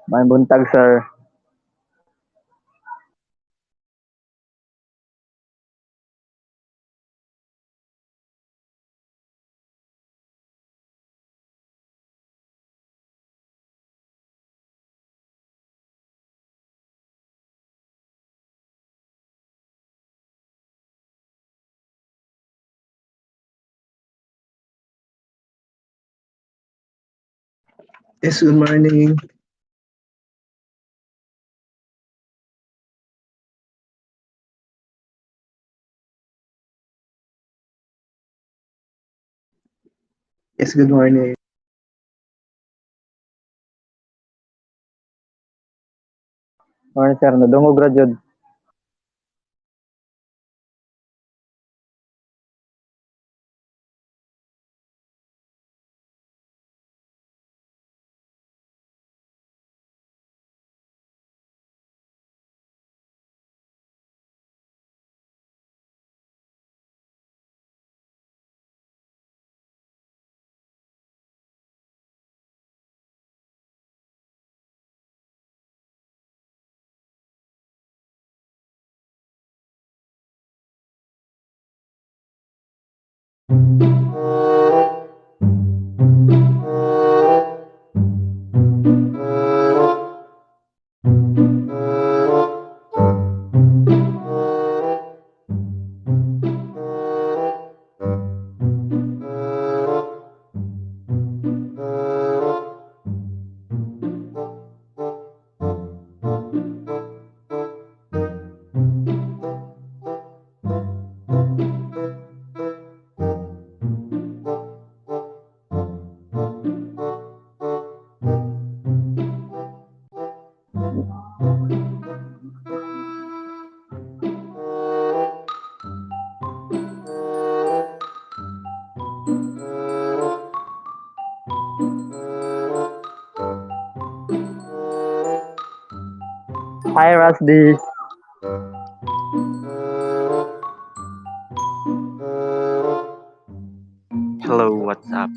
May buntag, sir. Yes, good morning. Yes, good morning. Morning, sir. Nadungog ra jud. Hi, Rusty. Hello, what's up?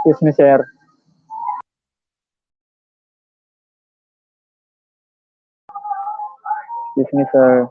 Excuse me, sir. Excuse me, sir.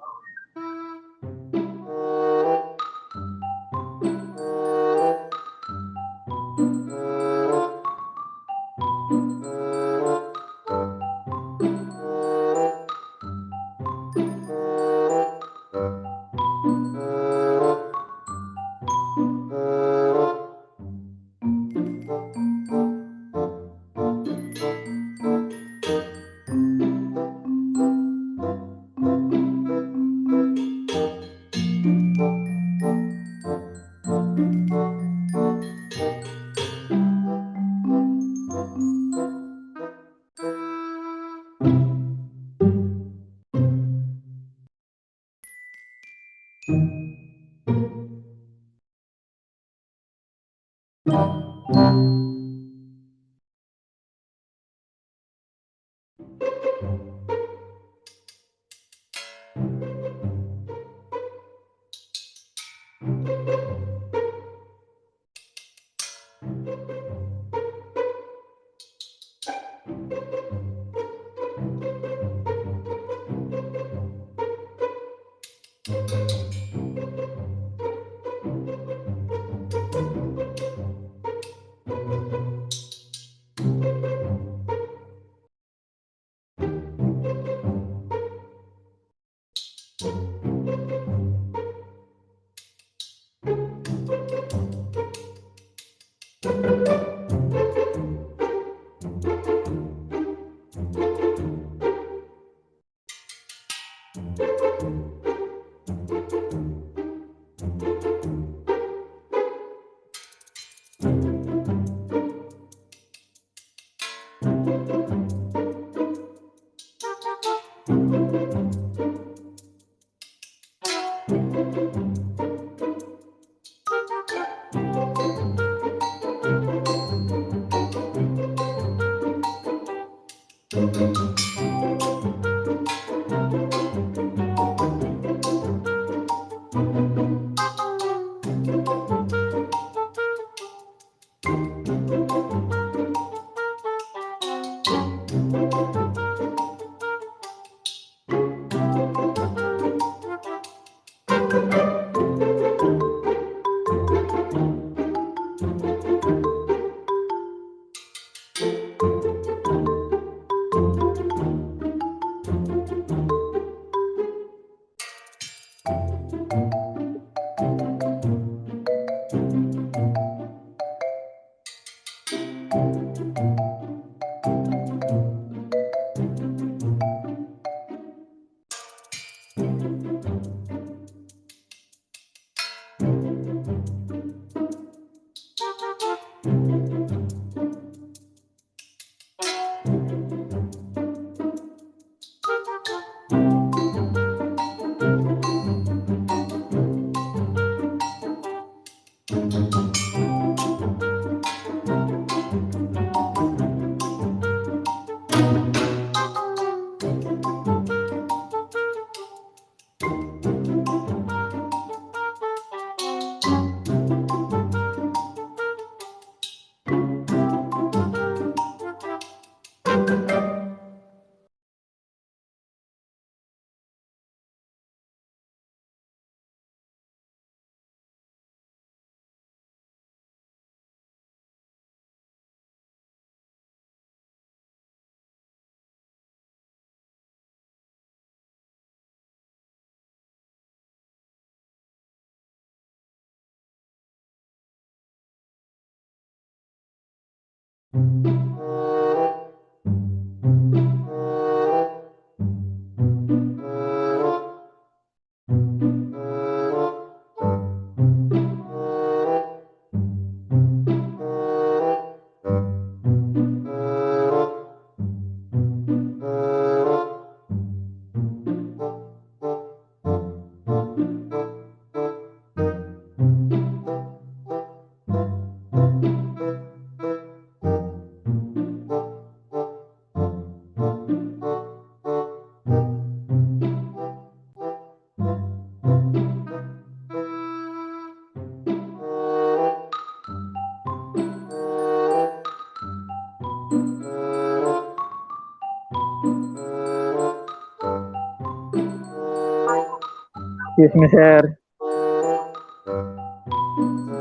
Excuse me, sir.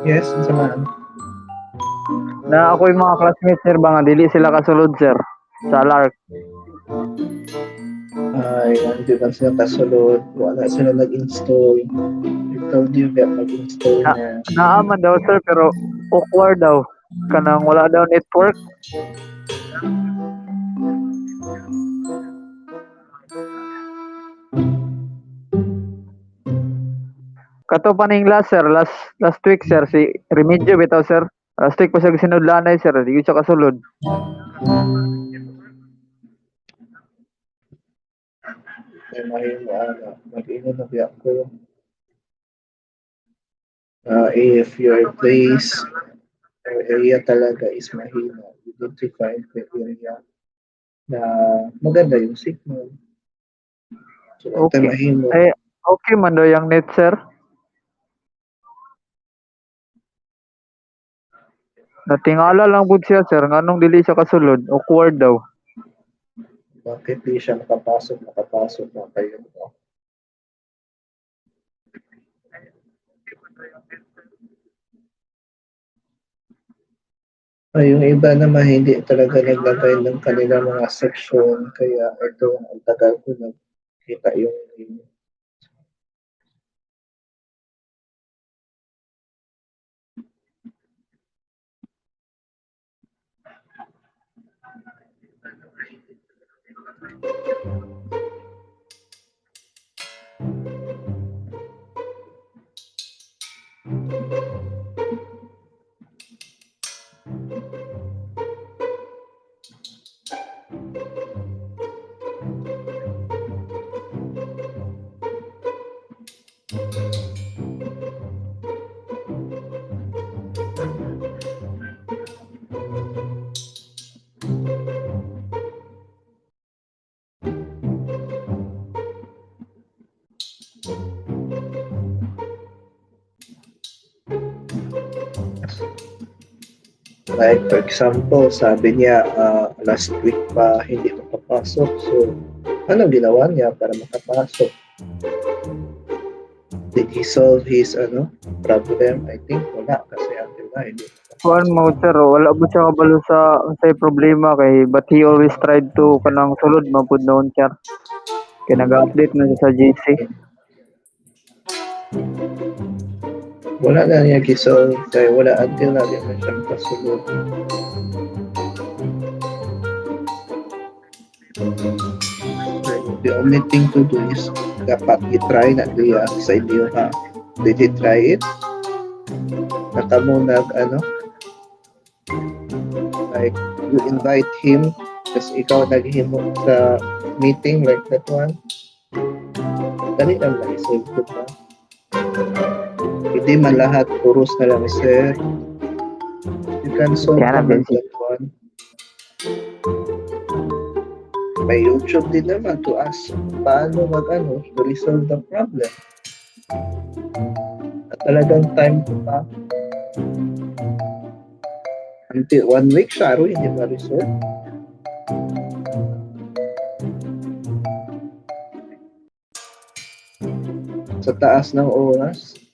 Yes, sa man. Na ako yung mga classmates, sir, ba nga dili sila kasulod, sir. Sa LARC. Ay, hindi ba sila kasulod? Wala sila nag-install. I told you that mag-install Na, na. naaman daw, sir, pero awkward daw. Kanang wala daw network. Kato pa ning last, sir. Last week, sir. Si Remedyo bitaw, sir. Last week pa siya sinudlanay, sir. Di ko siya kasulod. Ay, mahimo, mag-ino na biya ko. If your place or area talaga is mahina, you need to find the area na maganda yung signal. So, ito Okay. mahimo. Eh, okay man daw yung net, sir. Natingala lang po siya, sir. Nganong dili siya kasulod. Awkward daw. Bakit di siya nakapasok na kayo? Ay, yung iba naman hindi talaga naglagay ng kanilang mga section, kaya ito ang tagal ko nakita yung like for example, sabi niya last week pa hindi makapasok. So, anong ginawa niya para makapasok? Did he solve his problem? I think wala kasi until na hindi Kuan mo, sir. Wala po siya kabalo sa problema kay but he always tried to kanang sulod mapud noon, sir. Kaya nag-update na siya sa GC. wala na niya gisolve kaya wala until na din na siyang kasulod. The only thing to do is dapat i-try na niya sa inyo ha. Did he try it? Naka mo like you invite him tapos ikaw naghimo sa meeting like that one. Dali lang na isolve ko ba? Hindi man lahat puros na lang sir. You can solve Kaya na naman busy. that one. May YouTube din naman to ask paano to resolve the problem. At talagang time ko pa. Until 1 week siya, hindi ma-resolve. Sa taas ng oras.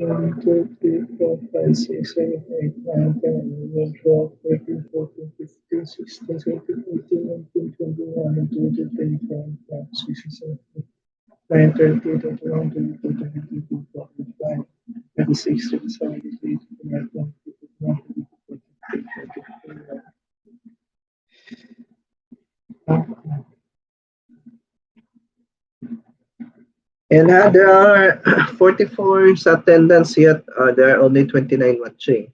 1, 2, 3, 4, 5, 6, 7, 8, 9, 10, 11, 12, 13, 14, 15, 16, 17, 18, 19, 21, 22, 24, 25, 26, 27, 9, 30, 31, 32, 33, 34, 35, 36, 37, 38, 39, 40, 41, 42, 43, 44, 45. And there are 44 sa attendance yet. There are only 29 watching.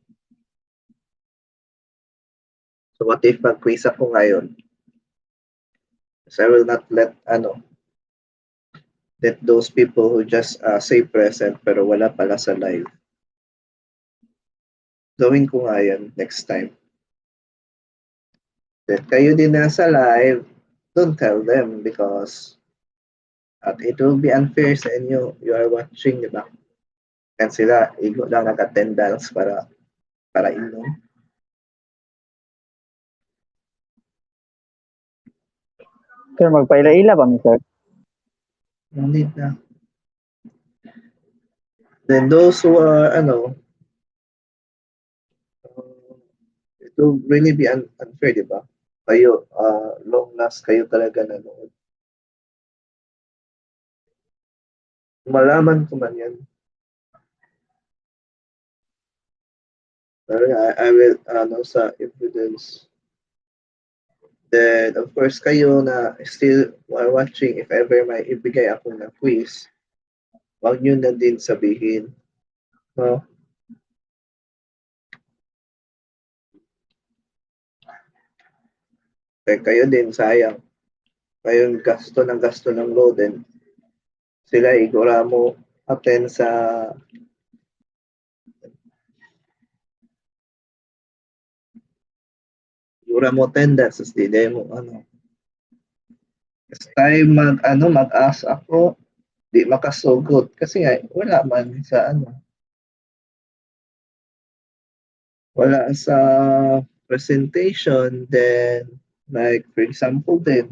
So what if mag-quiz ako ngayon? So I will not let those people who just say present pero wala pala sa live. Gawin ko nga yan next time. Then kayo din na sa live, don't tell them because it will be unfair sa inyo. You are watching, di ba? And sila, igo lang nag-attendance para inom. Sir, magpaila-ila ba mi, sir? No need na. Then those who are, it will really be unfair, di ba? Kayo, long last kayo talaga nanood. Malaman ko man yan. Pero I will, sa evidence. Then, of course, kayo na still are watching, if ever may ibigay ako na quiz, wag nyo na din sabihin. No? Kaya kayo din, sayang. Kayong gasto ng load, and sila igura mo attend sa igura mo attendance, di mo Next time mag-ask ako, di makasugod kasi nga wala man sa wala sa presentation. Then like for example din,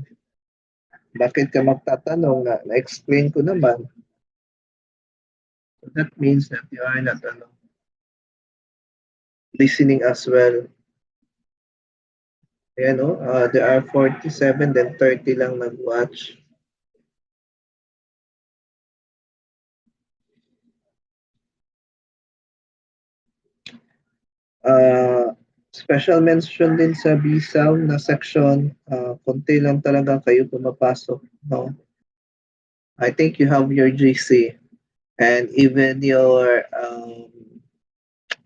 bakit ka magtatanong na-explain ko naman. So that means that you are not listening as well. Ayan, there are 47, then 30 lang nag-watch. Special mention din sa BSAM na section, konti lang talaga kayo pumapasok, no? I think you have your GC and even your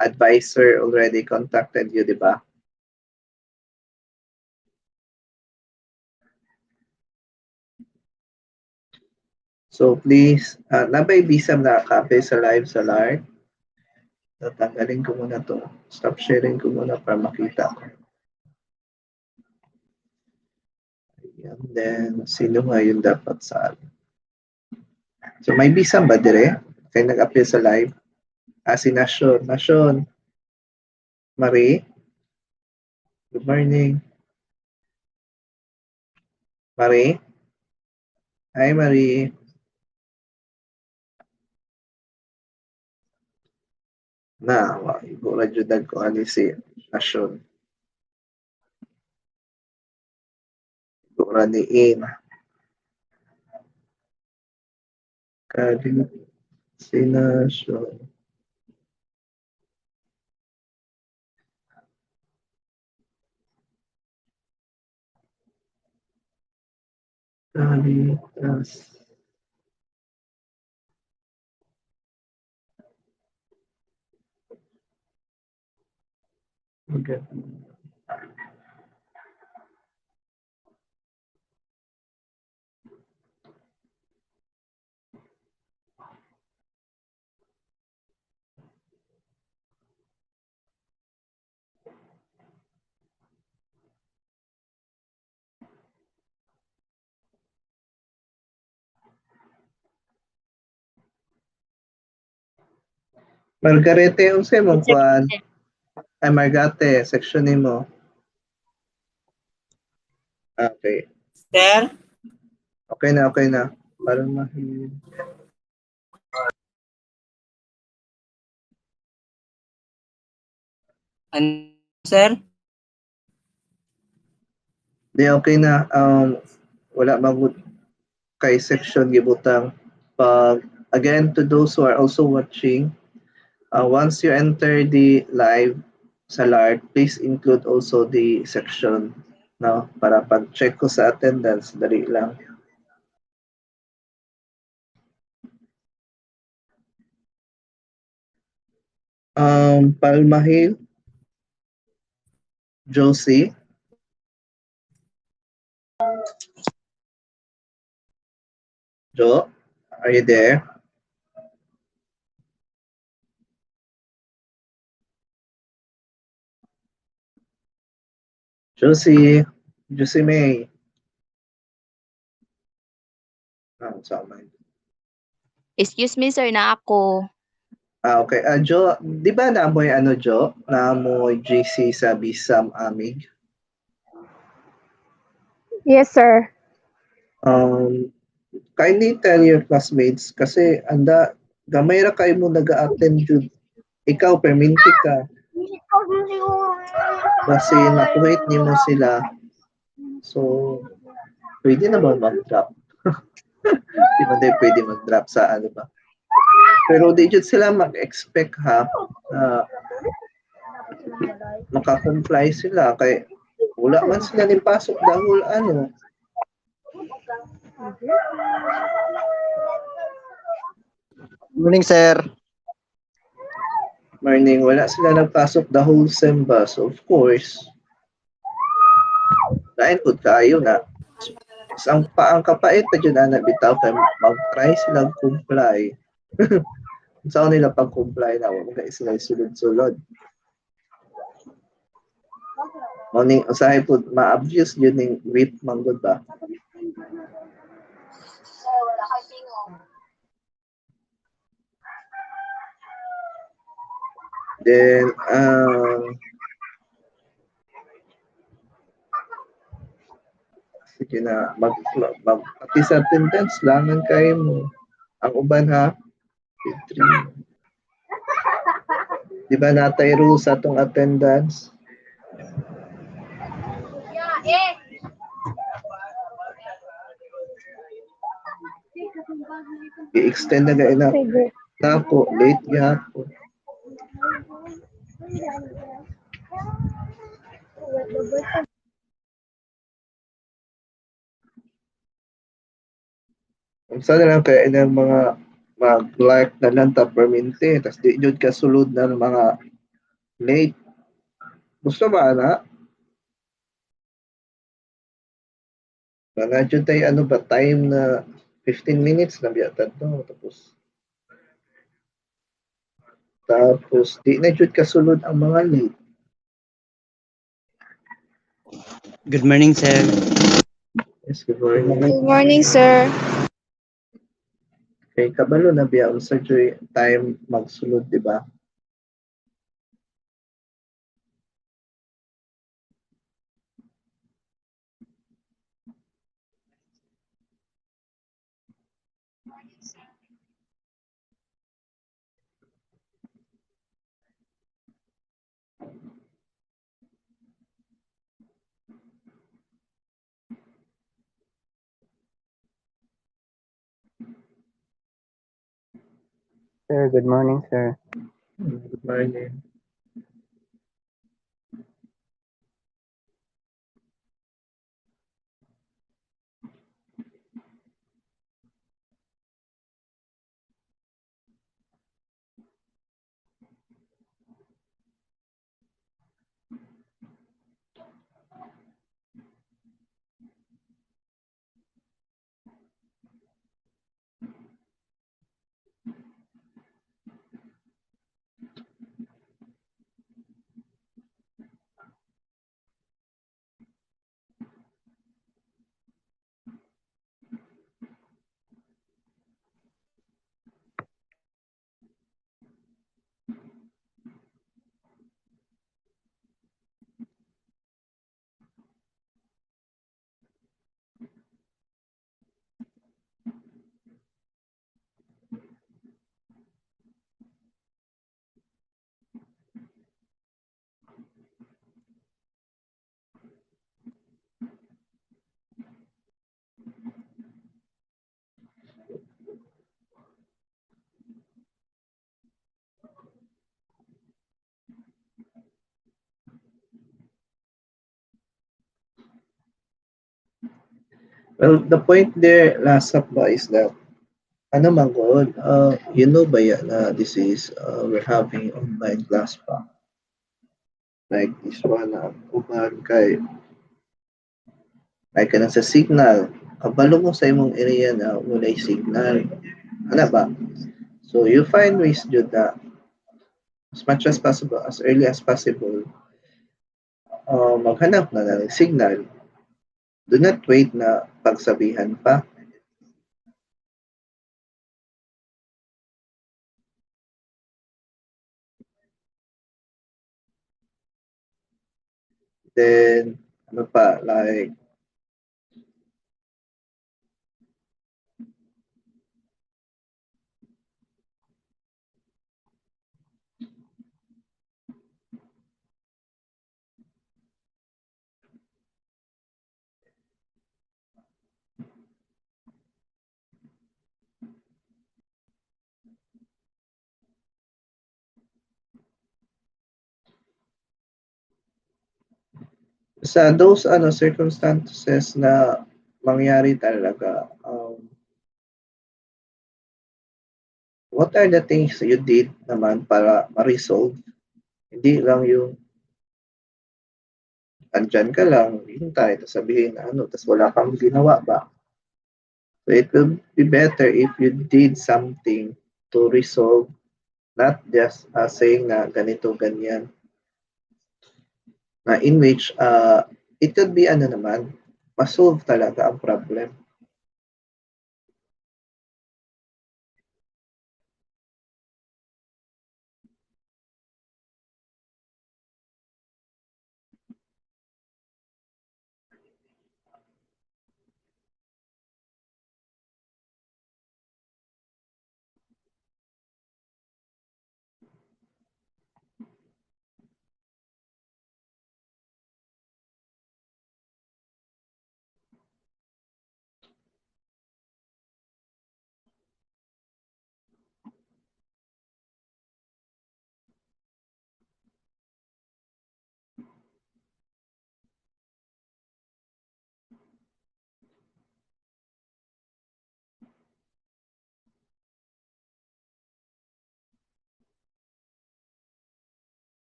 advisor already contacted you, di ba? So please, nabay BSAM na copy sa live sa LART. Tatanggalin ko muna to. Stop sharing ko muna para makita ko. And then, sino nga yung dapat sa So may BSAM ba dire? Kaya nag-appear sa live? Si Nation. Nation. Marie. Good morning. Marie. Hi, Marie. Igo radyo ko ani si Nation. Igo raniin. Kadi si Nation. Kalitas. Maganda. Margarete, yung sa mong kuan. Ay, Margate, section mo. Okay. Sir? Okay na. Para mahil. Sir? Di okay na. Wala magud kay section gibutang. Pag again to those who are also watching, once you enter the live sa LART, please include also the section, no? Para pag-check ko sa attendance, dali lang. Palmahil, Josie. Jo, are you there? Josie, Josie May. Sama. Excuse me, sir, na ako. Okay. Jo, di ba naamoy Jo? Naamoy GC sa BSAM AMIG? Yes, sir. Kindly tell your classmates kasi gamay ra kayo mo nag-attend jud. Ikaw perminti ka. Kasi nakuhit nimo sila. So, pwede naman mag-drop. Di ba pwede mag-drop sa ano ba? Pero di jud sila mag-expect ha. Maka-comply sila kay wala man sila ni pasok dahil ano. Morning, sir. Morning, wala sila nagpasok the whole sem ba? So of course, lain po kayo na. Ang kapait pa dyan na bitaw kay mag-try silang comply. Saan nila pag-comply na wala sila sulod-sulod. Morning, usahay po, ma-abuse yun yung whip manggod ba? Then, sige na, pati sa attendance, langan kayo mo. Ang uban ha, di ba natay rules sa itong attendance? I-extend na gaya na ako, late gihapon. Kung saan na lang kaya ng mga mag-like na lang ta perminti, tapos di jud kasulod ng mga late. Gusto ba na? Wala jud tayo ano ba time na 15 minutes na biyatan to. Tapos di na jud kasulod ang mga late. Good morning, sir. Yes, good morning. Good morning, sir. Kay kabalo na biya sa joy time magsulod, di ba? Sir, good morning, sir. Good morning. Well, the point there, last up ba, is that, ano man good, you know ba yan na this is, we're having online class pa. Like this one, uban kay, like ka na sa signal, kabalo mo sa imong area na walay signal. Ano ba? So, you find ways jud na as much as possible, as early as possible, maghanap na ng signal. Do not wait na pagsabihan pa. Then, ano pa, like, sa those circumstances na mangyari talaga, what are the things you did naman para ma-resolve? Hindi lang yung andyan ka lang, hintay, tapos sabihin na ano, tapos wala kang ginawa ba? So it will be better if you did something to resolve, not just saying na ganito, ganyan. Na in which it could be ano naman, ma-solve talaga ang problem.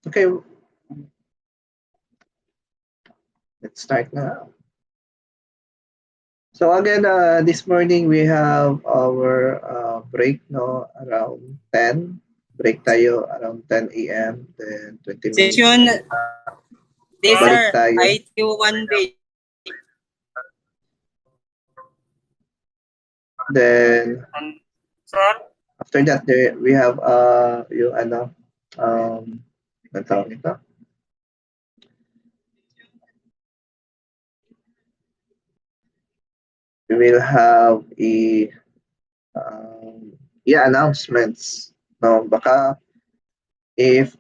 Okay, let's start now. So again, this morning we have our break around 10. Break tayo around 10 a.m. Then 20 minutes. Session, this Balik sir, tayo. IT one day. Then Sir? after that, we have yung ano, ang tawag nito? We will have announcements. No, baka if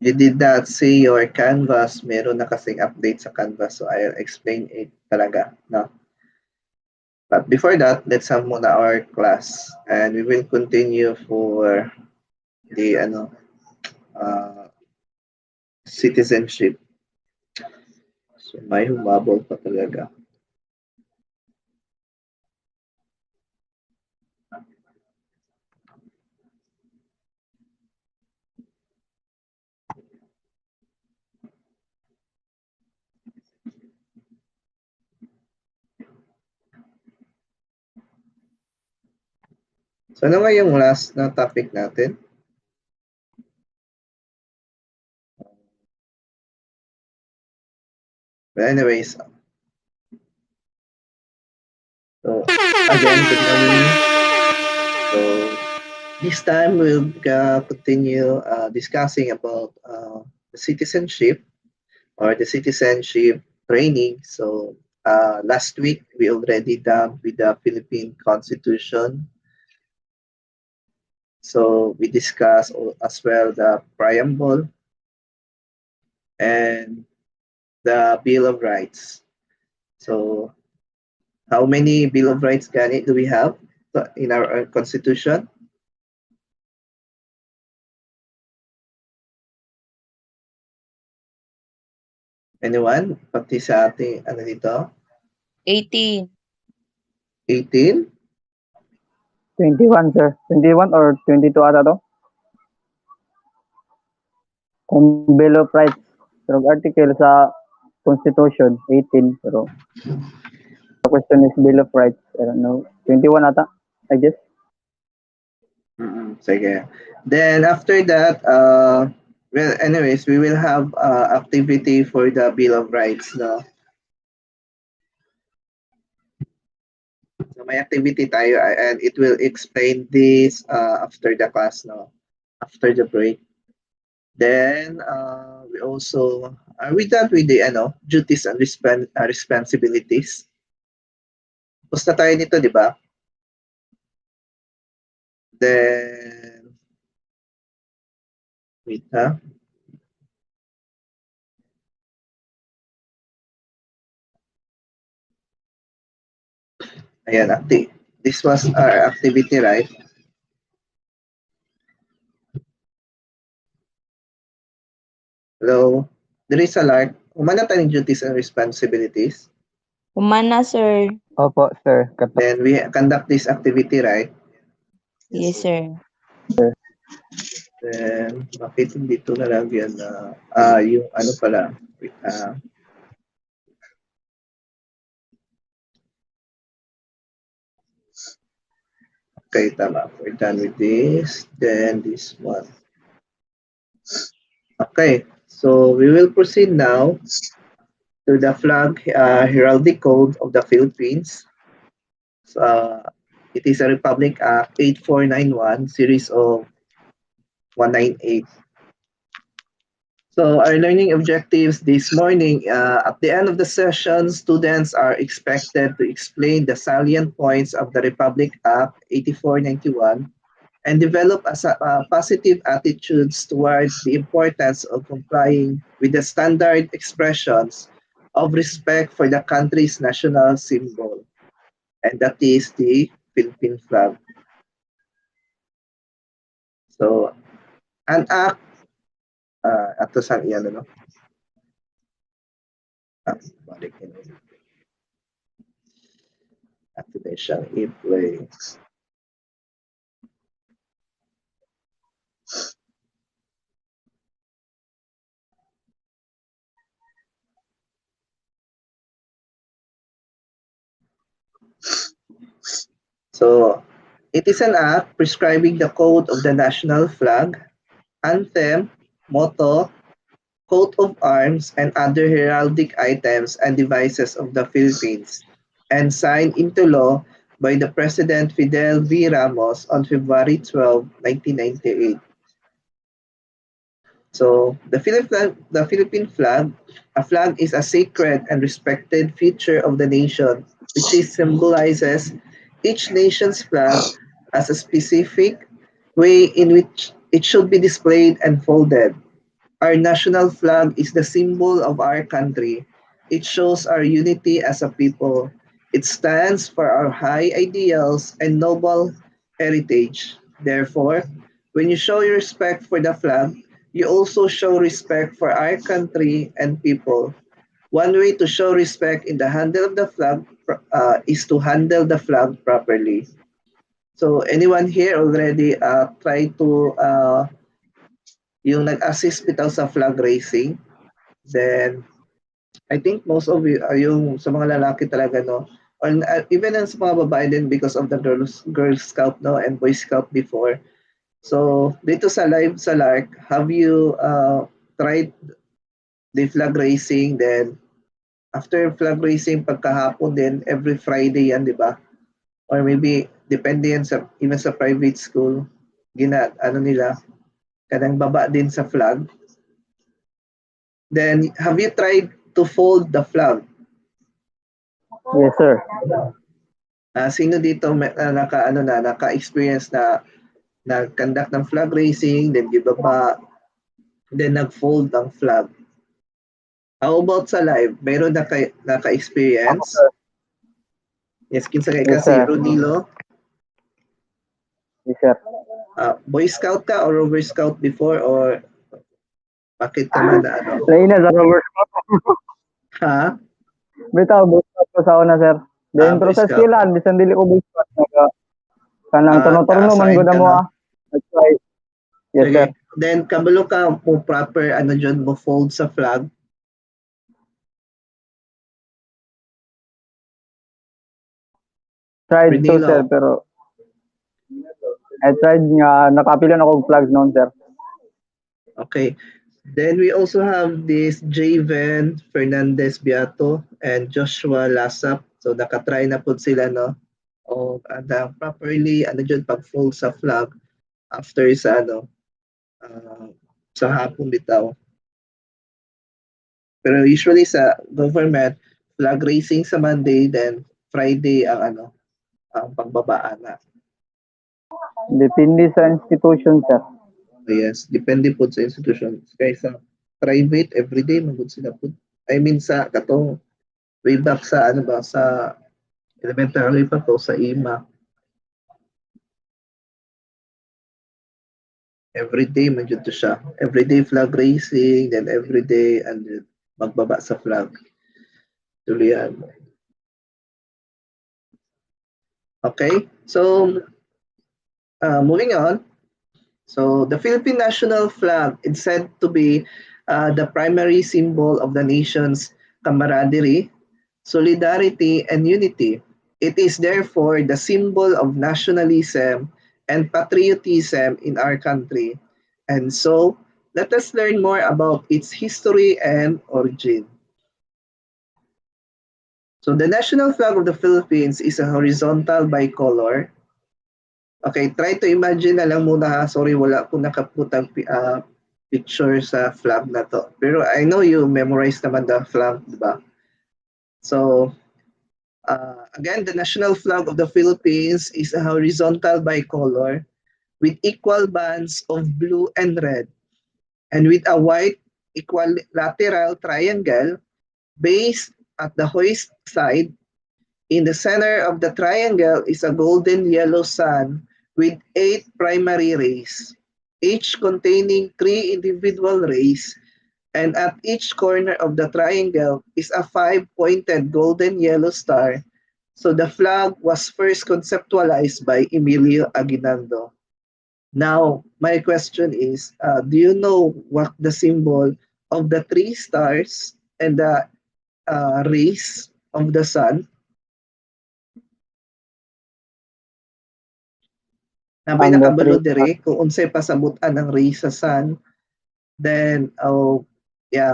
you did not see your Canvas, meron na kasing update sa Canvas. So I'll explain it talaga. No? But before that, let's have muna our class. And we will continue for the citizenship. So may humabol pa talaga. So ano nga yung last na topic natin? But anyways, so again, good morning. So this time we'll continue discussing about the citizenship or the citizenship training. So last week we already done with the Philippine Constitution. So we discussed as well the preamble and the Bill of Rights. So how many Bill of Rights gani do we have in our Constitution? Anyone? Pati sa ating ano dito? 18. 18? 21, sir. 21 or 22 ata to? Kung Bill of Rights. Pero article sa Constitution, 18. Pero the question is Bill of Rights. I don't know. 21 ata, I guess. Sige. Then after that, well, anyways, we will have activity for the Bill of Rights, no? So may activity tayo and it will explain this after the class, no? After the break. Then we also are we done with the duties and responsibilities? Tapos na tayo nito, di ba? Then wait, ha? Ayan, this was our activity, right? Hello? There is a lark. Umana tayo ng duties and responsibilities. Humana, sir. Opo, sir. Then we conduct this activity, right? Yes, sir. Then, bakit hindi ito nalagyan na, yung ano pala, okay, tama. We're done with this. Then this one. Okay, so we will proceed now to the flag heraldic code of the Philippines. So, it is a Republic Act 8491, series of 198. So our learning objectives this morning, at the end of the session, students are expected to explain the salient points of the Republic Act 8491 and develop positive attitudes towards the importance of complying with the standard expressions of respect for the country's national symbol, and that is the Philippine flag. So, an act, ato sa iyan, ano? Balik yun. Activation, e-play. So, it is an act prescribing the code of the national flag, anthem, motto, coat of arms, and other heraldic items and devices of the Philippines, and signed into law by the President Fidel V. Ramos on February 12, 1998. So, the Philippine flag, a flag is a sacred and respected feature of the nation, which symbolizes each nation's flag as a specific way in which it should be displayed and folded. Our national flag is the symbol of our country. It shows our unity as a people. It stands for our high ideals and noble heritage. Therefore, when you show your respect for the flag, you also show respect for our country and people. One way to show respect in the handle of the flag is to handle the flag properly. So anyone here already tried to yung nag-assist bitaw sa flag raising? Then I think most of you, yung sa mga lalaki talaga, no, or even sa mga babae din because of the Girl Scout, no, and Boy Scout before. So dito sa live sa LARC, have you tried the flag raising? Then after flag raising, pagkahapon din, every Friday yan, di ba? Or maybe depende yan sa even sa private school, ano nila, kadang baba din sa flag. Then have you tried to fold the flag? Yes, sir. Sino dito naka-experience na nag-conduct ng flag raising, then gibaba, then nag-fold ng flag? How about sa live? Mayroon naka-experience? Yes, kinsa kay Yes, kasi sir. Rodilo. Yes, sir. Boy Scout ka or Rover Scout before, or bakit ka man na ano? Lain na sa Robert. Ha? Bitaw, bitaw ko sa una, sir. Then, Boy pero sa Scout. skillan, bisan dili ko bitaw. Kanang turno-turno man na-assign gud ka mo na? That's why. Yes, Okay. sir. Then kabalo ka mo proper ano dyan mo fold sa flag. Tried to, Renilo. sir, pero I tried nga, nakapilan ako flags noon, sir. Okay. Then we also have this Javen Fernandez Beato and Joshua Lasap. So nakatry na po sila, no? O properly ano dyan pag-fold sa flag after sa ano sa hapon bitaw. Pero usually sa government, flag raising sa Monday, then Friday ang ano ang pagbabaan na. Depende sa institution, sir. Yes, depende po sa institution. Kaya sa private, everyday magud sila po. I mean sa katong way back sa ano ba sa elementary pa to sa IMA. Everyday man jud to siya. Everyday flag raising, then everyday and magbaba sa flag. Tuloyan. Okay, so moving on. So the Philippine national flag is said to be the primary symbol of the nation's camaraderie, solidarity, and unity. It is therefore the symbol of nationalism and patriotism in our country. And so, let us learn more about its history and origin. So the national flag of the Philippines is a horizontal bicolor. Okay, try to imagine na lang muna ha. Sorry, wala akong nakaputang picture sa flag na to. Pero I know you memorize naman the flag, di ba? So, again, the national flag of the Philippines is a horizontal bicolor with equal bands of blue and red, and with a white equilateral triangle based at the hoist side. In the center of the triangle is a golden yellow sun with 8 primary rays, each containing 3 individual rays, and at each corner of the triangle is a 5-pointed golden yellow star. So the flag was first conceptualized by Emilio Aguinaldo. Now, my question is, do you know what the symbol of the 3 stars and the rays of the sun? Nabay Ang the nakabalo three- dire kung unsay pasabutan ng rays sa sun. Then,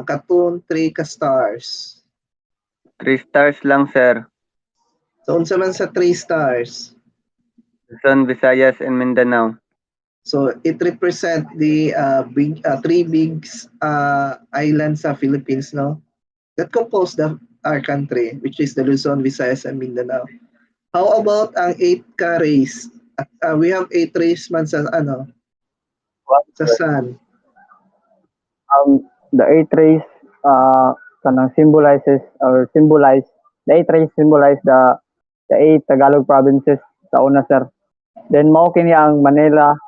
katong 3 ka stars. 3 stars lang, sir. So, unsa man sa 3 stars? Luzon, Visayas, and Mindanao. So, it represent the 3 big islands sa Philippines, no? That compose our country, which is the Luzon, Visayas, and Mindanao. How about ang 8 ka rays? We have 8 rays man sa ano? Sa sun. The 8 rays kanang symbolize the 8 rays symbolize the 8 Tagalog provinces sa una, sir. Then mao kini ang Manila,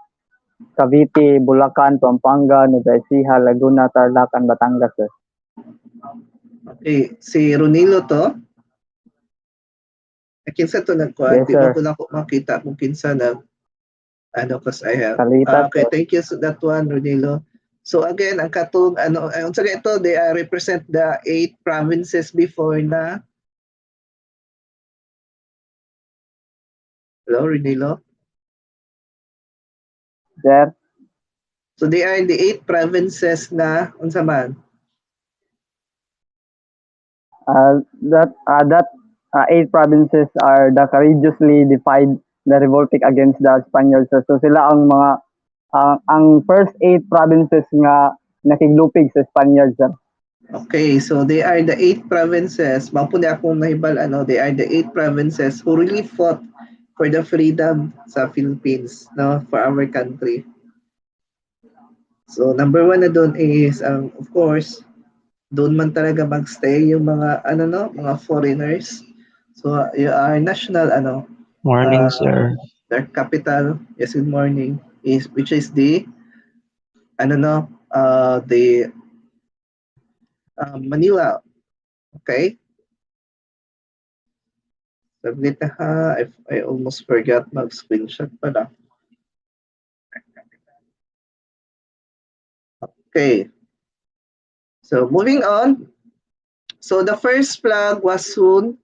Cavite, Bulacan, Pampanga, Nueva Ecija, Laguna, Tarlac, Batangas, sir. Okay, si Ronilo to. Kinsa to nagkuhan? Yes, Di sir. mo ko na makita kung kinsa na ano kasi I have. Kalitas, Okay, sir. thank you so that one, Ronilo. So again, ang katong unsa ito, they represent the 8 provinces before na Hello, Renilo? Sir. So they are the 8 provinces na unsa man? That 8 provinces are the courageously defied the revolting against the Spaniards, sir. So sila ang mga ang first 8 provinces nga nakiglupig sa Spaniards, sir. Okay, so they are the 8 provinces. Mapuni akong nahibal they are the 8 provinces who really fought for the freedom sa Philippines, no, for our country. So number 1 na doon is of course, doon man talaga magstay yung mga mga foreigners. So our national Morning, sir. their capital, yes, good morning, is which is the the Manila. Okay? Saglit na ha. I almost forgot mag-screenshot pala. Okay. So moving on. So the first flag was soon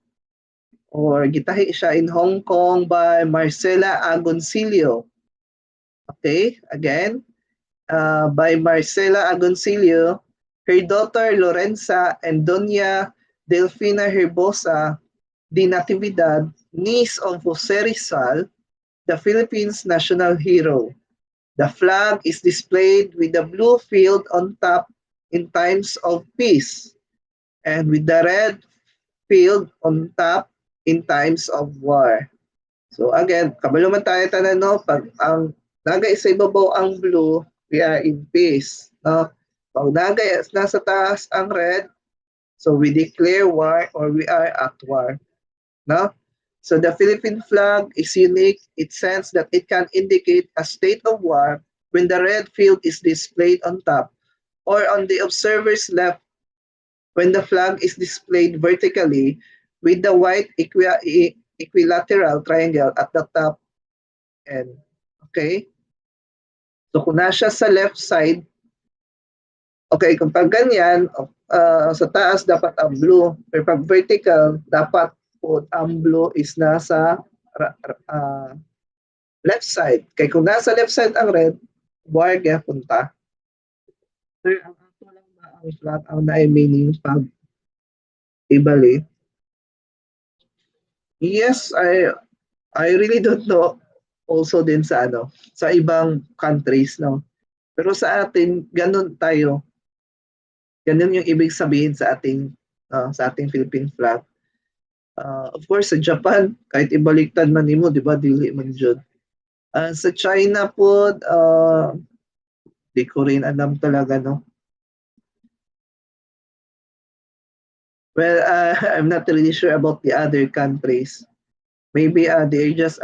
or gitahi siya in Hong Kong by Marcela Agoncillo. Okay, again, by Marcela Agoncillo, her daughter Lorenza and Doña Delfina Herbosa de Natividad, niece of Jose Rizal, the Philippines' national hero. The flag is displayed with the blue field on top in times of peace and with the red field on top in times of war. So again, kabalo man tayo tanan no, pag ang nagay sa ibabaw ang blue, we are in peace, no? Pag nagay nasa taas ang red, so we declare war or we are at war, no? So the Philippine flag is unique. It sense that it can indicate a state of war when the red field is displayed on top or on the observer's left when the flag is displayed vertically with the white equilateral triangle at the top end. Okay? So kung nasa sa left side, okay, kung pag ganyan, sa taas dapat ang blue. Pero pag vertical, dapat po ang blue is nasa left side. Kaya kung nasa left side ang red, war kaya punta. Sir, ang ato lang ba ang flag ang na-meaning pag ibali? Yes, I really don't know also din sa sa ibang countries, no. Pero sa atin ganun tayo. Ganun yung ibig sabihin sa ating Philippine flag. Of course sa Japan kahit ibaliktad man nimo, di ba, dili man jud. Sa China po di ko rin alam talaga, no. Well, I'm not really sure about the other countries. Maybe they're just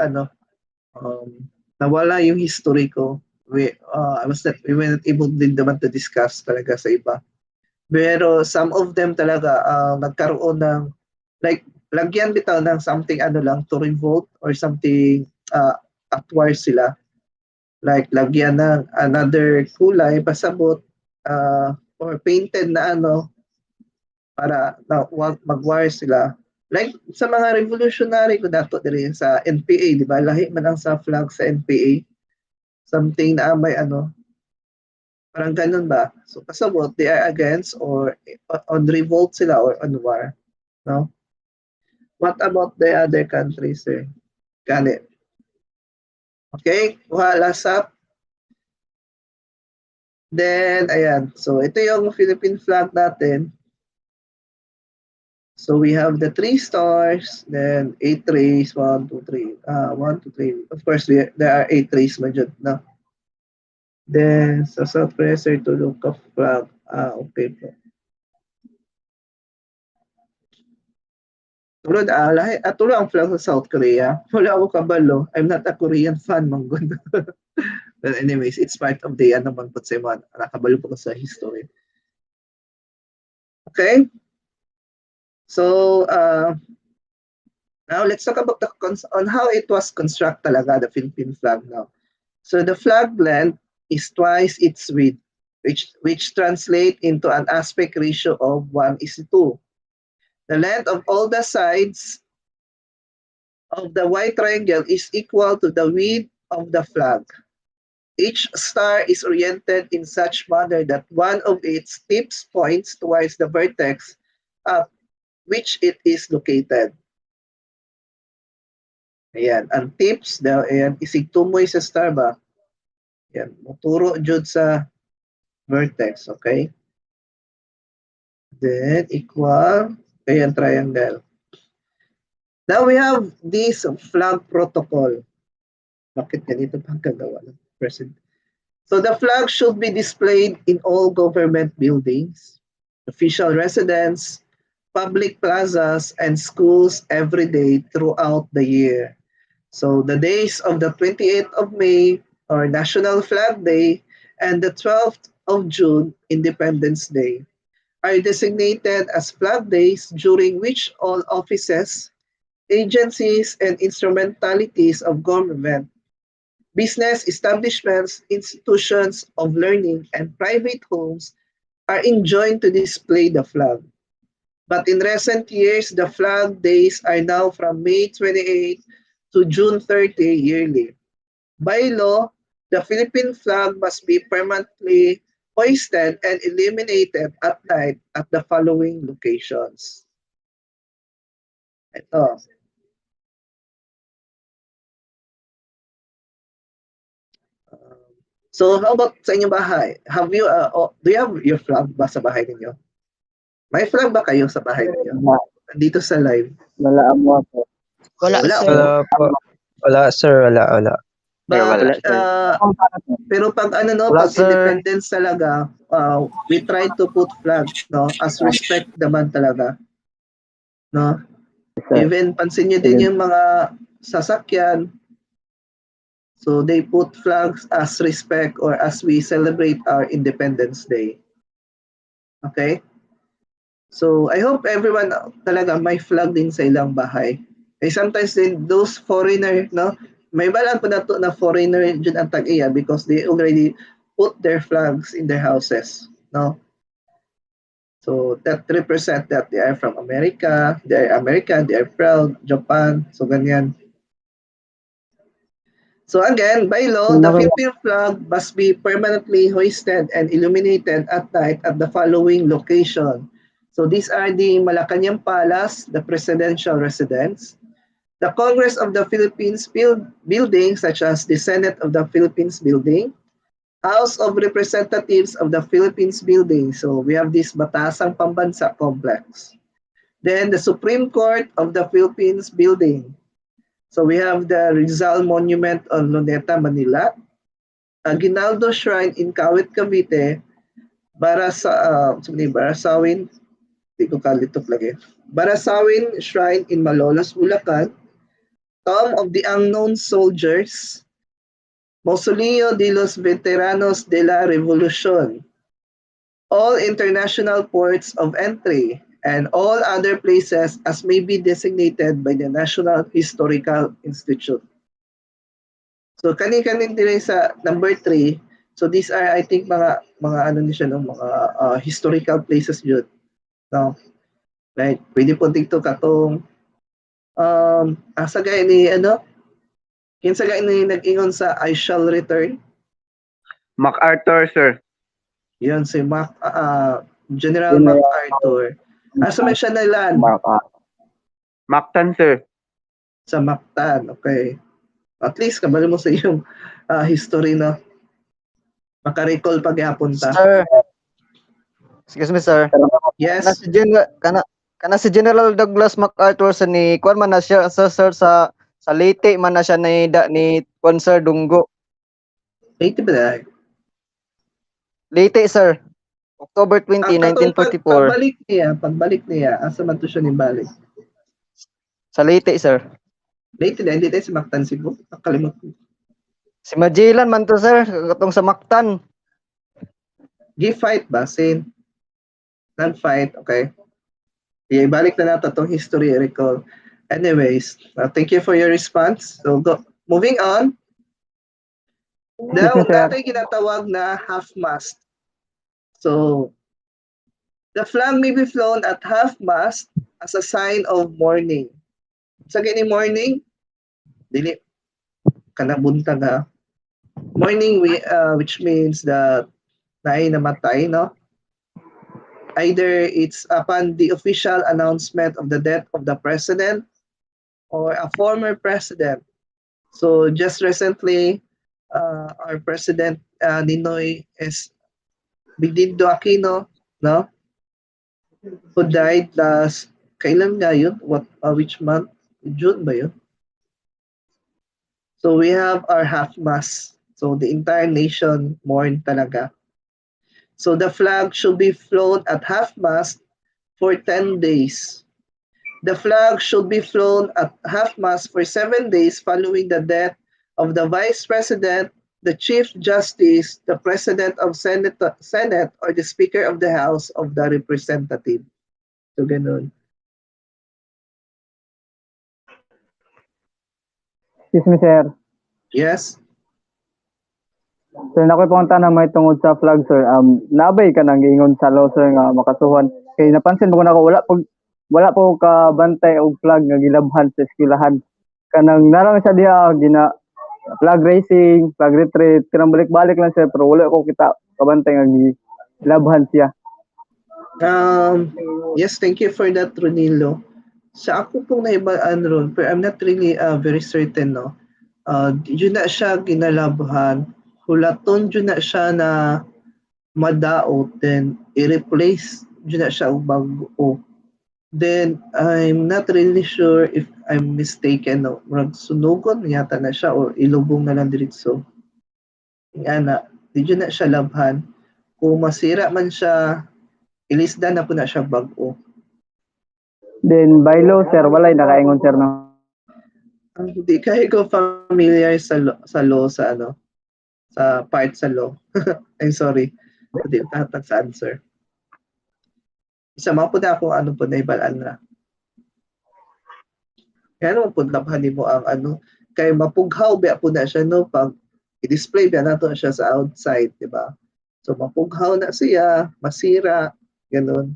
nawala yung history ko. We were not able din naman to discuss talaga sa iba. Pero some of them talaga nagkaroon ng like lagyan bitaw ng something lang to revolt or something at war sila. Like lagyan ng another kulay pasabot or painted na para mag-war sila. Like sa mga revolutionary ko dato diri sa NPA, di ba? Lahi man ang sa flag sa NPA. Something na may parang ganun ba? So pasabot they are against or on revolt sila or on war, no? What about the other countries, sir? Gani. Okay, kuha lasap. Then ayan. So ito yung Philippine flag natin. So we have the 3 stars, then 8 rays, 1, 2, 3. 1, 2, 3. Of course, there are 8 rays man dyan, no? Then, sa South Pressure to look of flag. Okay po. Tulad, tulo ang flag sa South Korea. Wala ako kabalo. I'm not a Korean fan, manggod. But anyways, it's part of the man po sa mga nakabalo po sa history. Okay? So, now let's talk about on how it was constructed talaga, the Philippine flag now. So the flag length is twice its width, which translate into an aspect ratio of 1:2. The length of all the sides of the white triangle is equal to the width of the flag. Each star is oriented in such manner that one of its tips points towards the vertex at which it is located. Ayan, ang tips, ayan, isigtumoy sa star ba? Ayan, muturo jud sa vertex, okay? Then, equal, ayan, triangle. Now we have this flag protocol. Bakit ganito pang kagawa ng president? So the flag should be displayed in all government buildings, official residence, public plazas, and schools every day throughout the year. So the days of the 28th of May, or National Flag Day, and the 12th of June, Independence Day, are designated as flag days during which all offices, agencies, and instrumentalities of government, business establishments, institutions of learning, and private homes are enjoined to display the flag. But in recent years, the flag days are now from May 28 to June 30 yearly. By law, the Philippine flag must be permanently hoisted and illuminated at night at the following locations. Ito. So how about sa inyong bahay? Have you, do you have your flag ba sa bahay ninyo? May flag ba kayo sa bahay ninyo? Dito sa live. Wala mo po. Wala, Wala sir. mo? Wala po. Wala, sir. Wala. Wala, But, sir. pero pag ano no, Wala, pag sir. independence talaga, we try to put flag, no, as respect naman talaga. No? Even pansin niyo din yung mga sasakyan, so they put flags as respect or as we celebrate our Independence Day. Okay? So I hope everyone talaga may flag din sa ilang bahay. Sometimes din those foreigner, no, may balaan po na to na foreigner dyan ang tag-iya because they already put their flags in their houses, no? So that represent that they are from America, they are American, they are proud, Japan, so ganyan. So again, by law, the Philippine flag must be permanently hoisted and illuminated at night at the following location. So these are the Malacanang Palace, the presidential residence, the Congress of the Philippines building, such as the Senate of the Philippines building, House of Representatives of the Philippines building. So we have this Batasang Pambansa complex. Then the Supreme Court of the Philippines building. So we have the Rizal Monument on Luneta, Manila, Aguinaldo Shrine in Kawit, Cavite, Barasawin, di ko kalitok lagi. Barasawin Shrine in Malolos, Bulacan, Tomb of the Unknown Soldiers, Mausoleo de los Veteranos de la Revolución, all international ports of entry, and all other places as may be designated by the National Historical Institute. So kani-kani din sa number 3. So these are, I think, mga ano ni siya, no, mga historical places yun. No? Right? Pwede po dito katong asa gaya ni ano? Kinsa gaya ni nag-ingon sa I Shall Return? MacArthur, sir. Yun si General MacArthur. Asa man siya nalan? Mactan, sir. Sa Mactan, okay. At least kabalo mo sa iyong history, no? Makarecall pag ihapon ta. Sir. Excuse me, sir. Yes. Kana si General Douglas MacArthur sa ni kuan man na siya sir sa Leyte man na siya ni Sir Dunggo. Leyte ba? Leyte, sir. October 20, 1944. Pagbalik niya, asa man to siya ni balik? Sa Leyte, sir. Leyte na, hindi tayo sa Mactan Cebu. Nakalimot ko. Si Magellan man to, sir. Katong sa Mactan. G-fight ba? Sin? Non-fight, okay. Ibalik na natin itong history recall. Anyways, thank you for your response. So, moving on. Now, natin ginatawag na half-mast. So, the flag may be flown at half-mast as a sign of mourning. Sa gini mourning, Dili kanabuntag ha. Morning, which means that naay namatay, no? Either it's upon the official announcement of the death of the president or a former president. So just recently, our president Ninoy is Benigno Aquino, no? Who died last, kailan nga yun? Which month? June ba yun? So we have our half mass. So the entire nation mourn talaga. So the flag should be flown at half mast for 10 days. The flag should be flown at half mast for 7 days following the death of the Vice President, the Chief Justice, the President of Senate, or the Speaker of the House of the Representative. So ganun. Excuse me, sir. Yes? Sir, nakoy punta na may tungod sa flag, sir. Nabay ka nang giingon sa law, sir, nga makasuhan. Kay napansin mo na ako, wala po ka bantay og flag nga gilabhan sa eskwelahan. Kanang narang sa diha gina flag racing, flag retreat, kanang balik-balik lang, sir, pero wala ko kita kabantay nga gilabhan siya. Yes, thank you for that, Ronilo. Sa ako pong naibaan ron, pero I'm not really very certain, no? Yun na siya ginalabhan, hulaton yun na siya na madaot, then i-replace yun na siya og bago. Then, I'm not really sure if I'm mistaken, no? Murag sunugon yata na siya or ilubong na lang diretso. Ana, di yun na siya labhan. Kung masira man siya, ilisda na po na siya bago. Then by law, sir, walay nakaingon, sir, no. Hindi kayo ko familiar sa law sa ano, sa part sa law. I'm sorry. Hindi tatak sa answer. Isa mga po na ako ano po na ibalaan na. Kaya naman po labhanin mo ang ano, kaya mapughaw ba po na siya, no, pag i-display ba nato siya sa outside, di ba? So mapughaw na siya, masira, ganun.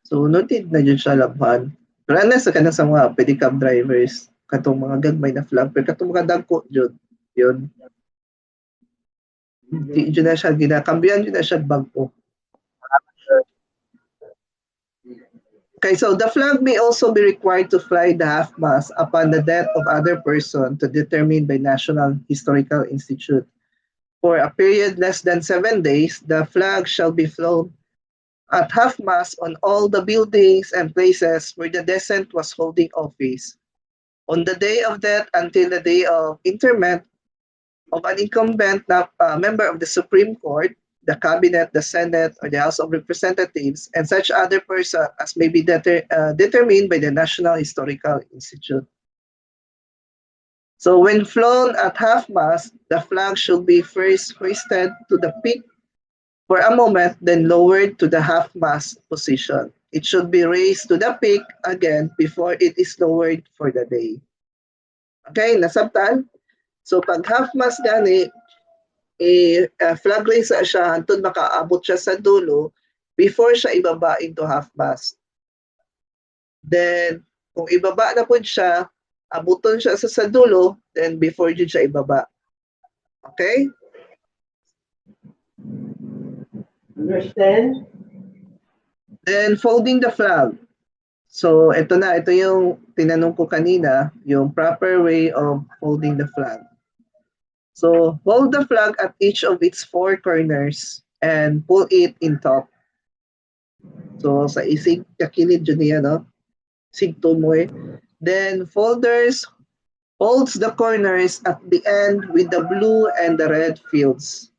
So noted na yun siya labhan. Pero unless sa kanang sa mga pedicab drivers, katong mga gagmay na flag, pero katong mga dagko yun. Di yun na siya ginakambiyan, yun na siya bago. Okay, so the flag may also be required to fly the half-mast upon the death of other person to determine by National Historical Institute. For a period less than 7 days, the flag shall be flown at half-mast on all the buildings and places where the decedent was holding office. On the day of death until the day of interment of an incumbent member of the Supreme Court, the Cabinet, the Senate, or the House of Representatives, and such other person as may be determined by the National Historical Institute. So when flown at half-mast, the flag should be first hoisted to the peak for a moment, then lowered to the half-mast position. It should be raised to the peak again before it is lowered for the day. Okay, nasabtan? So pag half-mast gani, flag raise siya hantod makaabot siya sa dulo before siya ibaba into half-mast. Then, kung ibaba na po siya, abuton siya sa dulo, then before yun siya ibaba. Okay? Understand? Then, folding the flag. So, ito yung tinanong ko kanina, yung proper way of folding the flag. So, hold the flag at each of its 4 corners and pull it in top. So, sa isig kakilid dyan niya, no? Sig tumoy. Then, holds the corners at the end with the blue and the red fields.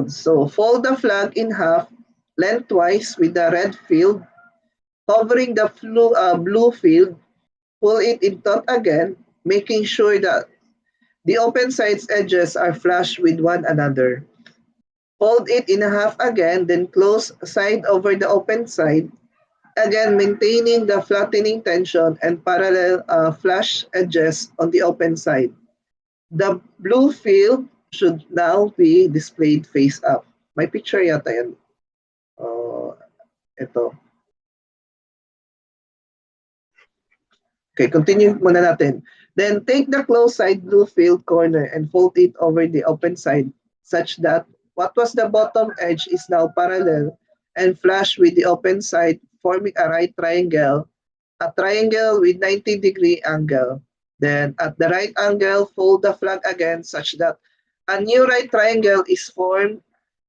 So, fold the flag in half, lengthwise with the red field, covering the blue field, pull it in taut again, making sure that the open sides edges are flush with one another. Fold it in half again, then close side over the open side, again maintaining the flattening tension and parallel flush edges on the open side. The blue field should now be displayed face up. May picture yata yan. Ito. Okay, continue muna natin. Then take the closed side blue filled corner and fold it over the open side such that what was the bottom edge is now parallel and flush with the open side, forming a right triangle, a triangle with 90-degree angle. Then at the right angle, fold the flag again such that a new right triangle is formed,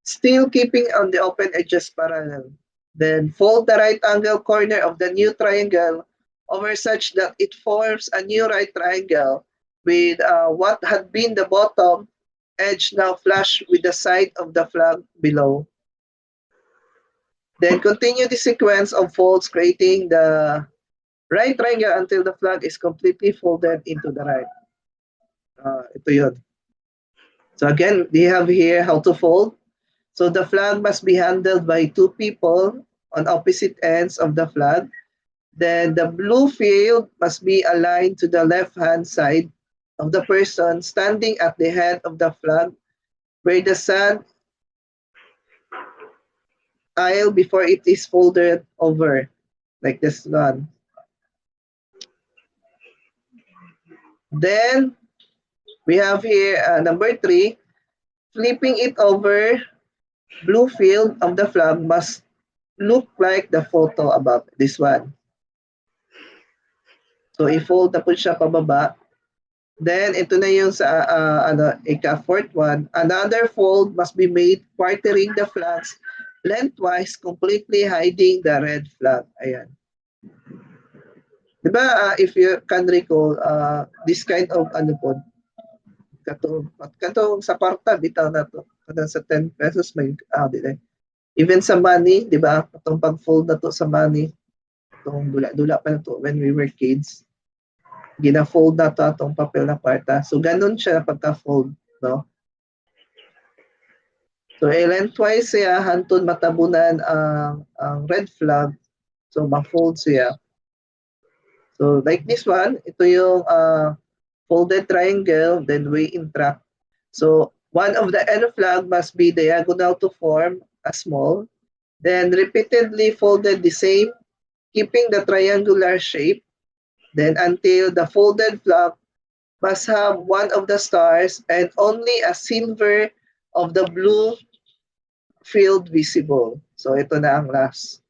still keeping on the open edges parallel. Then fold the right angle corner of the new triangle over such that it forms a new right triangle with what had been the bottom edge now flush with the side of the flag below. Then continue the sequence of folds creating the right triangle until the flag is completely folded into the right. Ito yun. So again, we have here how to fold. So the flag must be handled by two people on opposite ends of the flag. Then the blue field must be aligned to the left-hand side of the person standing at the head of the flag, where the sand aisle before it is folded over, like this one. Then we have here number 3, flipping it over. Blue field of the flag must look like the photo above, this one. So i-fold na po siya pababa. Then ito na yung sa fourth one. Another fold must be made quartering the flags lengthwise, completely hiding the red flag. Ayan. Diba, if you can recall, this kind of po, katong sa kwarta, bitaw na to. Katong sa 10 pesos, may, even sa money, di ba? Katong pag-fold na to sa money, itong dula-dula pa na to when we were kids. Gina-fold na to itong papel na kwarta. So, ganun siya pagka-fold, no? So, lengthwise siya, hantod matabunan ang red flag. So, ma-fold siya. So, like this one, ito yung folded triangle, then weigh in track. So, one of the end flag must be diagonal to form a small, then repeatedly folded the same, keeping the triangular shape, then until the folded flag must have one of the stars and only a silver of the blue field visible. So, ito na ang last.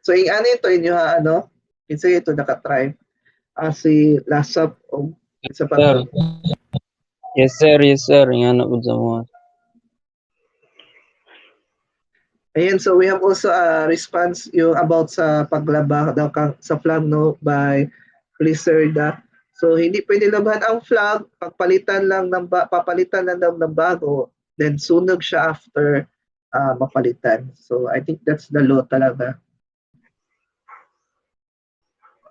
So, yung ano ito inyo ha, ano? Kinsa ito nakatry. Si Lasap o isa pa Sir. to. Yes, sir. Yes, sir. Nga na po sa mga. Ayan, so we have also a response yung about sa paglaba daw sa flag no by Blizzarda. So hindi pwede labahan ang flag, papalitan lang ng bago, then sunog siya after mapalitan. So I think that's the law talaga.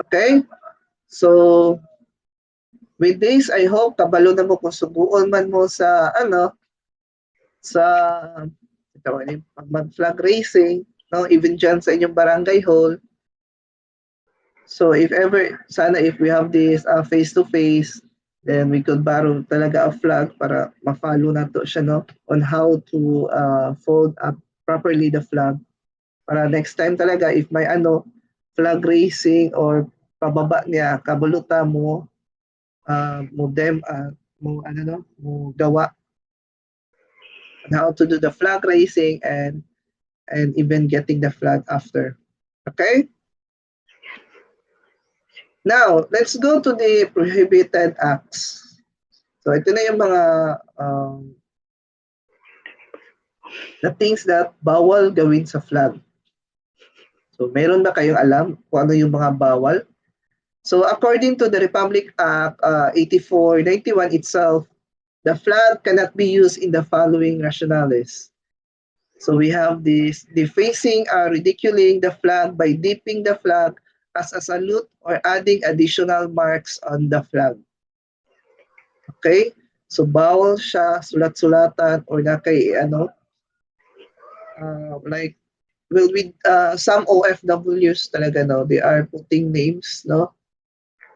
Okay? So with this, I hope kabalo na mo kung subuon man mo sa sa mag-flag racing, no? Even dyan sa inyong barangay hall. So if ever, sana if we have this face-to-face, then we could borrow talaga a flag para ma-follow na to siya, no? On how to fold up properly the flag. Para next time talaga, if may flag racing or pababa niya, kabuluta mo, mo gawa on how to do the flag racing and even getting the flag after. Okay? Now, let's go to the prohibited acts. So, ito na yung mga the things that bawal gawin sa flag. So, meron ba kayong alam kung ano yung mga bawal? So, according to the Republic Act 8491 itself, the flag cannot be used in the following rationales. So we have this defacing or ridiculing the flag by dipping the flag as a salute or adding additional marks on the flag. Okay? So bawal siya sulat-sulatan or na kay like with some OFWs talaga, no, they are putting names, no.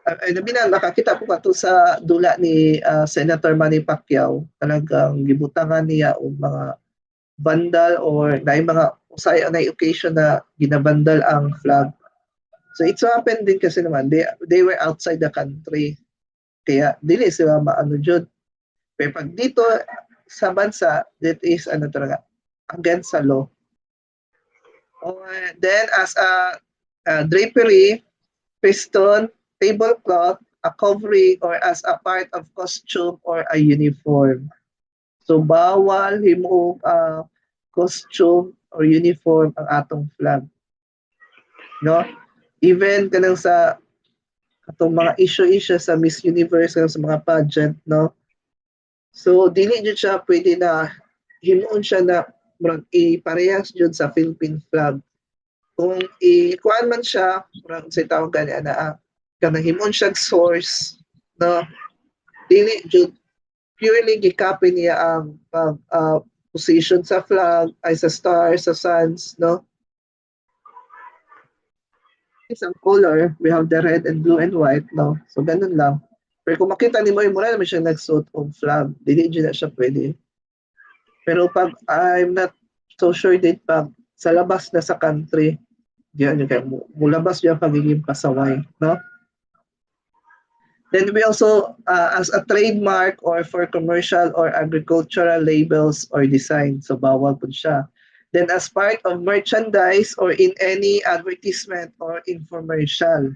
Nakakita po kato sa dula ni Senator Manny Pacquiao, talagang gibutangan niya og mga vandal or na mga usay na occasion na ginabandal ang flag. So it so happened din kasi naman, they were outside the country. Kaya dili sila maano jud. Pero pag dito sa bansa, that is ano talaga, against sa law. Or then as a drapery, piston, tablecloth, a covering, or as a part of costume or a uniform. So bawal himo costume or uniform ang atong flag. No? Even kanang sa atong mga issue sa Miss Universe kanang sa mga pageant, no? So dili jud siya pwede na himuon siya na murag iparehas jud sa Philippine flag. Kung ikuan man siya, murag sa tawag gani ana kanang himuon siya source, no? Dili jud purely gikopy niya ang position sa flag ay sa stars, sa suns, no? Isang color, we have the red and blue and white, no? So, ganun lang. Pero kung makita ni mo, mura naman siya nagsuot ng flag. Dili na siya pwede. Pero pag, I'm not so sure din pag sa labas na sa country, diyan yung kaya mulabas yung pagiging pasaway, no? Then we also, as a trademark or for commercial or agricultural labels or design, so bawal po siya. Then as part of merchandise or in any advertisement or infomercial.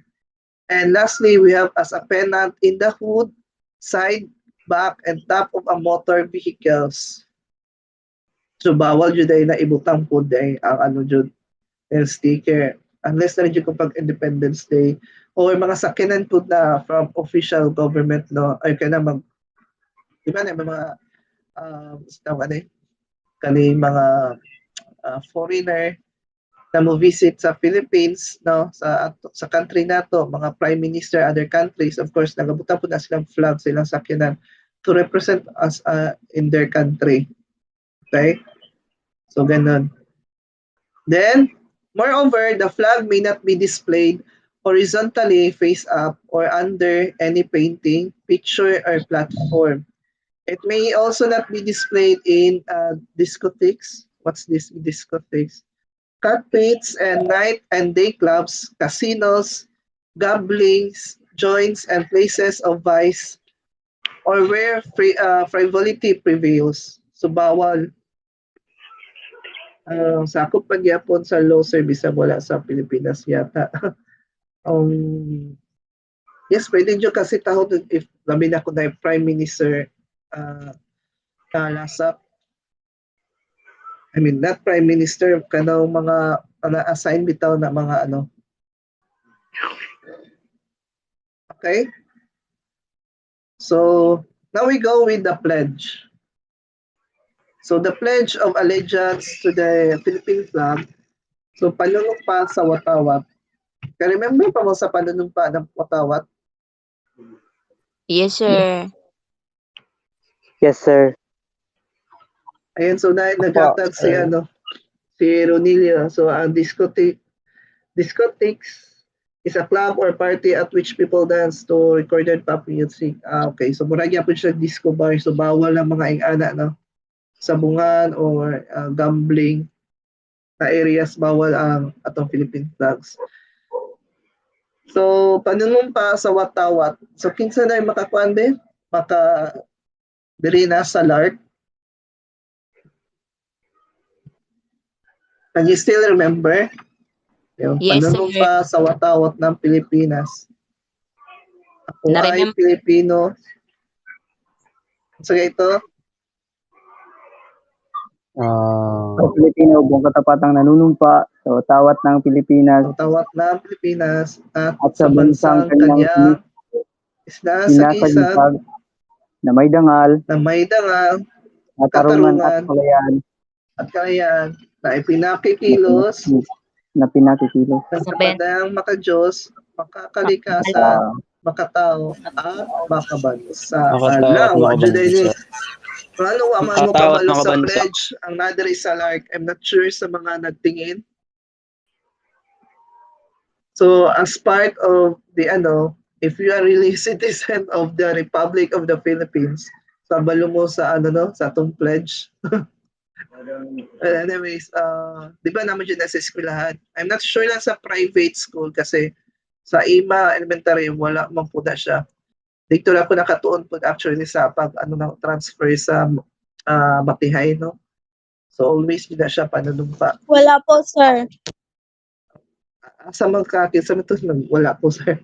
And lastly, we have as a pennant in the hood, side, back, and top of a motor vehicles. So bawal jud ay na ibutang po day ang ano jud yung sticker. Unless na rin jud kapag Independence Day or mga sakyanan po na from official government, no, ay kaya na mag, di ba na mga kani mga foreigner na mo visit sa Philippines, no, sa country nato, mga prime minister other countries, of course nagabutan po na silang flag sa ilang sakyanan to represent us in their country. Okay? So ganun. Then moreover, the flag may not be displayed horizontally face up or under any painting, picture, or platform. It may also not be displayed in discotheques. What's this discotheques? Cockpits and night and day clubs, casinos, gamblings, joints, and places of vice, or where frivolity prevails. So bawal. Sakop pagyapon sa law service wala sa Pilipinas yata. Yes, pwede nyo kasi tahod if labi na ko na Prime Minister lasap. I mean, not Prime Minister, kanang mga na-assign bitaw na mga ano. Okay? So, now we go with the pledge. So, the pledge of allegiance to the Philippine flag. So, panunumpa sa watawat. Kaya remember pa mo sa panunumpa ng watawat? Yes, sir. Yes, sir. Ayan, so nagatag si Ronilio. So, ang discotheques is a club or party at which people dance to recorded pop music. Okay, so murag yapon siya disco bar. So, bawal ang mga ingana, no? Sabungan or gambling na areas, bawal ang atong Philippine flags. So, panunumpa sa watawat. So, kinsa na yung makakuan din? Diri na sa LARC. Can you still remember? Yung Yes, panunumpa sa watawat ng Pilipinas. Ako ay Pilipino. So, ito? Sa Pilipino, buong katapatang nanunumpa sa watawat ng Pilipinas Watawat ng Pilipinas at sa bansang kanyang sinasagisag na may dangal, katarungan at kalayaan na ipinakikilos na pinakikilos ng kapadang makadiyos, makakalikasan, makatao, at makabansa. Alam, Juday ano ang mga kabalo sa pledge ang nadiri sa LARC? I'm not sure sa mga nagtingin. So, as part of the if you are really citizen of the Republic of the Philippines, sabalo mo sa sa atong pledge. Anyways, di ba naman dyan nasa eskwelahan? I'm not sure lang sa private school kasi Sa ima elementary wala man po na siya. Dito na po nakatuon po actually sa pag transfer sa Matihay, no. So always na siya panunumpa. Wala po, sir. Sa mga sa to wala po sir.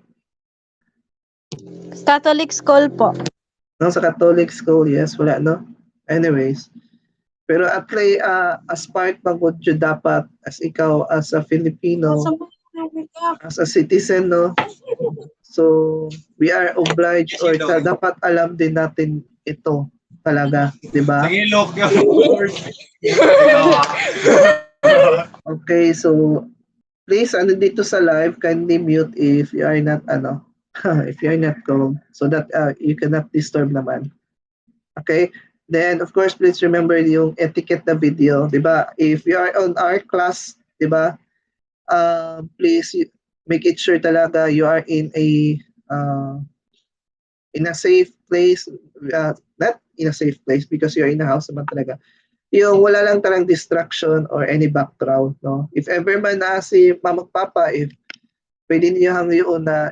Catholic school po. No, sa Catholic school, yes, wala, no? Anyways, pero at least as part magud jud dapat as ikaw as a Filipino, as a citizen, no? So, we are obliged or dapat alam din natin ito talaga, di ba? Okay, so please dito sa live kindly mute if you are not if you are not calm so that you cannot disturb naman. Okay? Then of course please remember yung etiquette na video, 'di ba? If you are on our class, 'di ba? Please make it sure talaga you are in a safe place, not in a safe place because you're in a house naman talaga. Yung wala lang talang distraction or any background, no? If ever man na si mama papa, if pwede niyo hangyo na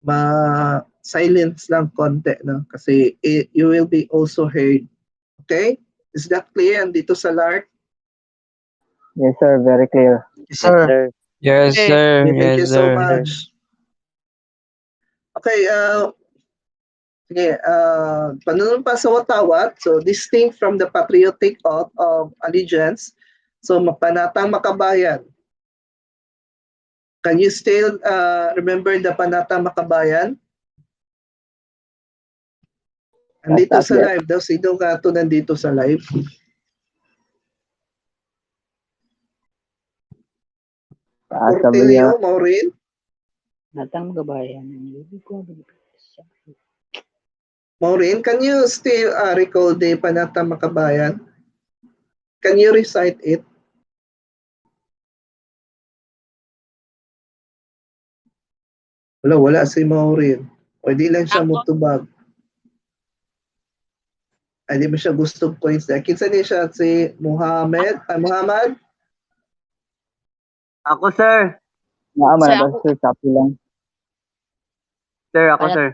ma-silence lang konti, no? Kasi you will be also heard. Okay? Is that clear? Andito sa LARC? Yes, sir. Very clear. Yes, sir. Yes, Okay. sir. Thank you Yes, so sir. much. Okay, sige, panunumpa sa watawat, so distinct from the patriotic oath of allegiance, so panatang makabayan. Can you still remember the panatang makabayan? Nandito sa live daw, sino ka ito nandito sa live? Cortelio, Maureen? Natang Gabayan. Maureen, can you still recall the panatang makabayan? Can you recite it? Wala si Maureen. O di lang siya mutubag. Ay, di ba siya gustong points na? Kinsa niya siya si Muhammad? Muhammad? Ako, sir. Sir, ako. Sir, copy lang. Sir, ako, sir.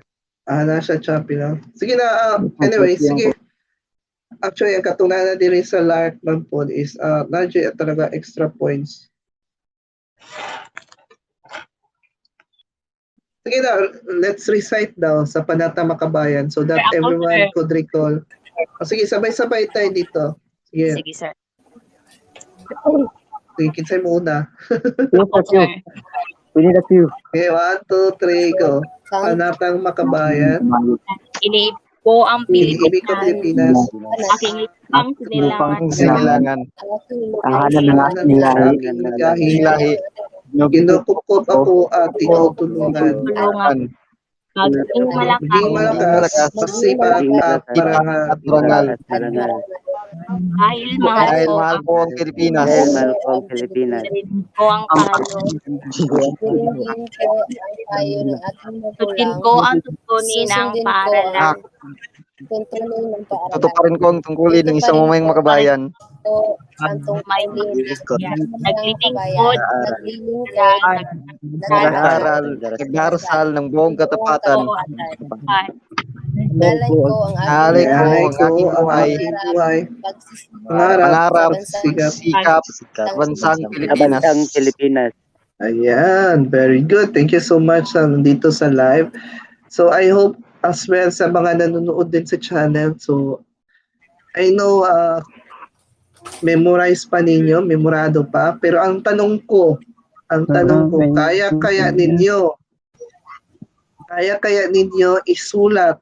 Na siya choppy lang. Sige na, anyway, sige. Actually, ang katunayan na din sa LARC ng pod is nandiyan talaga extra points. Sige na, let's recite daw sa panatang makabayan so that everyone could recall. Sige, sabay-sabay tayo dito. Sige. Sige, sir. Sige, kinsay mo una. We need a few. Okay, 1, 2, 3, go. Panatang makabayan. Iniib ko ang Pilipinas. ko Pilipinas. Aking lupang sinilangan. Kailangan. Tahanan ng aking lahi. Lahi. Kinukupkop ako at ikaw tulungan. Tulungan. Maging Maging malakas. malakas, masipag at marangal. Dahil mahal ko mahal ko ang Pilipinas. ko ang payo. Tutin ko ang tutunin ng paaralan. Tutuparin ko ang tungkulin ng isang mamayang makabayan. May naglilingkod, Nag-aaral, nagdarasal ng buong katapatan. Nalay ko ang Nalay ko ang aking buhay. Pangarap, Sikap, bansang Pilipinas. Ayan, very good. Thank you so much nandito sa live. So I hope as well sa mga nanonood din sa channel. So I know memorize pa ninyo, memorado pa. Pero ang tanong ko, kaya ninyo isulat,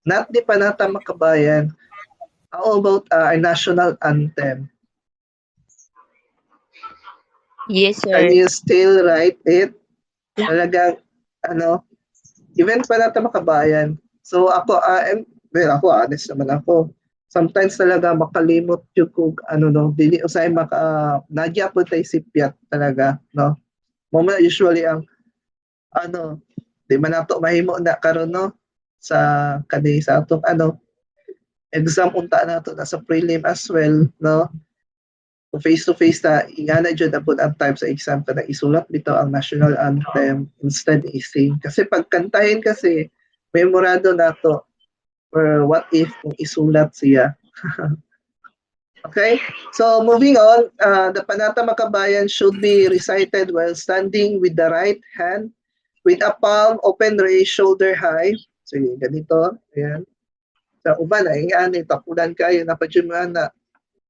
not di panatang makabayan, how about our national anthem? Yes, sir. Can you still write it? Talagang, even panatang makabayan. So ako, ako, honest naman ako. Sometimes talaga makalimot yung kung dili usay nagya po tayo sipyat talaga, no? Moment usually ang di man nato mahimo na karon, no? Sa atong exam unta nato na sa prelim as well, no? kung face-to-face ta, ingana dyan na po ang time sa exam ka na isulat bitaw ang national anthem instead ising. Kasi pag kantahin kasi, memorado na to. Or what if kung isulat siya. Okay, so moving on, the Panata Makabayan should be recited while standing with the right hand, with a palm open raised, shoulder high. So ganito, ayan. Sa uban, ay ani, tapulan kayo, napadjuman na.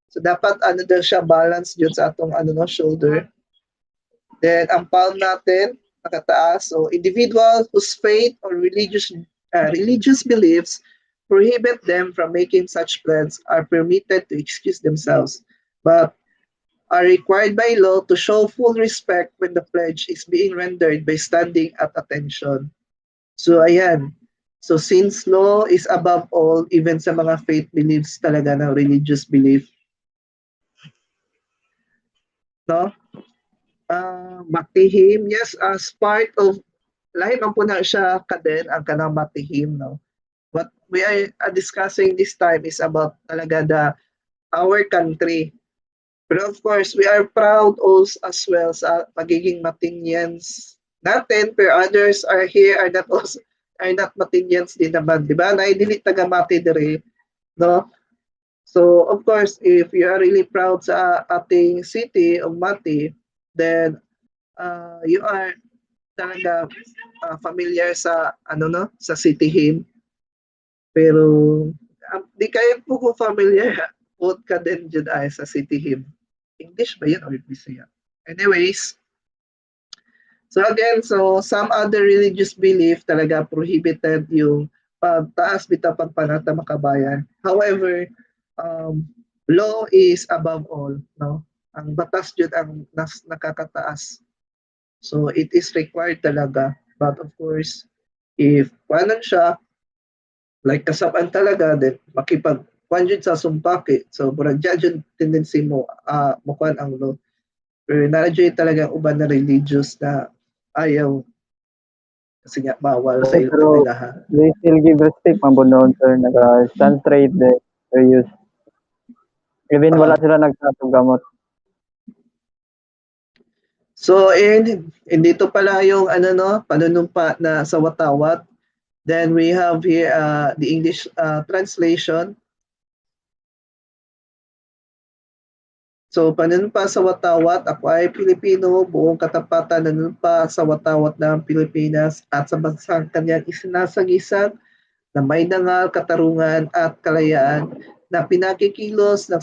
So dapat ano daw siya, balance dyan sa atong ano no, shoulder. Then ang palm natin, nakataas. So individuals whose faith or religious beliefs prohibit them from making such pledges are permitted to excuse themselves, but are required by law to show full respect when the pledge is being rendered by standing at attention. So ayan. So since law is above all, even sa mga faith beliefs talaga ng religious belief, no? Matihim, yes, as part of, lahi man po na siya kaden ang kanang matihim, no? What we are discussing this time is about talaga our country. But of course, we are proud also as well sa pagiging Matinyans natin, pero others are here are not Matinyans din naman, di ba? Naidili taga Mati dire, no? So of course, if you are really proud sa ating city of Mati, then you are talaga familiar sa ano no, sa city hymn. Pero di kayo po ko familiar, quote ka din dyan ay sa city hymn. English ba yun or Bisaya? Anyways, so again, so some other religious belief talaga prohibited yung pagtaas bitaw pagpanata makabayan. However, law is above all, no? Ang batas yun ang nakakataas. So it is required talaga. But of course, if paano siya, like kasabaan talaga, then makipag-panjud sa sumpaki. So, murag dyan tendency mo, mukuhan ang law. Pero na-enjoy talaga ang uban na religious na ayaw kasi nga bawal sa iyo Pero nila. they still give respect man po noon, sir. Nag-stand straight, serious. Even wala sila nagtatong gamot. So, dito pala yung ano no, panunumpa na sa watawat. Then we have here the English translation. So, panunumpa sa watawat, ako ay Pilipino, buong katapatan nanunumpa sa watawat ng Pilipinas at sa bansang kanyang isinasagisag na may dangal, katarungan at kalayaan na pinakikilos ng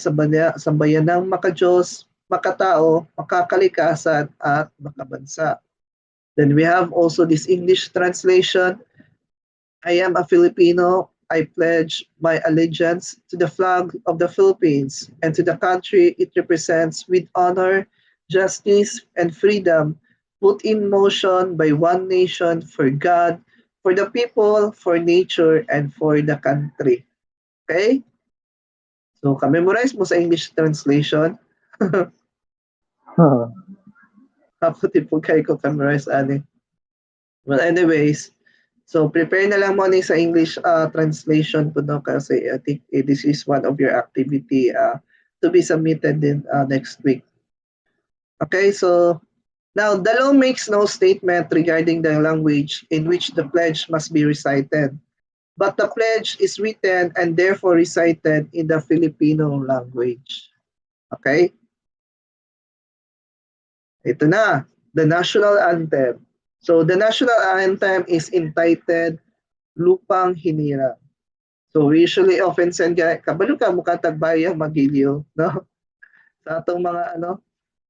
sambayanang makadiyos, makatao, makakalikasan at makabansa. Then we have also this English translation. I am a Filipino. I pledge my allegiance to the flag of the Philippines and to the country it represents with honor, justice, and freedom put in motion by one nation for God, for the people, for nature, and for the country. Okay? So, ka-memorize mo sa English translation. Kaputi po kayo ko ka-memorize, ani. Well, anyways, so prepare na lang mo ni sa English translation po no kasi I think this is one of your activity to be submitted in next week. Okay, so now the law makes no statement regarding the language in which the pledge must be recited, but the pledge is written and therefore recited in the Filipino language. Okay? Ito na, the national anthem. So the national anthem is entitled Lupang Hinirang. So we usually often send kabalo ka mukha tagbayang magilyo, no? Sa atong mga ano,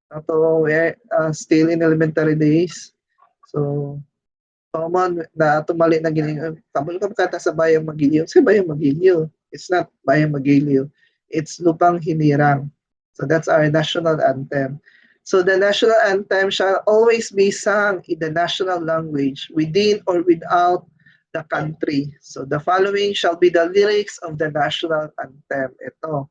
atong still in elementary days. So common na atong mali na gini kabalo ka mukha sa bayang magilyo. Sa bayang magilyo. It's not bayang magilyo. It's Lupang Hinirang. So that's our national anthem. So the national anthem shall always be sung in the national language within or without the country. So the following shall be the lyrics of the national anthem. Ito.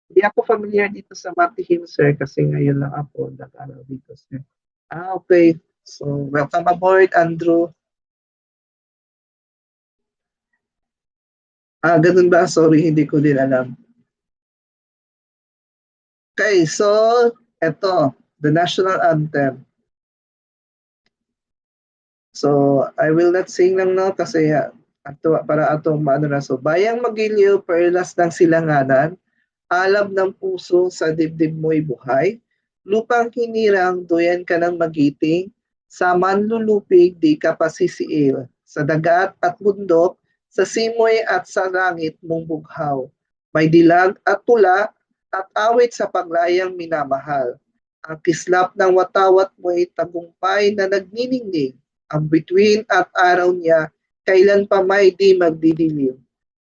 Hindi ako familiar dito sa Matihim, sir, kasi ngayon lang ako nag-aral dito, sir. Okay. So welcome aboard, Andrew. Ganun ba? Sorry, hindi ko din alam. Okay, so eto, the national anthem. So I will not sing lang no kasi ato para atong maano na. So bayang magiliw perlas ng silanganan, alab ng puso sa dibdib mo'y buhay, lupang hinirang duyan ka ng magiting, sa manlulupig di ka pasisiil, sa dagat at bundok, sa simoy at sa langit mong bughaw. May dilag at tula at awit sa paglayang minamahal. Ang kislap ng watawat mo'y tagumpay na nagniningning, ang bituin at araw niya kailan pa may di magdidilim.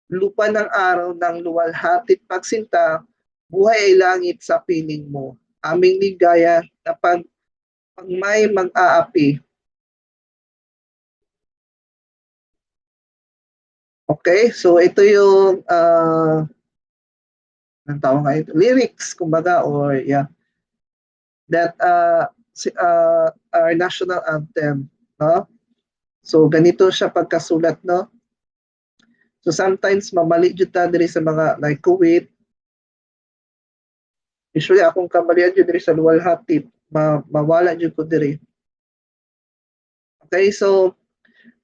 Lupa ng araw ng luwalhatit pagsinta, buhay ay langit sa piling mo. Aming ligaya na pag may mag-aapi. Okay, so ito yung ang tawag nga ito, lyrics, kumbaga, or that our national anthem, no? So ganito siya pagkasulat, no? So sometimes mamali jud ta diri sa mga like Kuwait. Usually akong kamalian jud diri sa luwalhati, mawala jud ko diri. Okay, so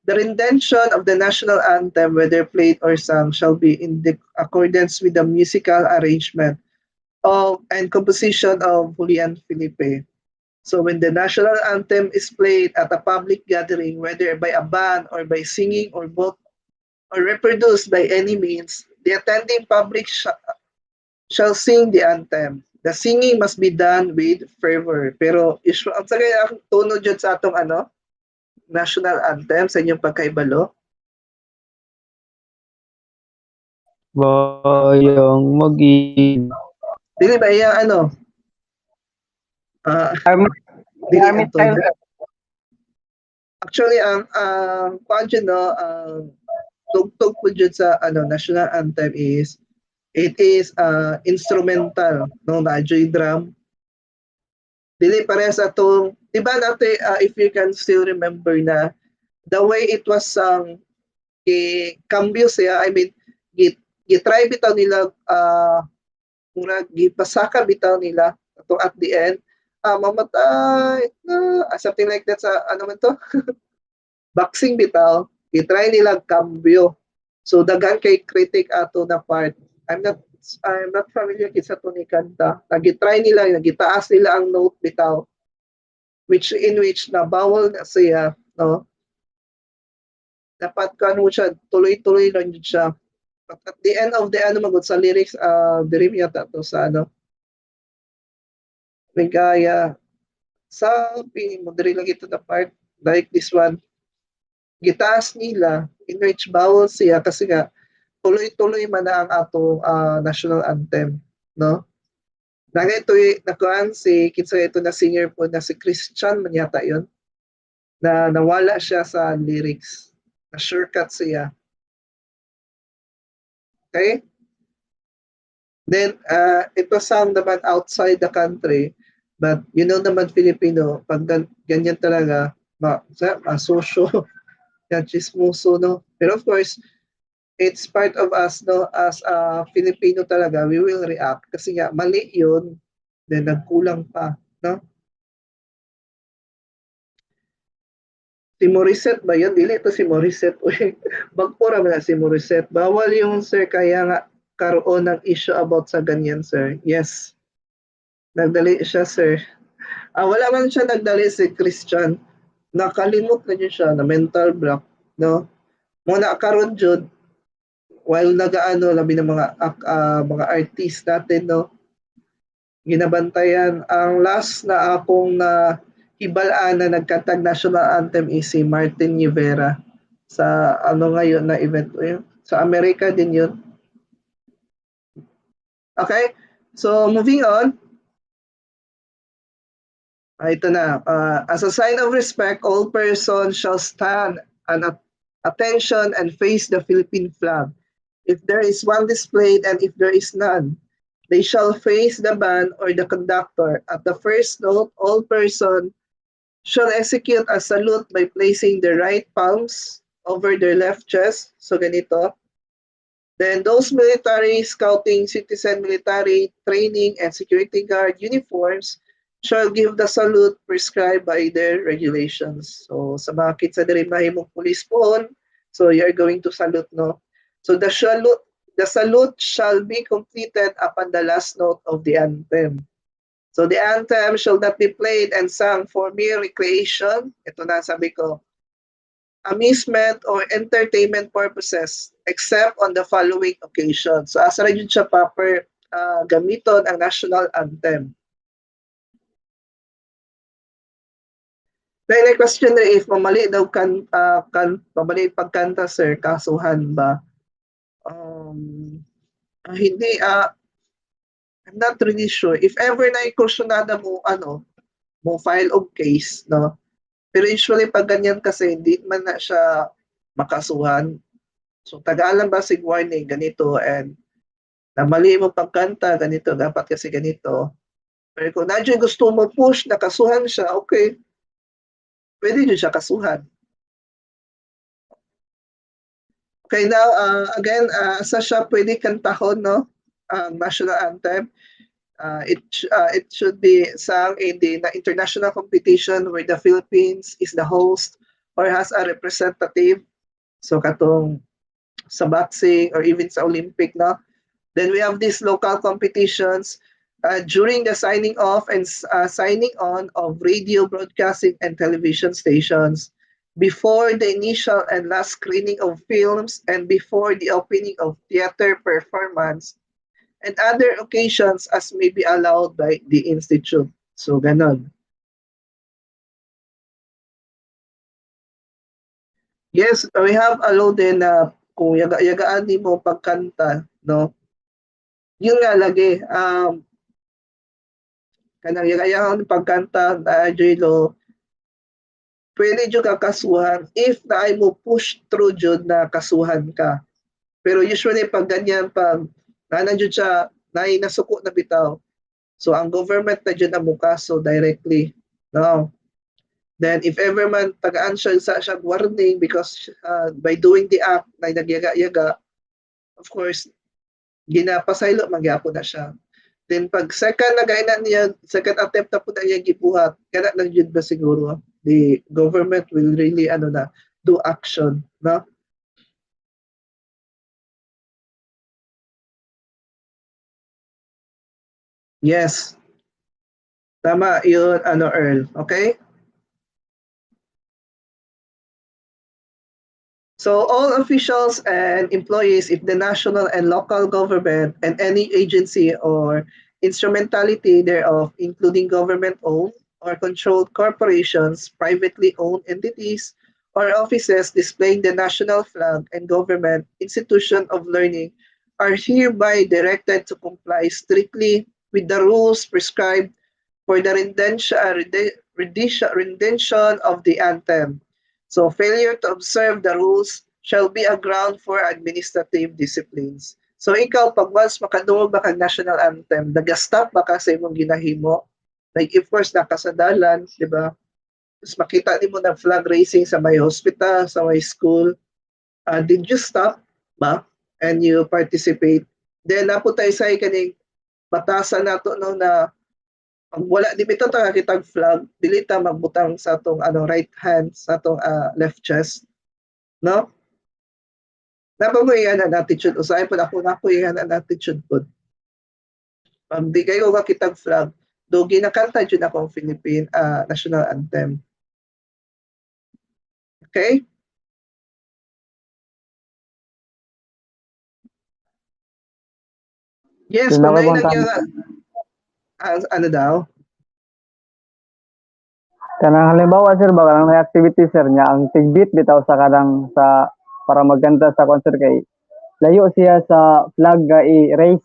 the rendition of the national anthem, whether played or sung, shall be in the accordance with the musical arrangement of and composition of Julian Felipe. So when the national anthem is played at a public gathering, whether by a band or by singing or both, or reproduced by any means, the attending public shall sing the anthem. The singing must be done with fervor. Pero ang sagay ang tono dyan sa atong national anthem sa inyong pagkaibalo. Bayang magiliw. Dili ba iya dili ang tono. Actually ang pageant tugtog po dyan sa national anthem is it is instrumental, no, na drum. Dili parehas atong, diba natin, if you can still remember na the way it was sung, cambio siya, I mean, gitry bitaw nila, mura gipasaka bitaw nila at the end, mamatay, something like that sa, ano man to? Boxing bitaw, gitry nila cambio. So, dagan kay critic ato na part. I'm not familiar kit sa to ni kanta. Nagitry nila, nagitaas nila ang note bitaw, in which na bawal na siya, no? Dapat kanu siya, tuloy-tuloy lang yun siya. But at the end of the magod sa lyrics, diri yata to sa ligaya, sa mo diri lang ito na part, like this one, gitaas nila, in which bawal siya, kasi nga, tuloy-tuloy man na ang ato national anthem, no? Nangay ito nakuan si kinsa ito na singer po na si Christian man yata yon, na nawala siya sa lyrics, na shortcut siya. Okay? Then it was sung naman outside the country, but you know naman Filipino, pag ganyan talaga, masosyo, yan chismoso, no? Pero of course, it's part of us, no, as a Filipino talaga, we will react kasi nga mali yun, then nagkulang pa, no? Si Morissette ba yun? Dili ito si Morissette. Bagpura na si Morissette. Bawal yung sir, kaya nga karoon ng issue about sa ganyan, sir. Yes. Nagdali siya, sir. Wala man siya nagdali si Christian. Nakalimot na yun siya na mental block, no? Muna karon jud while nagaano labi ng mga artist natin, no, ginabantayan. Ang last na akong na hibalaan na nagkantag national anthem is si Martin Rivera sa ngayon na event yun. Sa Amerika din yun. Okay, so moving on. Ito na. As a sign of respect, all persons shall stand and attention and face the Philippine flag. If there is one displayed and if there is none, they shall face the band or the conductor. At the first note, all persons shall execute a salute by placing their right palms over their left chest. So ganito. Then those military, scouting, citizen military training, and security guard uniforms shall give the salute prescribed by their regulations. So sa mga kids sa diri mahimong police pohon, so you're going to salute, no? So the salute shall be completed upon the last note of the anthem. So the anthem shall not be played and sung for mere recreation. Ito na sabi ko, amusement or entertainment purposes except on the following occasions. So asa ra jud siya proper gamiton ang national anthem. Then the question na if mamali daw mamali pagkanta sir, kasuhan ba? Hindi I'm not really sure. If ever na ikursunada mo mo file of case, no? Pero usually pag ganyan kasi hindi man na siya makasuhan. So tagalan ba sig warning ganito and na mali mo pagkanta ganito dapat kasi ganito. Pero kung nandiyo gusto mo push na kasuhan siya, okay. Pwede din siya kasuhan. Okay, now again, asa siya pwede kantahon, no? National anthem. It should be sung in the international competition where the Philippines is the host or has a representative. So katong sa boxing or even sa Olympic, no? Then we have these local competitions during the signing off and signing on of radio broadcasting and television stations, before the initial and last screening of films, and before the opening of theater performance, and other occasions as may be allowed by the institute. So ganon. Yes, we have allowed din na kung yagaan din mo pagkanta, no? Yun nga lagi, kanang yagaan pagkanta na J-Lo, pwede dyan kakasuhan if naay mo push through dyan na kasuhan ka. Pero usually pag ganyan, pag nandiyan siya, naay nasuko na bitaw. So ang government na dyan na mukaso directly. No? Then if ever man tagaan siya sa warning because by doing the act na nagyaga-yaga, of course, ginapasaylo, magyapon na siya. Then pag second na gaya niya, second attempt na po na niya gibuhat, kaya lang yun ba siguro, the government will really do action, no? Yes. Tama yun, Earl. Okay? So all officials and employees, if the national and local government and any agency or instrumentality thereof, including government-owned or controlled corporations, privately owned entities, or offices displaying the national flag and government institution of learning, are hereby directed to comply strictly with the rules prescribed for the rendition of the anthem. So failure to observe the rules shall be a ground for administrative disciplines. So ikaw, pag once makadungog ba kang national anthem, nag-stop ba ka sa imong ginahimo? Like of course, nakasadalan, di ba? Tapos makita ni mo na flag raising sa may hospital, sa may school. Did you stop ba? And you participate? Then napo tayo sa kaning batasan nato no na pag wala di bitaw ta kitag flag, dili ta magbutang sa atong right hand sa atong left chest, no? Napamuyan ang attitude usay pud ako napuyan ang attitude pud. Pag di kayo kitag flag, do ginakanta jud akong Philippine national anthem. Okay? Yes, kung ano daw? Kanang halimbawa sir ba kanang may activity sir niya ang tigbit bitaw sa kanang sa para magkanta sa concert kay layo siya sa flag nga i-raise.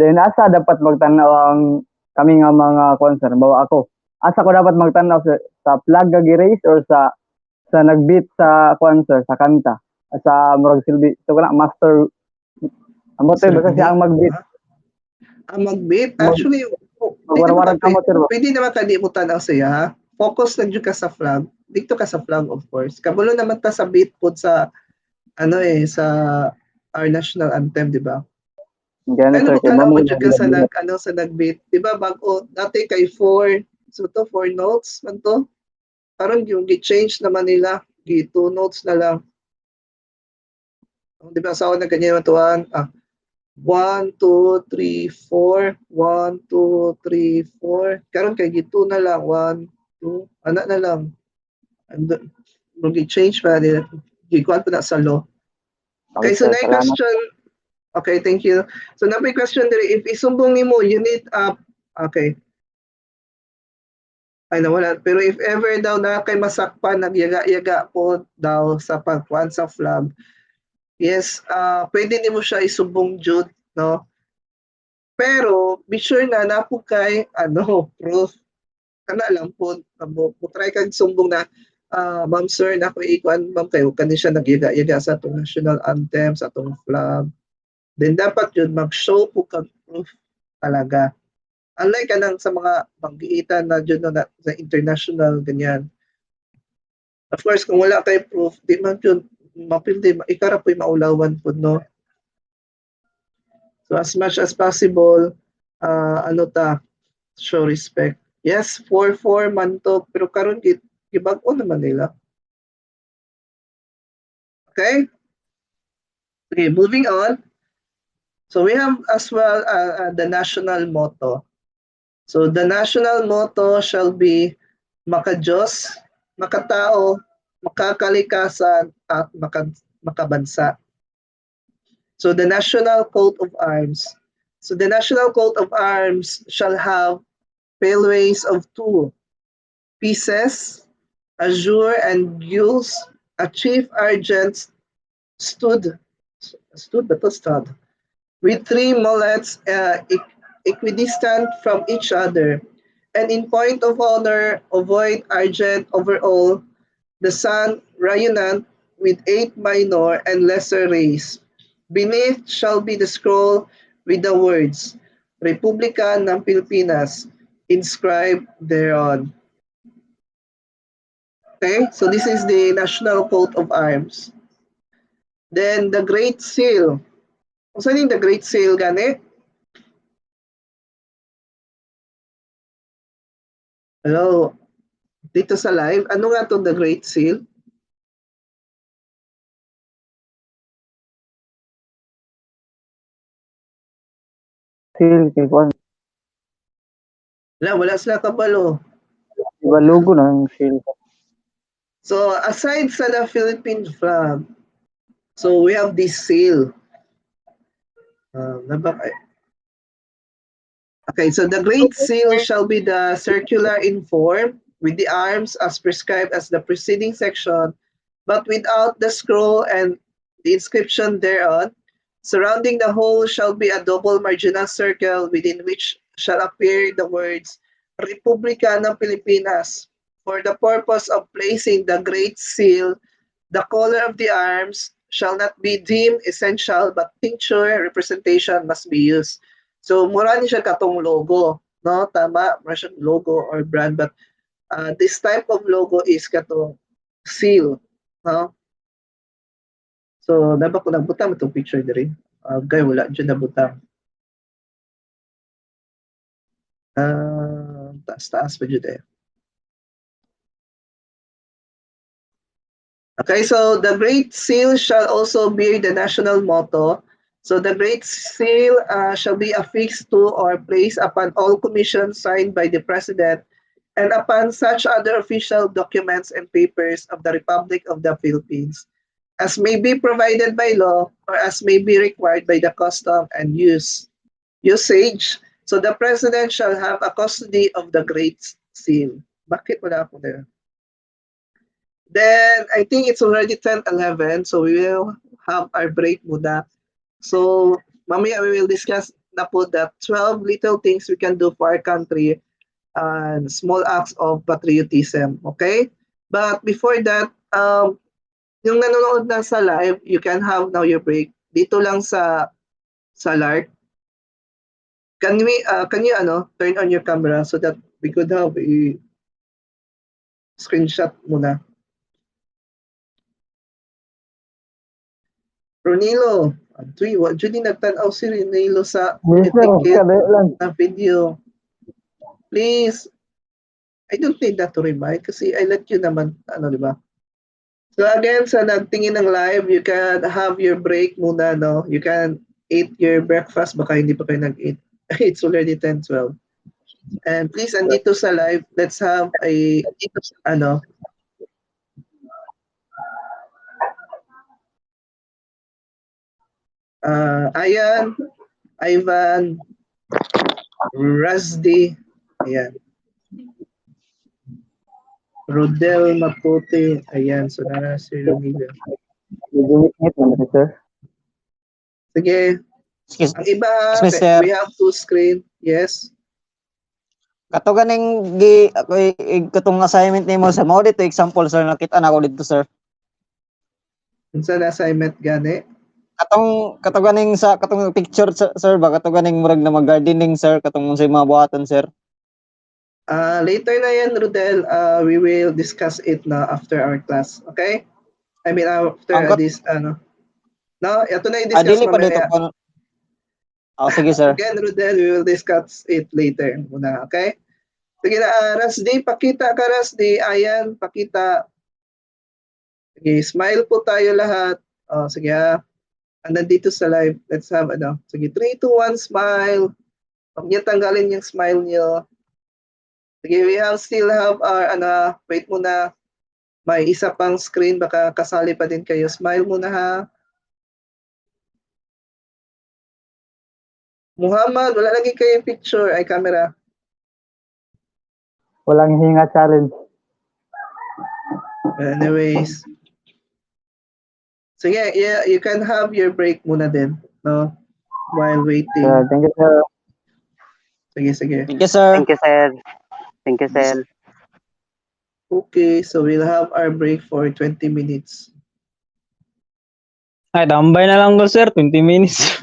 Then asa dapat magtanaw ang kami nga mga concert bawa ako. Asa ko dapat magtanaw sa flag nga gi-raise or sa nagbeat sa concert sa kanta sa murag silbi so kana master amo tayo basta siya ang magbeat. Ang magbeat actually magwarawarag ka mo sir. Pwede naman kadi mo tanaw siya. Focus lang jud ka sa flag. Dito ka sa flag of course. Kabulo naman ta sa beat pod sa sa our national anthem, di ba? Gani Ano sir, ba kay kana mamo man jud ka sa yung sa nag-beat? Di ba bago dati kay 4, so to 4 notes man to. Parang yung gi-change naman nila, gi 2 notes na lang. Di ba sa una ganyan man tuwan? 1, 2, 3, 4, 1, 2, 3, 4. Karon kay gi 2 na lang, 1, 2, ana na lang. And gi-change pa nila. Gi-kuan pa na sa law. Okay, Okay so sir, na salamat. question. Okay, thank you. So na question diri, if isumbong nimo unit up, okay. Ay nawala. Pero if ever daw na kay masakpan, nagyaga-yaga po daw sa pagkuan sa flag, yes, pwede nimo siya isumbong jud, no? Pero be sure na napo kay proof. Kana lang po, try kag sumbong na ma'am sir, na ko ikuan ma'am kayo kani siya nagyaga-yaga sa atong national anthem, sa atong flag. Then dapat yun mag-show po kag proof talaga. Unlike kanang sa mga pag-iitan na dyan na sa international, ganyan. Of course, kung wala kay proof, di man yun, mapildi, ikara po'y maulawan po, no? So as much as possible, show respect. Yes, 4-4 man to, pero karon gibag-o naman nila. Okay? Okay, moving on. So we have as well the national motto. So the national motto shall be makadiyos, makatao, makakalikasan, at makabansa. So the national coat of arms. So the national coat of arms shall have paleways of 2 pieces, azure and gules, a chief argent stood with 3 mullets equidistant from each other, and in point of honor, avoid argent over all, the sun rayonant with 8 minor and lesser rays. Beneath shall be the scroll with the words, Republika ng Pilipinas, inscribed thereon. Okay, so this is the national coat of arms. Then the Great Seal. Saan yung the Great Seal gani? Hello, dito sa live, ano nga itong the Great Seal? Seal, kay kuan. Wala sila kabalo. Iba logo ng seal. So aside sa the Philippine flag, so we have this seal. Okay, so the Great Seal shall be the circular in form, with the arms as prescribed as the preceding section, but without the scroll and the inscription thereon. Surrounding the whole shall be a double marginal circle within which shall appear the words Republika ng Pilipinas. For the purpose of placing the Great Seal, the color of the arms shall not be deemed essential, but tincture representation must be used. So mura ni siya katong logo, no? Tama, mura siya logo or brand, but this type of logo is katong seal, no? So dapat ko nagbutang itong picture diri. Gay wala dyan nabutang. Taas pa dyan eh. Okay, so the Great Seal shall also bear the national motto. So the Great Seal shall be affixed to or placed upon all commissions signed by the President and upon such other official documents and papers of the Republic of the Philippines, as may be provided by law or as may be required by the custom and usage. So the President shall have a custody of the Great Seal. Bakit wala ako there? Then, I think it's already 10:11, so we will have our break muna. So, mamaya we will discuss na po that 12 little things we can do for our country and small acts of patriotism, okay? But before that, yung nanonood na sa live, you can have now your break. Dito lang sa LARC. Can you turn on your camera so that we could have a screenshot muna? Ronilo, Tuy, wa dyan din nagtanaw si Renelo sa Yes, sir. etiquette Kabe lang. na video. Please, I don't need that to remind kasi I let you naman, ano, di ba? So again, sa nagtingin ng live, you can have your break muna, no? You can eat your breakfast, baka hindi pa kayo nag-eat. It's already 10:12. And please, andito sa live, let's have a, ano, Ayan, Ivan, Razdi, ayan. Rodel Maputi, ayan, so na si Ramiro. Medyo wait, sir. Sige, Excuse, ang iba, excuse me, sir. we have two screen, yes. Kato ganing katong assignment nimo sa mo dito example sir nakita na ko dito sir. Unsa na assignment gani? Katong ganing sa katong picture sir ba kato ganing murag na mag-gardening sir katong sa mga buhatan sir. Later na yan, Rodel. We will discuss it na after our class, okay? I mean, after this, ano. No, ito na i-discuss Dili pa dito mamaya. sige sir. Again, Rodel, we will discuss it later muna, okay? Sige na, Rasdi, pakita ka, Rasdi. Ayan, pakita. Sige, smile po tayo lahat. Sige ha. Nandito sa live. Let's have, ano. Sige, 3, 2, 1, smile. Huwag niyo tanggalin yung smile niyo. Sige, we still have our, ano, wait muna. May isa pang screen, baka kasali pa din kayo. Smile muna ha. Muhammad, wala lagi kayo picture. Ay, camera. Walang hinga challenge. Anyways. Sige, yeah, you can have your break muna din, no? While waiting. Thank you, sir. Sige. Thank you sir. Thank you, sir. Thank you, sir. Okay, so we'll have our break for 20 minutes. Ay, tambay na lang ko, sir. 20 minutes.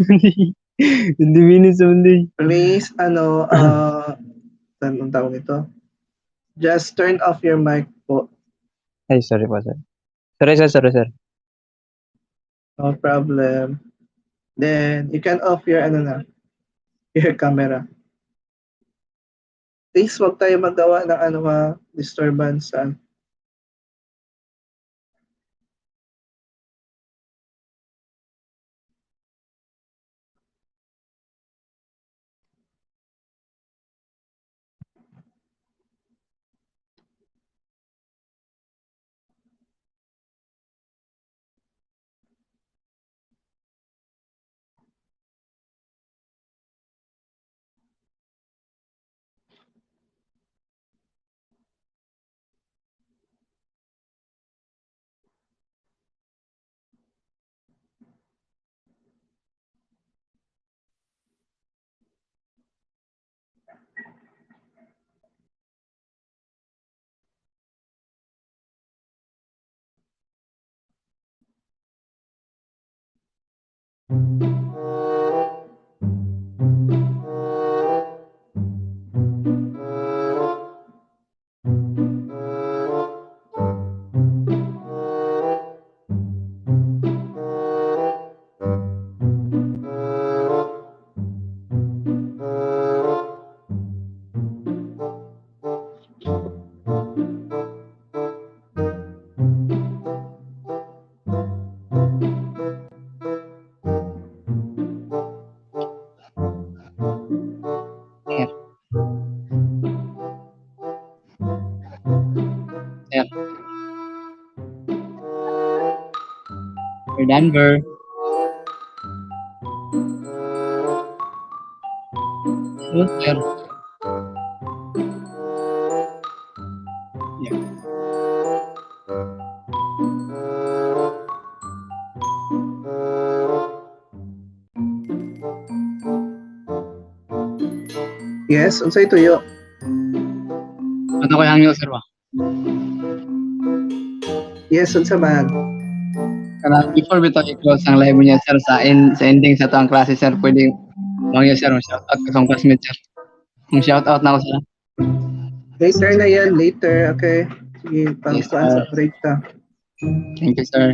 20 minutes only. Please, ano, anong tawag ito? Just turn off your mic po. Ay, sorry po, sir. Sorry, sir. No problem. Then, you can off your, ano na, your camera. Please, wag tayo magawa ng, ano, disturbance. We're done, sir. Yes, sir. Yes, unsay tuyo? Ano ko yung sir ba? Yes, unsa man? Before we i-close ang live niya, sir, sa ending sa itong klase, sir, pwede mga sir, shout out sa classmate, sir. Shout out na ako, sir. Later na yan, later. Okay. Sige, Yes, pang sa sir. break ta. Thank you, sir.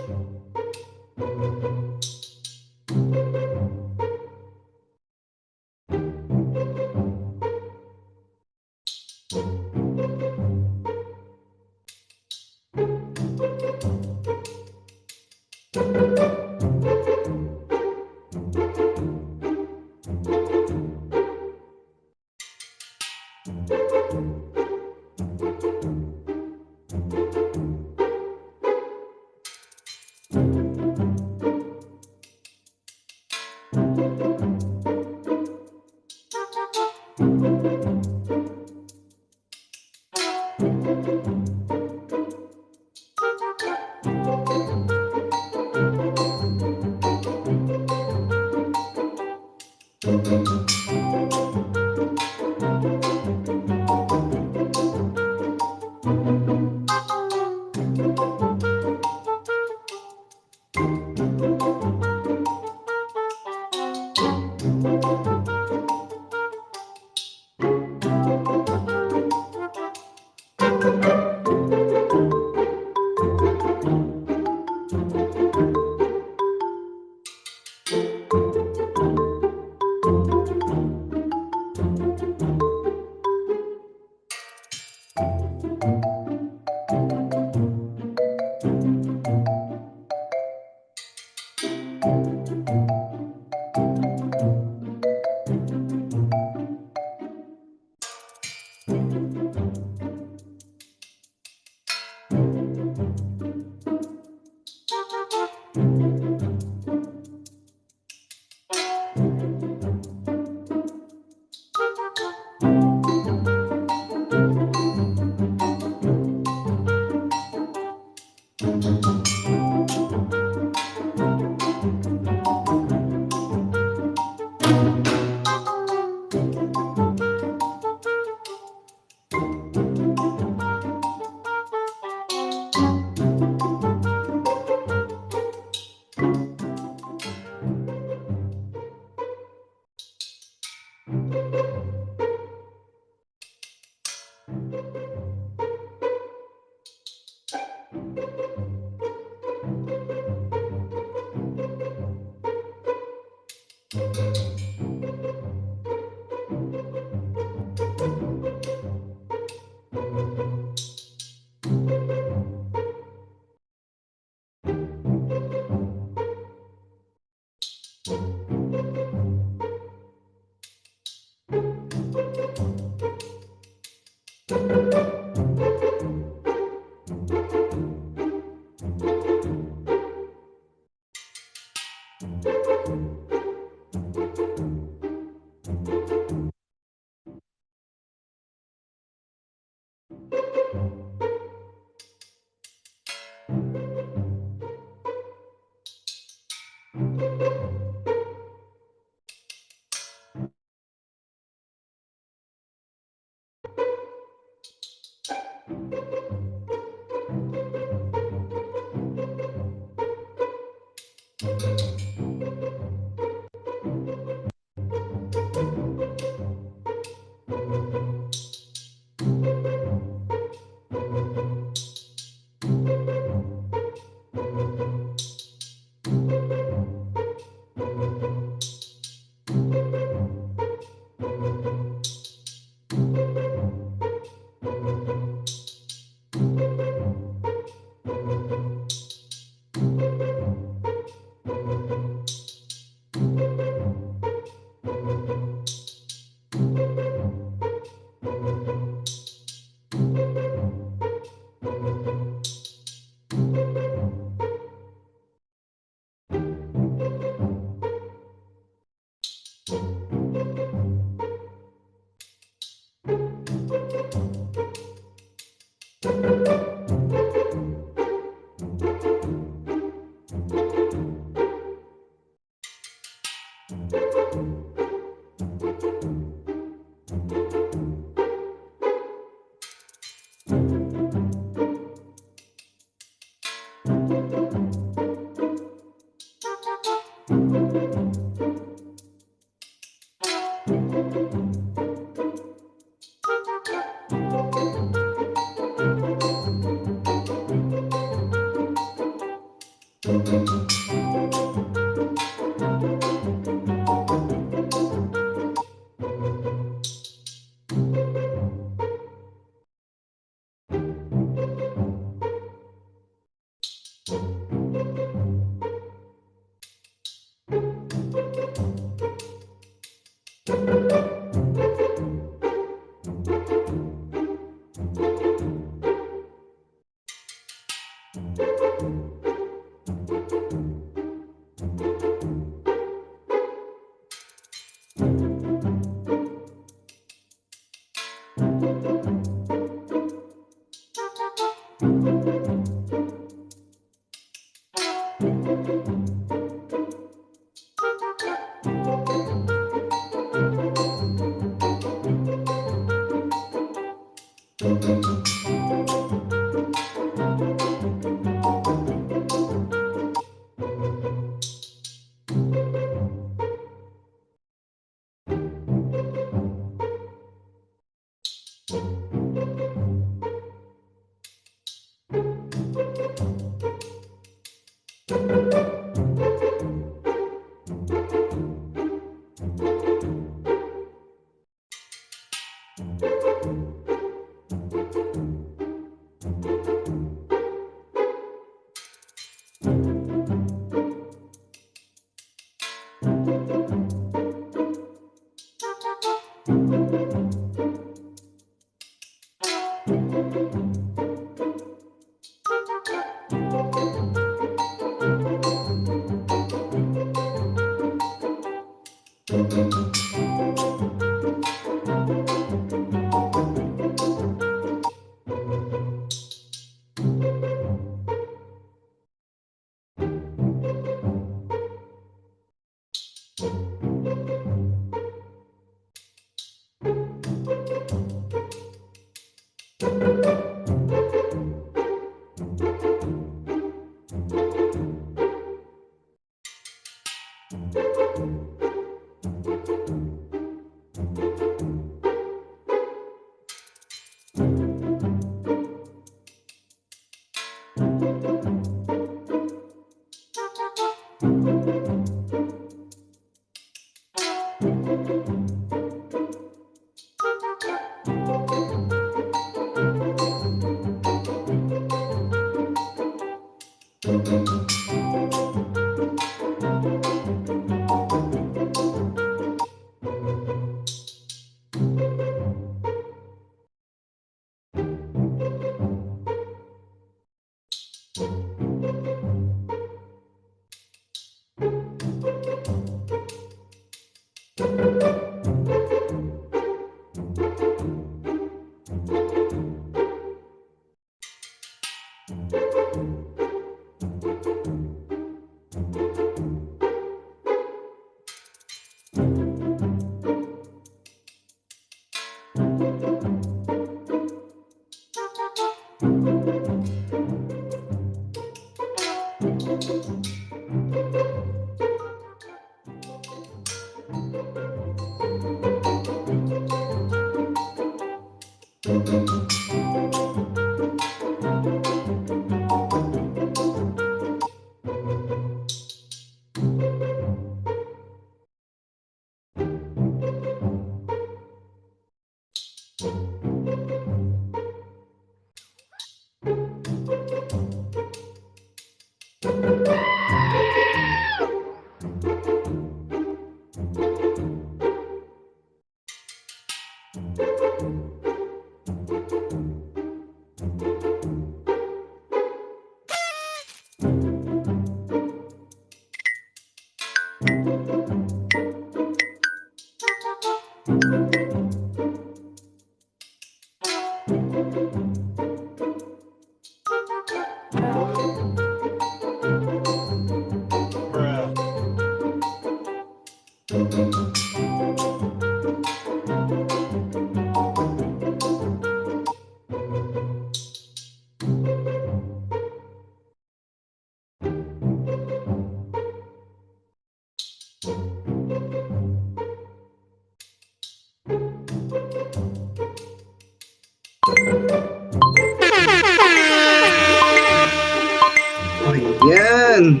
Ayan.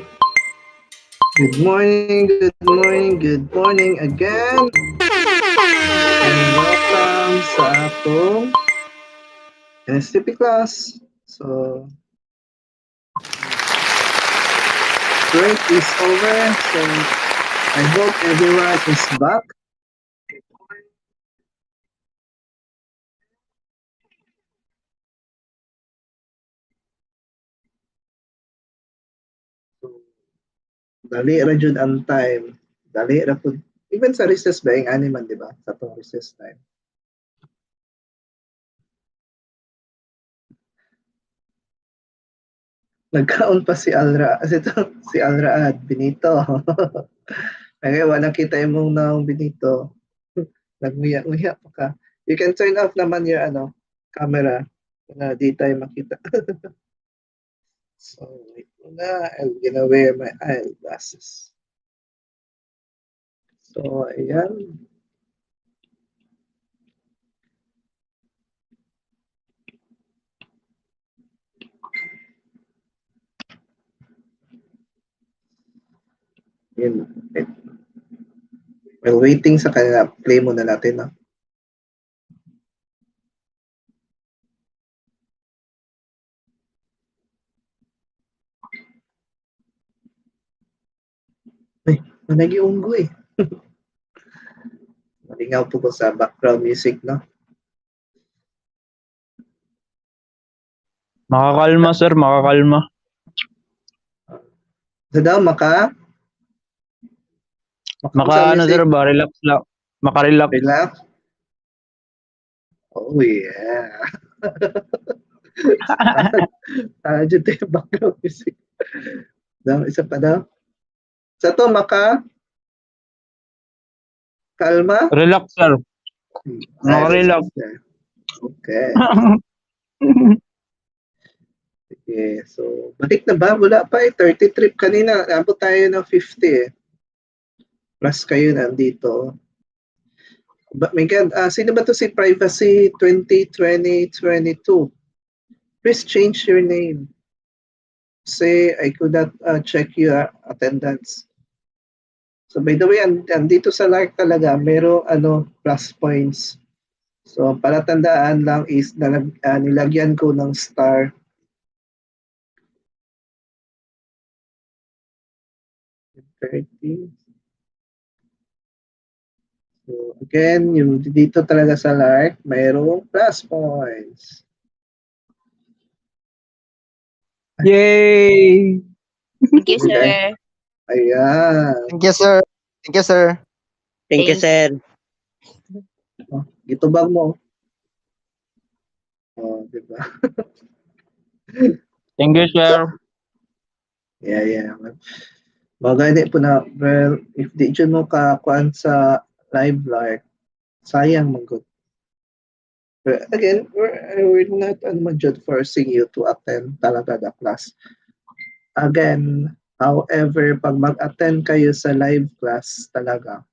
Good morning, good morning again. And welcome sa atong NSTP class. So, break is over. So, I hope everyone is back. Dali ra jud ang time. Dali ra pud. Even sa recess ba yung animan, di ba? Sa tong recess time. Nagkaon pa si Alra. Si Alra at Benito. Kaya wala kita imong naong Benito. Nagmuya-muya pa ka. You can turn off naman your camera na di tayo makita. So, wait muna. I'm gonna wear my eyeglasses. So, ayan. Yun. While waiting sa kanila, play muna natin, no? Ay, managi unggoy. Malingaw po ko sa background music, no? Makakalma, sir. Makakalma. So daw, maka Ano, sir ba? Relax lang. Makarelax. Relax? Oh, yeah. Dyan tayo background music. Daw, isa pa daw. Sa to, maka kalma? Relax, sir. Makarelax. Okay. Okay, so balik na ba? Wala pa eh. 30 trip kanina. Abot tayo ng 50 eh. Plus kayo nandito. My God, sino ba to si Privacy 2020-22? Please change your name. Say, I could not check your attendance. So by the way, andito sa like talaga, merong plus points. So palatandaan lang is nilagyan ko ng star. 30. So, again, yung dito talaga sa LARC, mayroong plus points. Yay! Thank you, Okay. sir. Ayan. Thank you, sir. Thank you, sir. Thank you, sir. Oh, gitubag mo. Oh, diba? Thank you, sir. Yeah. Magani po na, well, if di dyan mo kakuan sa live LARC, sayang magod. But again, we're not forcing you to attend talaga the class. Again, however, pag mag-attend kayo sa live class talaga,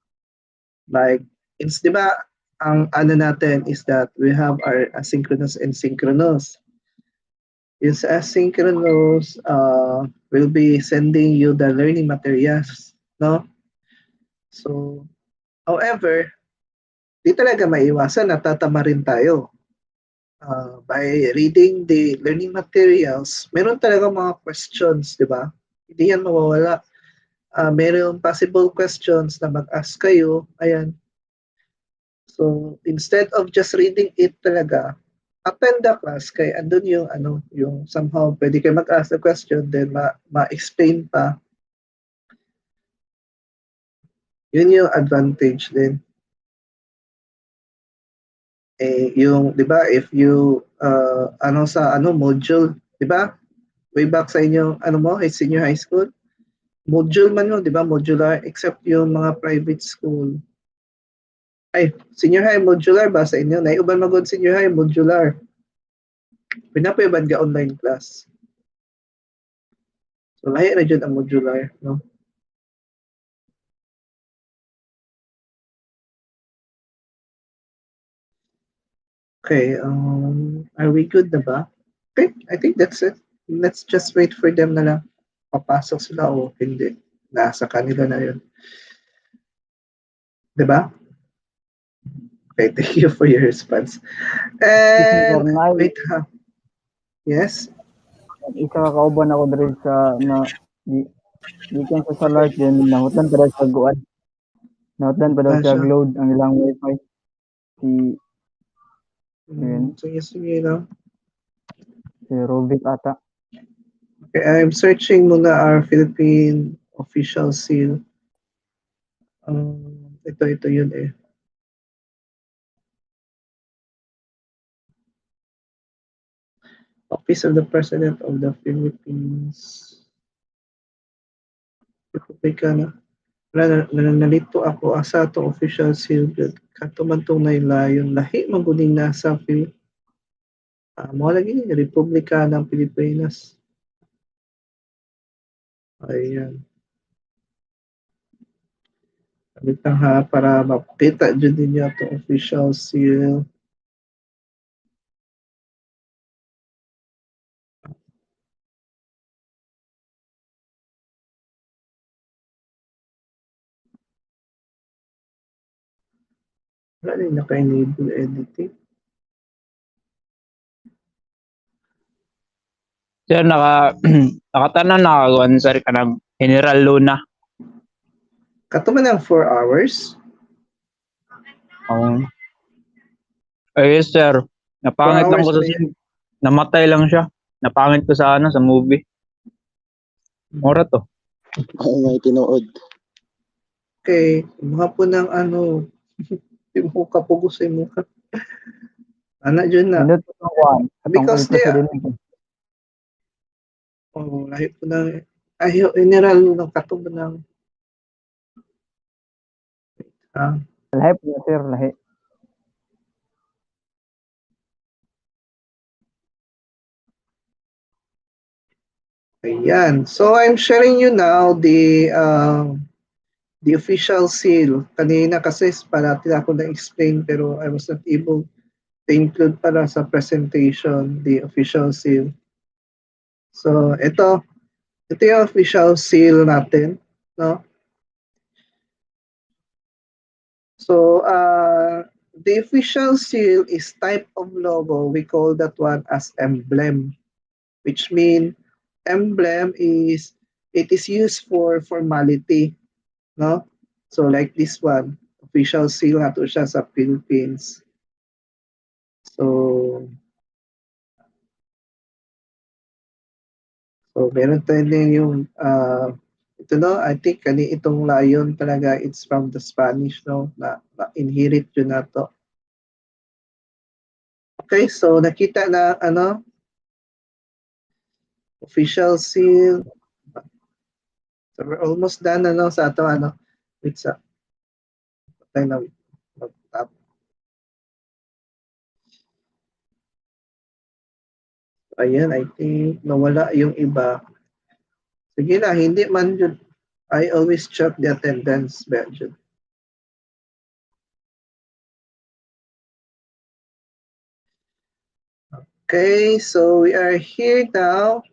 like, di ba, ang ano natin is that we have our asynchronous and synchronous. Yung sa asynchronous, we'll be sending you the learning materials, no? So, however, di talaga maiwasan, natatama rin tayo. By reading the learning materials, meron talaga mga questions, di ba? Hindi yan mawawala. Meron possible questions na mag-ask kayo. Ayan. So, instead of just reading it talaga, attend the class kay andun yung yung somehow pwede kayo mag-ask the question then ma-explain pa. Yun yung advantage din. Yung 'di ba if you sa module, 'di ba? Way back sa inyong senior high school, module man yun, 'di ba? Modular except yung mga private school. Ay, senior high modular ba sa inyo? Naiuban magod senior high modular. Pinapayaban ka online class. So lahi na dyan ang modular, no? Okay, are we good na ba? Okay, I think that's it. Let's just wait for them na lang. Papasok sila o hindi. Nasa kanila na yun. Diba? Okay, thank you for your response. And, wait ha. Yes? Isa ka kauban ako diri sa gikan sa LARC din nahutan pa daw sa guad. Nahutan pa daw siya siya. load ang ilang wifi. Yun. Sige lang. Si Rubik ata. Okay, I'm searching muna our Philippine official seal. Ito yun eh. Office of the President of the Philippines. Republika na. Nalito ako asa to official seal good. Katumantong na ilayon. Lahi maguning nasa mo lagi Republika ng Pilipinas. Ayan. Sabi ha para makita dyan ninyo itong official seal. Wala rin naka-enable editing. Sir, nakatanan nakagawan sir ka ng General Luna. Katuman ng 4 hours. Yes, sir. Napangit lang ko sa namatay lang siya. Napangit ko sa sa movie. Mura to. May tinuod. Okay, mga po ng yung mukha po gusto yung mukha. Anak dyan na. Because they are, lahi po ng, general ng katuban ng, Lahi po sir, lahi. Ayan. So I'm sharing you now the official seal. Kanina kasi para ako na-explain pero I was not able to include para sa presentation the official seal. So ito yung official seal natin, no? So the official seal is type of logo. We call that one as emblem, which mean emblem is it is used for formality. no? So like this one, official seal nato siya sa Philippines. So meron tayo din yung ito no, I think kani itong lion talaga, it's from the Spanish, no, na inherit yun na to. Okay, so nakita na ano, official seal. So we're almost done ano sa ato ano. Wait sa. Tayo na mag-tap. Ayan, I think nawala yung iba. Sige na, hindi man yun. I always check the attendance, Belgium. Okay, so we are here now.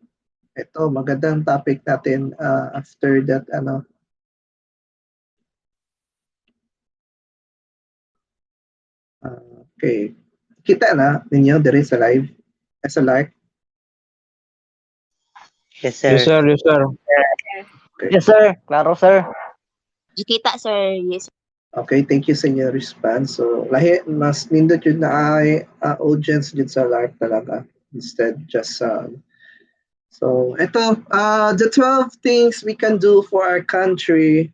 Ito, magandang topic natin after that, ano. Okay. Kita na ninyo there is a live as a like. Yes, Yes, sir. sir. Yes, sir. Okay. Yes, sir. Klaro, sir. Kita, sir. Yes. Okay, thank you sa inyo response. So, lahi, mas nindot yun na ay audience dito sa live talaga. Instead, just so, ito, the 12 things we can do for our country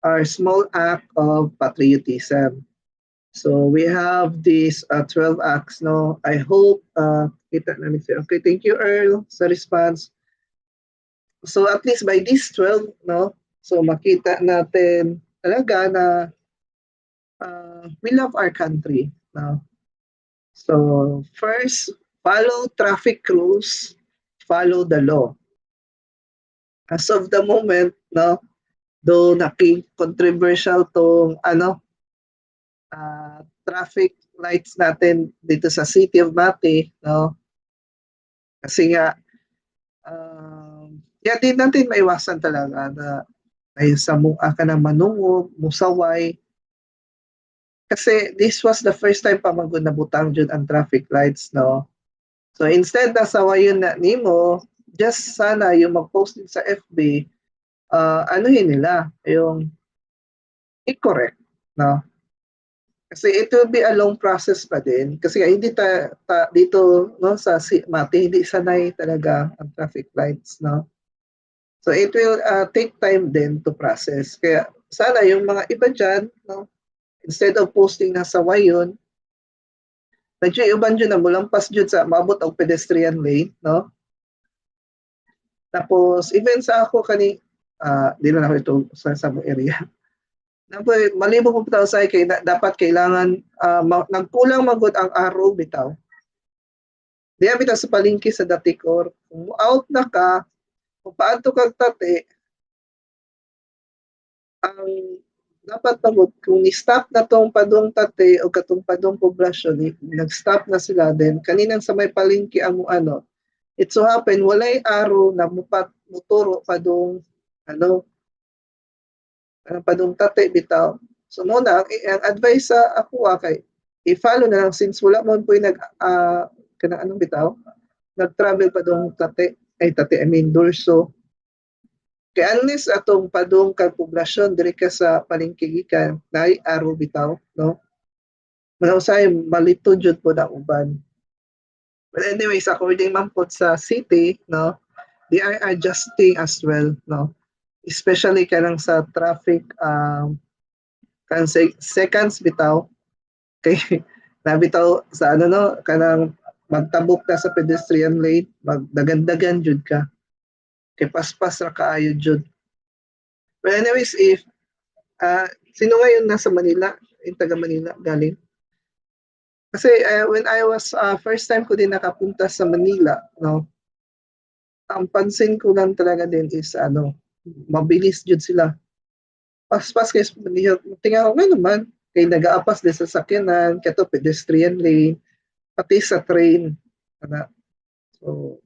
are small act of patriotism. So, we have these 12 acts, no? I hope, kita namin siya. Okay, thank you, Earl, sa response. So, at least by these 12, no? So, makita natin talaga na we love our country, no? So, first, follow traffic rules, follow the law. As of the moment, no, though controversial tong ano, traffic lights natin dito sa City of Mati, no? Kasi nga, yan din natin maiwasan talaga na ay sa mua ka na manungog, musaway. Kasi this was the first time pa nabutang dyan ang traffic lights, no? So instead na sawayon na nimo, just sana yung mag-post din sa FB, anuhin nila, yung i-correct, no? Kasi it will be a long process pa din. Kasi hindi dito no sa Mati hindi sanay talaga ang traffic lights, no. So it will take time din to process. Kaya sana yung mga iba diyan, no, instead of posting na sa wayon, medyo uban dyan na mulampas dyan sa maabot og pedestrian lane, no. Tapos even sa ako kani di na ako ito sa area. Malibog mo bitaw sa kay dapat kailangan nagkulang magud ang araw bitaw. Diya bitaw sa palengke sa Daticor, kung out na ka, kung paadto kag tate, ang dapat magud kung ni-stop na tong padung tate o katong padung poblasyon, nag-stop na sila din kaninang sa may palengke ang ano. It so happen walay araw na muturo padung ano padung tate bitaw. So muna ang advice sa ako kay i-follow na lang since wala mo po kanang anong bitaw nag-travel padung tate I mean Durso. Kay unless atong padung kag poblasyon diri ka sa palengke gikan naay araw bitaw, no? Manusay malito jud po na uban. But anyways, according man po sa city, no, they are adjusting as well, no? Especially kanang sa traffic kan seconds bitaw kay nabitaw sa ano no kanang magtabok ka sa pedestrian lane magdagandagan jud ka kay paspas ra kaayo jud. But anyways, if sino ngayon nasa Manila, yung taga Manila galing, kasi when I was first time ko din nakapunta sa Manila, no, ang pansin ko lang talaga din is ano, mabilis jud sila. Paspas kay tingnan ko nga naman kay nagaapas din sa sakyanan kato pedestrian lane pati sa train ana. So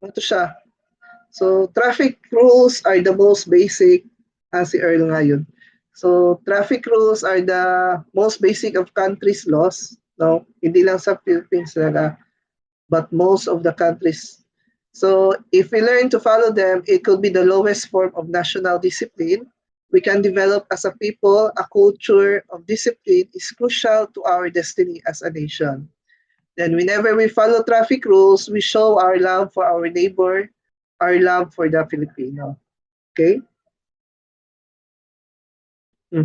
ito siya. So traffic rules are the most basic si Earl ngayon. So traffic rules are the most basic of countries' laws, no? Hindi lang sa Philippines talaga, but most of the countries So if we learn to follow them, it could be the lowest form of national discipline. We can develop as a people, a culture of discipline is crucial to our destiny as a nation. Then whenever we follow traffic rules, we show our love for our neighbor, our love for the Filipino. Okay?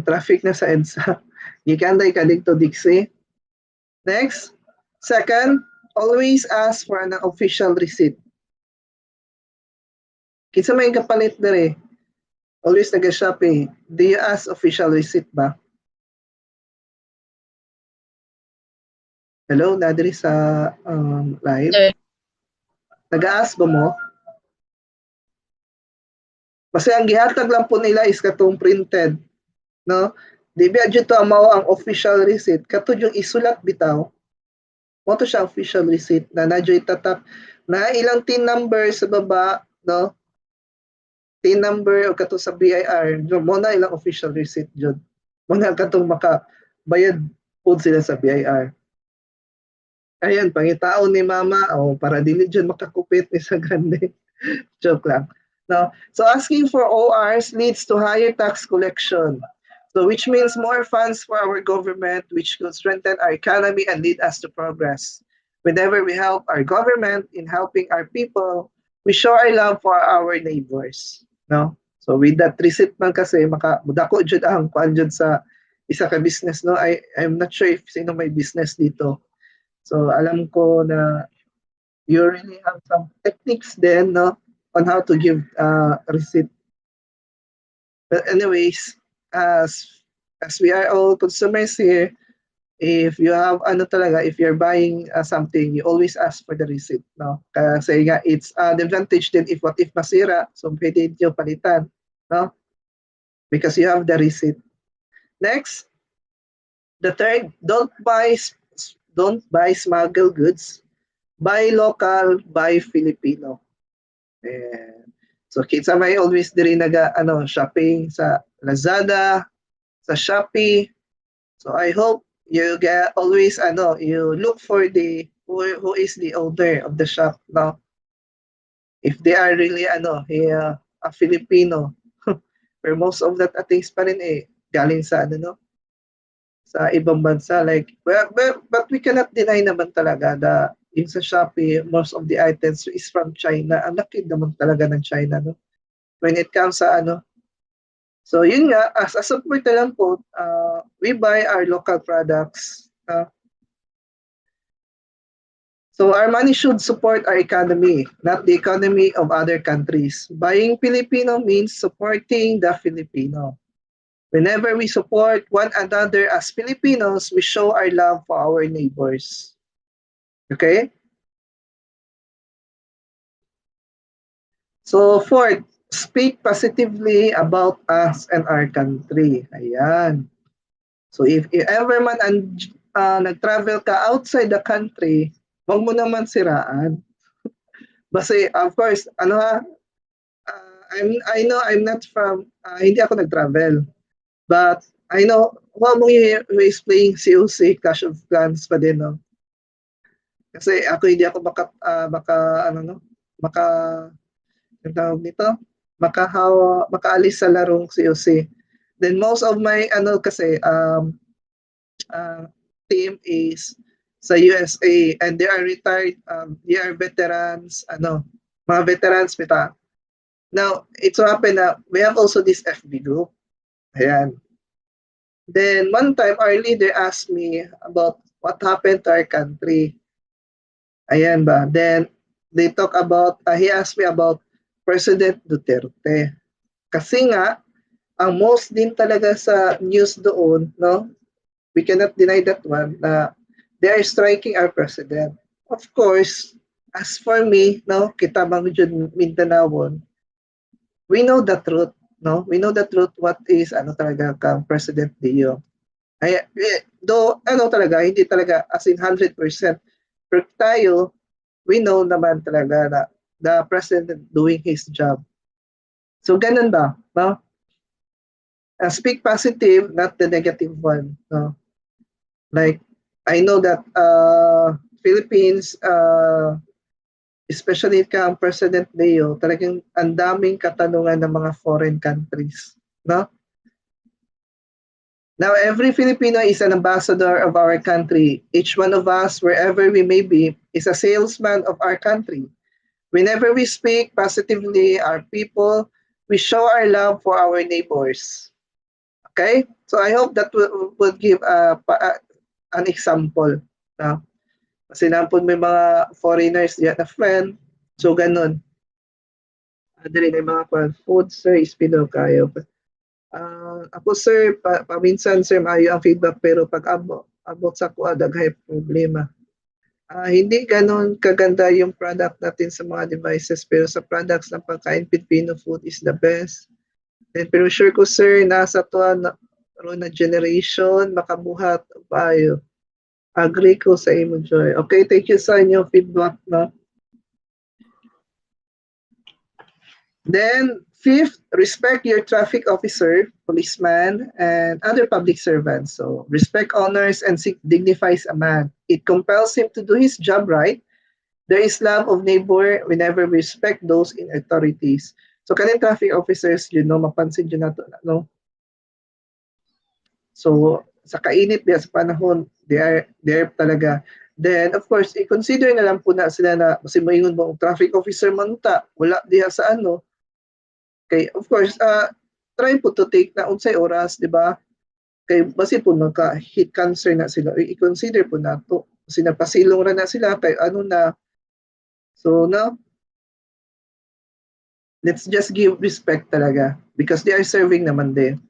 Traffic na sa EDSA. Gikanday ka dito, Dixie. Next. Second, always ask for an official receipt. Kinsa may kapalit dere. Always nag-shopping. Do you ask official receipt ba? Hello, nadiri sa live. Sir. Nag-ask ba mo? Kasi ang gihatag lang po nila is katong printed, no? Di ba dito mao ang official receipt katud yung isulat bitaw. Mo to siya official receipt na nadyo'y tatap na ilang tin number sa baba, no? Tin number o kato sa BIR, mo na ilang official receipt jud. Mo na katong makabayad po sila sa BIR. Ayan, pangitaon ni mama, para dili dyan makakupit ni sa grande. Joke lang. No? So asking for ORs leads to higher tax collection. So which means more funds for our government, which could strengthen our economy and lead us to progress. Whenever we help our government in helping our people, we show our love for our neighbors. No? So with that receipt man kasi, mudako jud ang kuan jud sa isa ka business. No? I'm not sure if sino may business dito. So alam ko na you really have some techniques then, no, on how to give receipt. But anyways, as we are all consumers here, if you have if you're buying something, you always ask for the receipt, no? Kasi nga it's an advantage then if what if masira, so pwede niyo palitan, no? Because you have the receipt. Next, the third, don't buy smuggled goods. Buy local, buy Filipino. So kinsa may always diri shopping sa Lazada, sa Shopee. So I hope you get always you look for the who is the owner of the shop now. If they are really a Filipino. Pero most of that things pa rin galing sa sa ibang bansa, like but we cannot deny naman talaga that in sa Shopee most of the items is from China. Ang laki naman talaga ng China, no, when it comes sa so yun nga, as a support na lang po, we buy our local products. So our money should support our economy, not the economy of other countries. Buying Filipino means supporting the Filipino. Whenever we support one another as Filipinos, we show our love for our neighbors. Okay? So fourth, speak positively about us and our country. Ayan. So if ever man nag-travel ka outside the country, wag mo naman siraan. Kasi of course, I know I'm not from, hindi ako nag-travel. But I know, who is playing COC, Clash of Clans pa din, no? Kasi ako hindi ako makaalis sa larong COC. Then most of my team is sa USA and they are retired, they are veterans, mga veterans bita. Now, it so happen na we have also this FB group. Ayan. Then one time our leader asked me about what happened to our country. Ayan ba? Then they talk about, he asked me about President Duterte. Kasi nga, ang most din talaga sa news doon, no? We cannot deny that one, na they are striking our president. Of course, as for me, no, kita bang dyan Mindanawon, we know the truth, no? We know the truth what is talaga kang President Dio. Ay, though talaga hindi talaga as in 100%, pero tayo we know naman talaga na the president doing his job. So ganun ba, no? Speak positive, not the negative one, no? Like I know that Philippines especially ka ang President Leo, talagang ang daming katanungan ng mga foreign countries, no? Now, every Filipino is an ambassador of our country. Each one of us, wherever we may be, is a salesman of our country. Whenever we speak positively our people, we show our love for our neighbors. Okay? So I hope that would give an example. No? Kasi nampun may mga foreigners diyan na friend. So ganun. Dili na mga food sir, ispino kayo. Ako sir, paminsan sir, maayo ang feedback pero pag abot sa kuha, daghay problema. Hindi ganun kaganda yung product natin sa mga devices pero sa products ng pagkain Filipino food is the best. Then, pero sure ko sir, nasa tuwa na generation, makabuhat tayo. Agree ko sa imo, Joy. Okay, thank you sa inyong feedback. No? Then, fifth, respect your traffic officer, policeman, and other public servants. So, respect honors and dignifies a man. It compels him to do his job right. There is love of neighbor whenever we respect those in authorities. So, kaning traffic officers, mapansin yun na to, no? So, sa kainit diya sa panahon, they are talaga. Then, of course, i-consider na lang po na sila na, kasi maingon mo, traffic officer man ta, wala diya sa ano. Okay, of course, try po to take na unsay oras, di ba? Kay basi po nagka-heat cancer na sila, i-consider po na to. Kasi napasilong na sila, kay ano na. So, now, let's just give respect talaga because they are serving naman din.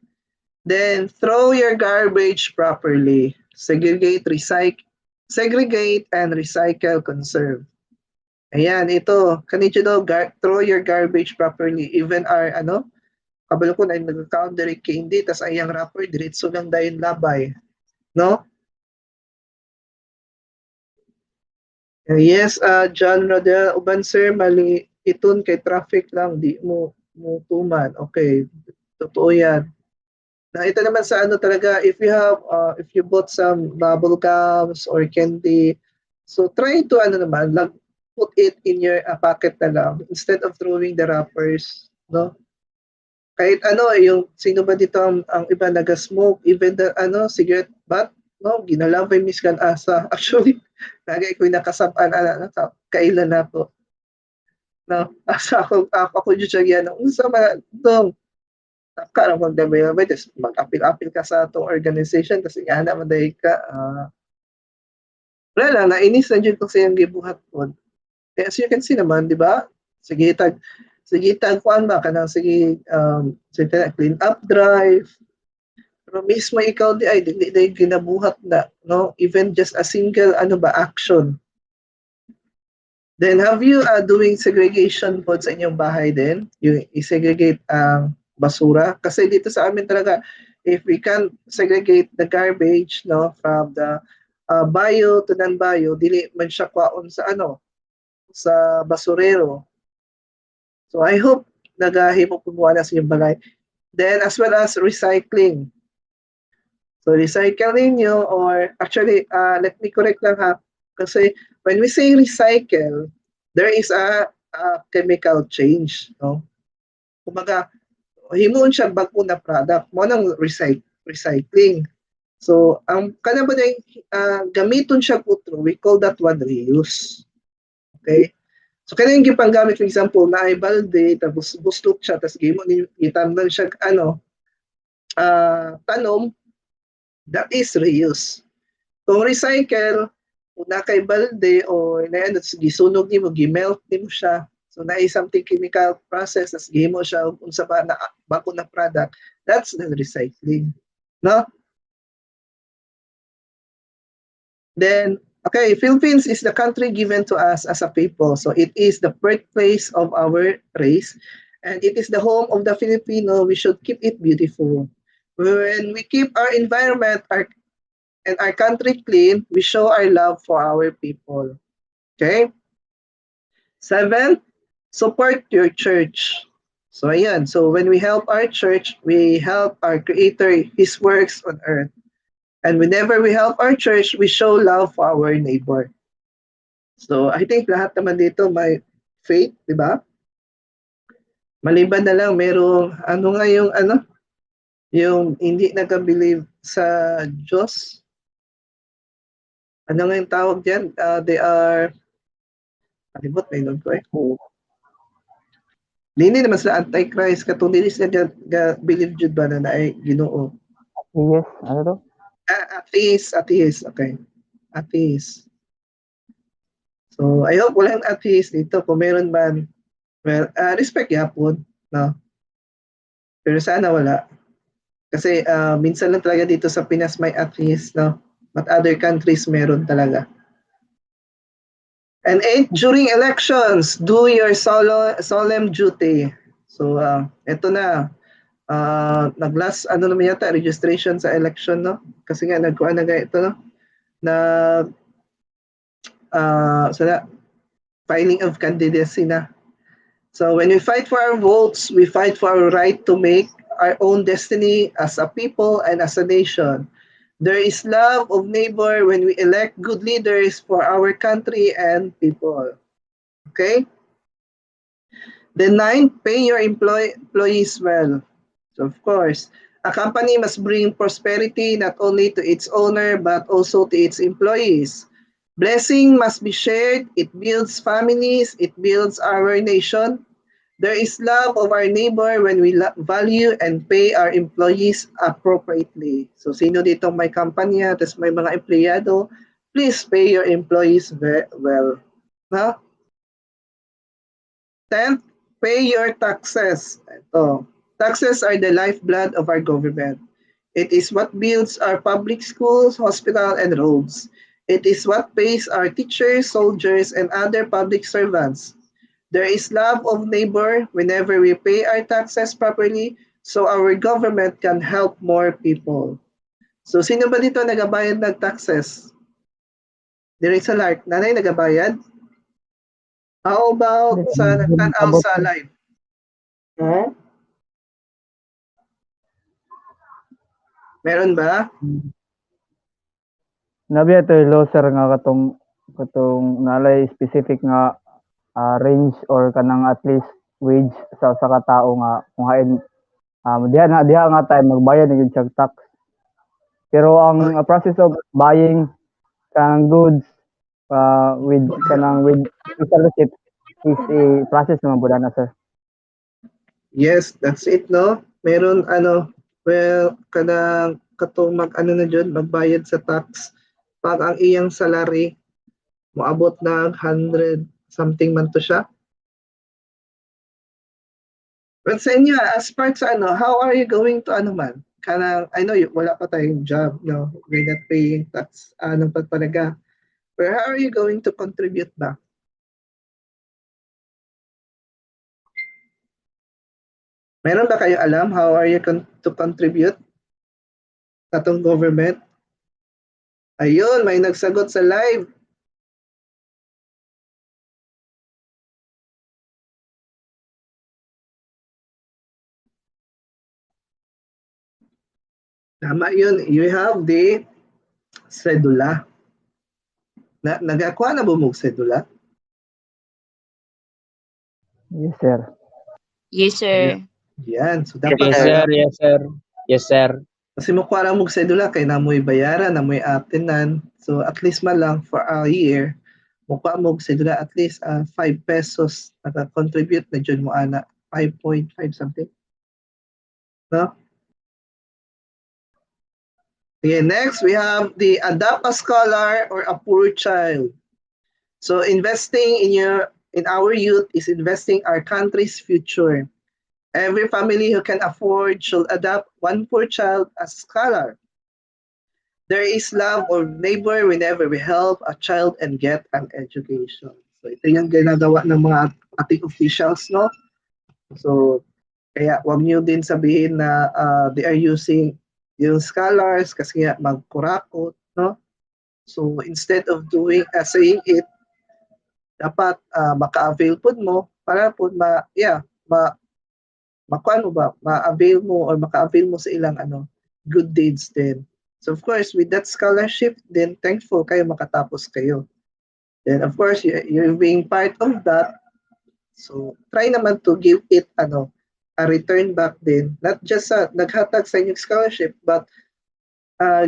Then, throw your garbage properly. Segregate, and recycle, conserve. Ayan, ito. Kanito daw, throw your garbage properly. Even our, kabalo ko na yung nag-count direct candy, tas ayang wrapper, diretso lang dahil labay. No? Yes, John Rodel, uban sir, mali iton kay traffic lang, di mo tuman. Okay, totoo yan. Na ito naman sa ano talaga, if you bought some bubble gums or candy, so try to put it in your pocket na lang instead of throwing the wrappers, no? Kahit yung sino ba dito ang iba naga-smoke, even the cigarette butt, no, ginalabay miskan asa. Actually, lagi ko nakasabaan kailan na po. No, asa ako jud yan. Unsa man dong karang magdabay tapos mag-apil-apil ka sa atong organization kasi ana man dahil ka wala lang, nainis na dyan kung sa iyong gibuhat po. As you can see naman, di ba? Sige tag kuan ba ka nang sige clean up drive. Pero mismo ikaw di ginabuhat na, no? Even just a single action. Then have you doing segregation po sa inyong bahay din? Yung i-segregate ang basura kasi dito sa amin talaga if we can segregate the garbage, no, from the bio to non-bio, dili man siya kwaon sa sa basurero. So I hope nagahimo po na sa inyong balay. Then as well as recycling. So recycling nyo, or actually let me correct lang ha, kasi when we say recycle, there is a chemical change, no? Kumbaga, himuon siya bago na product mo nang recycling. So, ang kanaba na gamiton siya putro, we call that one reuse. Okay? So, kaya yung gipanggamit, for example, na ay balde, tapos buslot siya, tapos gimo ni itamnan siya tanom, that is reuse. Kung recycle, kung na kay balde o gisunog nimo, gimelt nimo siya. So na something chemical process as gimo siya unsa ba na bako na product, that's the recycling, no? Then okay, Philippines is the country given to us as a people. So it is the birthplace of our race and it is the home of the Filipino. We should keep it beautiful. When we keep our environment and our country clean, we show our love for our people. Okay? 7, support your church. So ayan, so when we help our church, we help our Creator, His works on earth. And whenever we help our church, we show love for our neighbor. So I think lahat naman dito may faith, di ba? Maliban na lang merong ano nga yung hindi nag-believe sa Diyos. Ano nga yung tawag diyan? They are kalibot na yun ko eh. Hindi naman sila antichrist katong dili sila believe jud ba na ay Ginoo. Yes, ano to? Atheist, okay. Atheist. So, I hope walang atheist dito. Kung meron man, well, respect yapon, no? Pero sana wala. Kasi minsan lang talaga dito sa Pinas may atheist, no? But other countries meron talaga. And 8, during elections, do your solemn duty. So, eto na. Nag-last, ano naman yata, registration sa election, no? Kasi nga, nagkuha na ito, no? Filing of candidacy na. So when we fight for our votes, we fight for our right to make our own destiny as a people and as a nation. There is love of neighbor when we elect good leaders for our country and people. Okay? Then 9, pay your employees well. So of course, a company must bring prosperity not only to its owner but also to its employees. Blessing must be shared. It builds families. It builds our nation. There is love of our neighbor when we value and pay our employees appropriately. So sino dito may kampanya, tapos may mga empleyado, please pay your employees well. No? 10th, pay your taxes. Ito. Taxes are the lifeblood of our government. It is what builds our public schools, hospital, and roads. It is what pays our teachers, soldiers, and other public servants. There is love of neighbor whenever we pay our taxes properly so our government can help more people. So, sino ba dito nagabayad ng taxes? Direct sa LARC, nanay nagabayad? How about sa nagtanaw sa live? Meron ba? Nabi ito yung sir nga katong nalay specific nga range or kanang at least wage sa katao nga kung hain diha nga tayo magbayad ng siyang tax. Pero ang process of buying kanang goods with official receipt is a process naman po na sir. Yes, that's it, no? Meron kanang katong magbayad sa tax pag ang iyang salary moabot ng 100 something man to siya. But sa inyo, as part sa how are you going to kanang, I know wala pa tayong job, no? We're not paying tax, pagpalaga. But how are you going to contribute ba? Meron ba kayo alam how are you to contribute sa atong government? Ayun, may nagsagot sa live. Tama yun. You have the sedula. Nagakuha na bumog sedula? Yes sir. Yes, sir. Yan. So dapat Yes, sir. Yes, sir. Yes, sir. kasi makuha ra mong sedula kay namoy bayaran, namoy atenan. So at least man lang for a year, makuha mong sedula at least 5 pesos naka-contribute na dyan mo ana 5.5 something. No? Okay, next we have the adopt a scholar or a poor child. So investing in our youth is investing our country's future. Every family who can afford should adopt one poor child as a scholar. There is love or neighbor whenever we help a child and get an education. So ito yung ginagawa ng mga ating officials, no? So kaya wag niyo din sabihin na they are using yung scholars kasi nga magkurakot, no? So instead of saying it, dapat maka-avail po mo para po ma-avail mo or maka-avail mo sa ilang good deeds din. So of course, with that scholarship, then thankful kayo makatapos kayo. Then of course, you're being part of that. So try naman to give it a return back din, not just sa naghatag sa inyong scholarship, but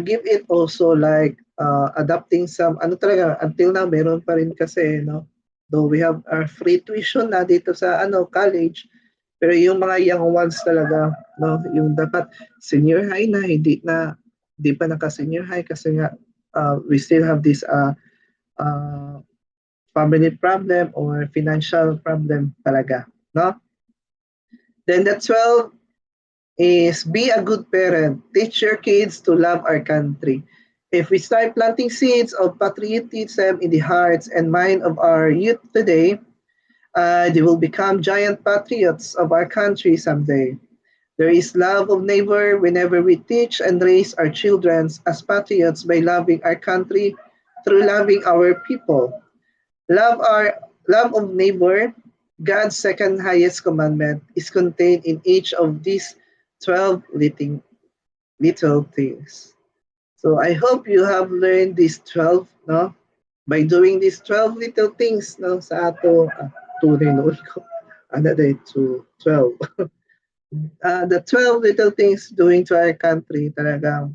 give it also like adapting some talaga until now meron pa rin kasi though we have our free tuition na dito sa college, pero yung mga young ones talaga yung dapat senior high na hindi pa naka senior high kasi nga we still have this family problem or financial problem talaga, no? Then the 12 is be a good parent. Teach your kids to love our country. If we start planting seeds of patriotism in the hearts and mind of our youth today, they will become giant patriots of our country someday. There is love of neighbor whenever we teach and raise our children as patriots by loving our country through loving our people. Love of neighbor, God's second highest commandment, is contained in each of these 12 little things. So I hope you have learned these 12, no? By doing these 12 little things, no, sa ato, tunay noon ko. Ano day, to 12. The 12 little things doing to our country, talagang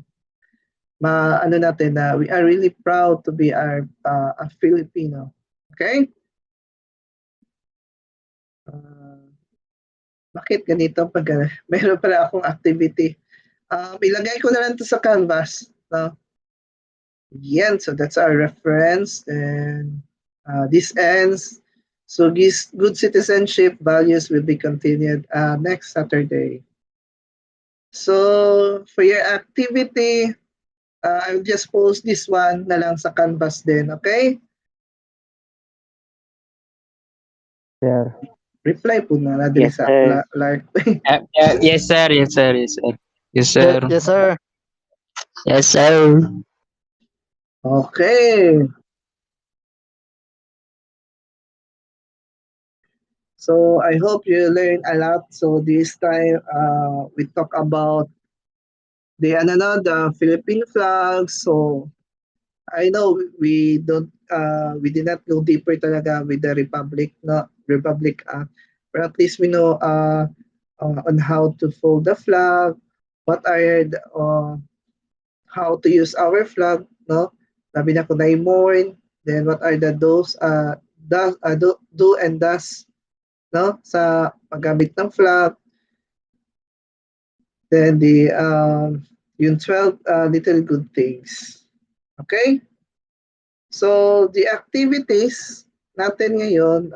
natin na we are really proud to be a Filipino. Okay? Bakit ganito pag meron pala akong activity? Ilagay ko na lang to sa canvas. No? Yan, so that's our reference. And this ends. So good citizenship values will be continued next Saturday. So for your activity, I'll just post this one na lang sa canvas din, okay? Sir. Reply po na din Yes, sa sir. Lark. Yes, sir. Yes, sir. Yes, sir. Yes, sir. Yes, sir. Yes, sir. Okay. So I hope you learn a lot. So this time we talk about the Philippine flag. So I know we did not go deeper talaga with the Republic Act, but at least we know on how to fold the flag, what are how to use our flag, no? Sabi na ko na mourn, then what are the do and does, no? Sa paggamit ng flag. Then yung 12 little good things. Okay? So the activities natin ngayon,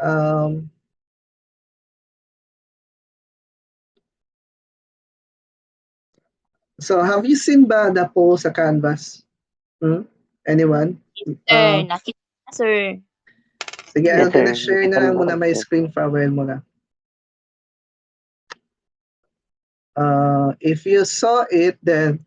so have you seen ba the poll sa Canvas? Anyone? Sir, nakita na, sir. Sige, Yes, I'm gonna sir. share na Nakita lang mo muna ako, my sir. screen farewell muna. If you saw it, then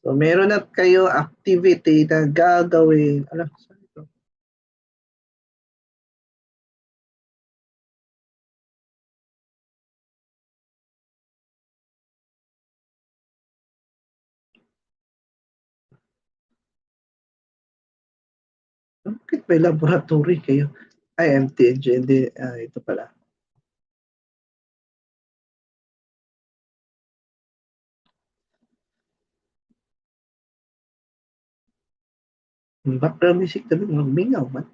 so meron na kayo activity na gagawin. Ano? Sorry ito. Bakit may laboratory kayo? Ay, MTNG. Hindi, ito pala. Background music tabi, magmingaw man.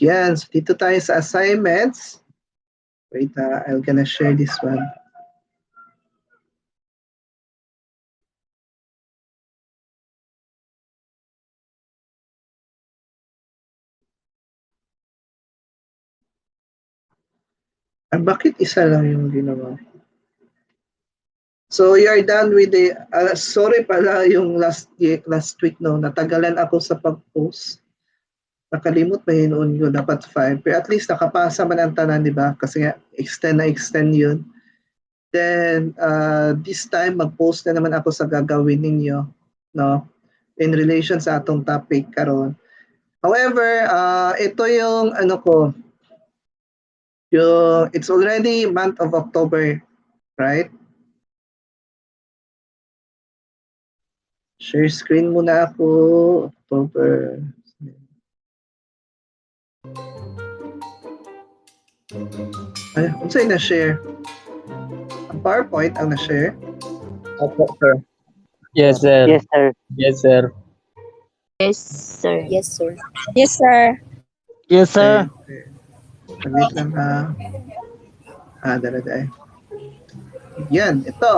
Yan, so dito tayo sa assignments. Wait, I'm gonna share this one. Bakit isa lang yung ginawa? So you are done with the sorry pala yung last week no, natagalan ako sa pag-post. Nakalimot pa yun ko dapat 5 pero at least nakapasa man ang tanan, di ba? Kasi nga extend yun. Then this time mag-post na naman ako sa gagawin ninyo, no? In relation sa atong topic karon. However, ito yung ano ko, it's already month of October, right? Share screen muna ako, October. Ay, kung sa'yo na-share? Ang PowerPoint ang na-share? Opo, sir. Yes, sir. Yes, sir. Yes, sir. Yes, sir. Yes, sir. Yes, sir. Yes, sir. Okay. Wait lang ha. Dala. Yan, ito.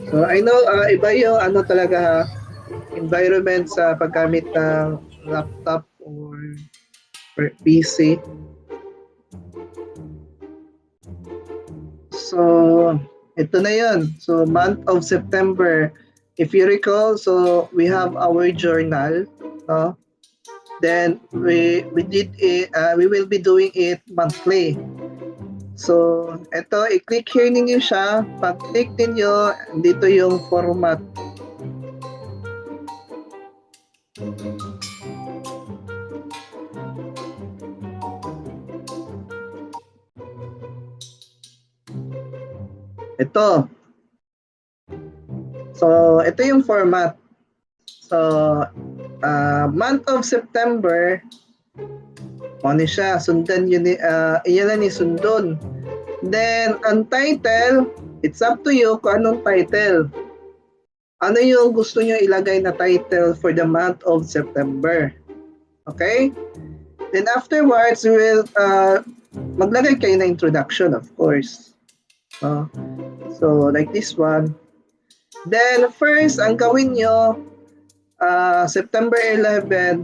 So, I know, iba yung ano talaga ha, environment sa paggamit ng laptop or PC. So, ito na yun. So, month of September. If you recall, so we have our journal, no? Then we did it, we will be doing it monthly. So, ito, i-click here ninyo siya. Pag-click ninyo, dito yung format. Ito. So, ito yung format. So, month of September, ano siya, sundan yun, iyan na ni sundon. Then, ang title, it's up to you kung anong title. Ano yung gusto nyo ilagay na title for the month of September. Okay? Then afterwards, we will, maglagay kayo na introduction, of course. So, like this one. Then, first, ang gawin nyo, September 11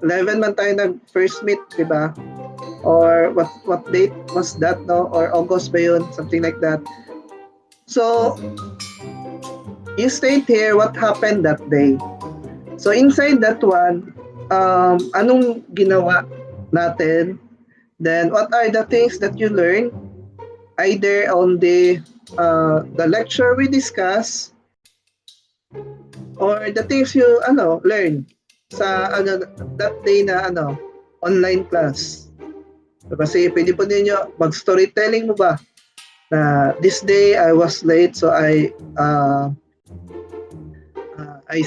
man tayo nag-first meet, di ba? Or what date was that, no? Or August ba yun? Something like that. So, you state here what happened that day. So, inside that one, anong ginawa natin? Then, what are the things that you learn? Either on the lecture we discuss, or the things you learn sa that day na online class. So, kasi pwede po ninyo mag-storytelling mo ba na this day I was late, so I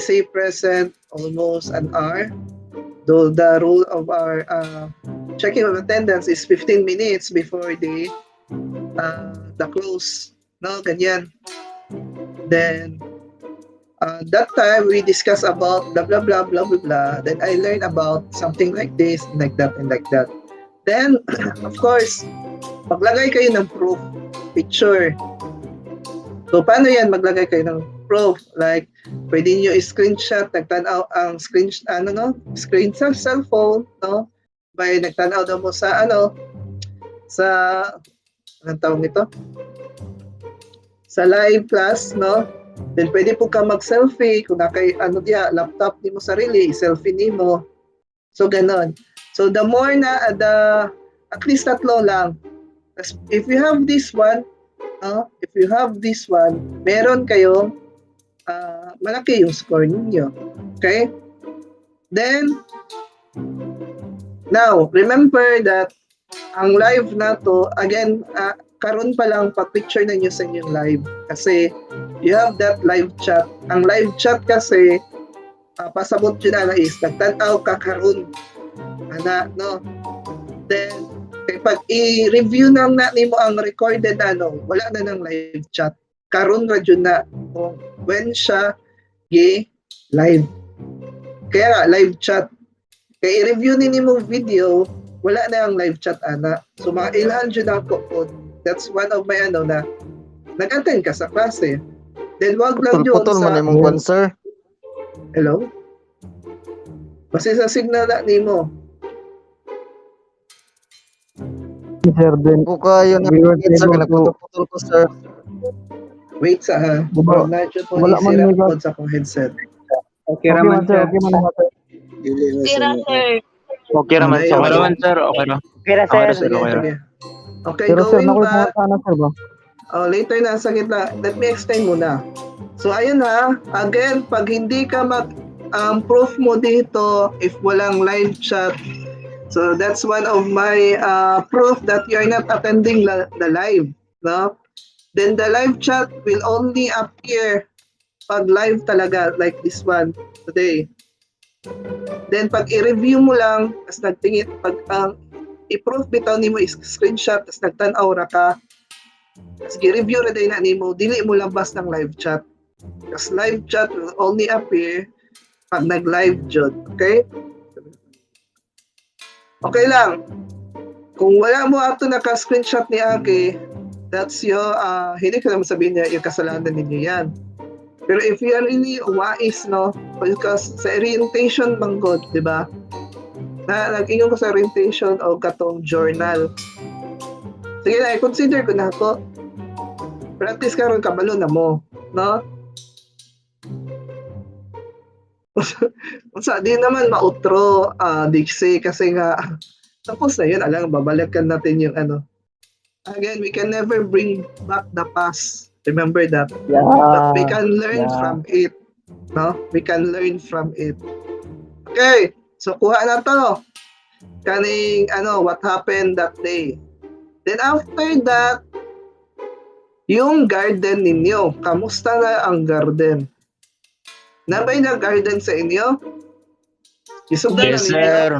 say present almost an hour, though the rule of our checking of attendance is 15 minutes before the close, no, ganyan. Then that time we discuss about blah blah blah blah blah blah. Then I learned about something like this, like that, and like that. Then of course, maglagay kayo ng proof picture. So paano yan? Maglagay kayo ng proof, like pwede niyo i-screenshot, nagtanaw ang screen sa cellphone, no? By nagtanaw daw mo sa sa anong tawag nito? Sa live class, no? Then pwede po ka mag-selfie kung nakay laptop ni mo sarili, selfie ni mo. So ganon. So the more na at least tatlo lang. If you have this one, meron kayong malaki yung score ninyo. Okay? Then now, remember that ang live na to, again, karon pa lang pag-picture na nyo sa inyong live kasi you have that live chat. Ang live chat kasi pasabot yun na is nagtanaw ka karon no? Then pag i-review nang nimo ang recorded wala na ng live chat. Karon ra jud na when siya live. Kaya nga, live chat. Kaya i-review nimo video, wala na ang live chat So mga ilhan jud ang code. That's one of my na nag-attend ka sa klase. Then wag lang yun Putol sa man imong kwan, sir. Hello? Basta sa signal na nimo. Sir, then Ko kayo na we were sir, able to nagputol ko, sir. Wait sa Wala- medyo po wala man isira may po sa akong headset. Okay okay raman, man sir, sir. okay man sir. Sira, sir. Okay raman, Okay, sir. Okay okay. raman, sir. Okay ra. Okay na, Okay sir. ra, sir. Okay ra. Sige. Okay, Pero sir, going nakoy back. sir ba? Later na sa gitna. Let me explain muna. So ayun again, pag hindi ka ang proof mo dito if walang live chat. So that's one of my proof that you are not attending the live, no? Then the live chat will only appear pag live talaga, like this one today. Then pag i-review mo lang, tas nagtingin, pag i-proof bitaw nimo is screenshot, tas nagtanaw ra ka, tas i-review ra day na nimo, dili mo labas ng live chat. Kasi live chat will only appear pag nag-live jud, okay? Okay lang. Kung wala mo ato naka-screenshot ni Aki, that's your, hindi ko naman sabihin niya, yung kasalanan ninyo yan. Pero if you are really wise, no, because sa orientation manggod, di ba? Nag-ingon ko sa orientation o katong journal. Sige na, i-consider ko na ako. Practice karon kabalo na mo, no? Sa di naman mautro, diksi, kasi nga, tapos na yun, alang, babalikan natin yung ano. Again, we can never bring back the past. Remember that. Yeah. But we can learn Yeah. from it. No? We can learn from it. Okay. So, kuha na to. Kaning, what happened that day. Then after that, yung garden ninyo. Kamusta na ang garden? Nabay na garden sa inyo? Isugdan na Yes, ninyo? sir.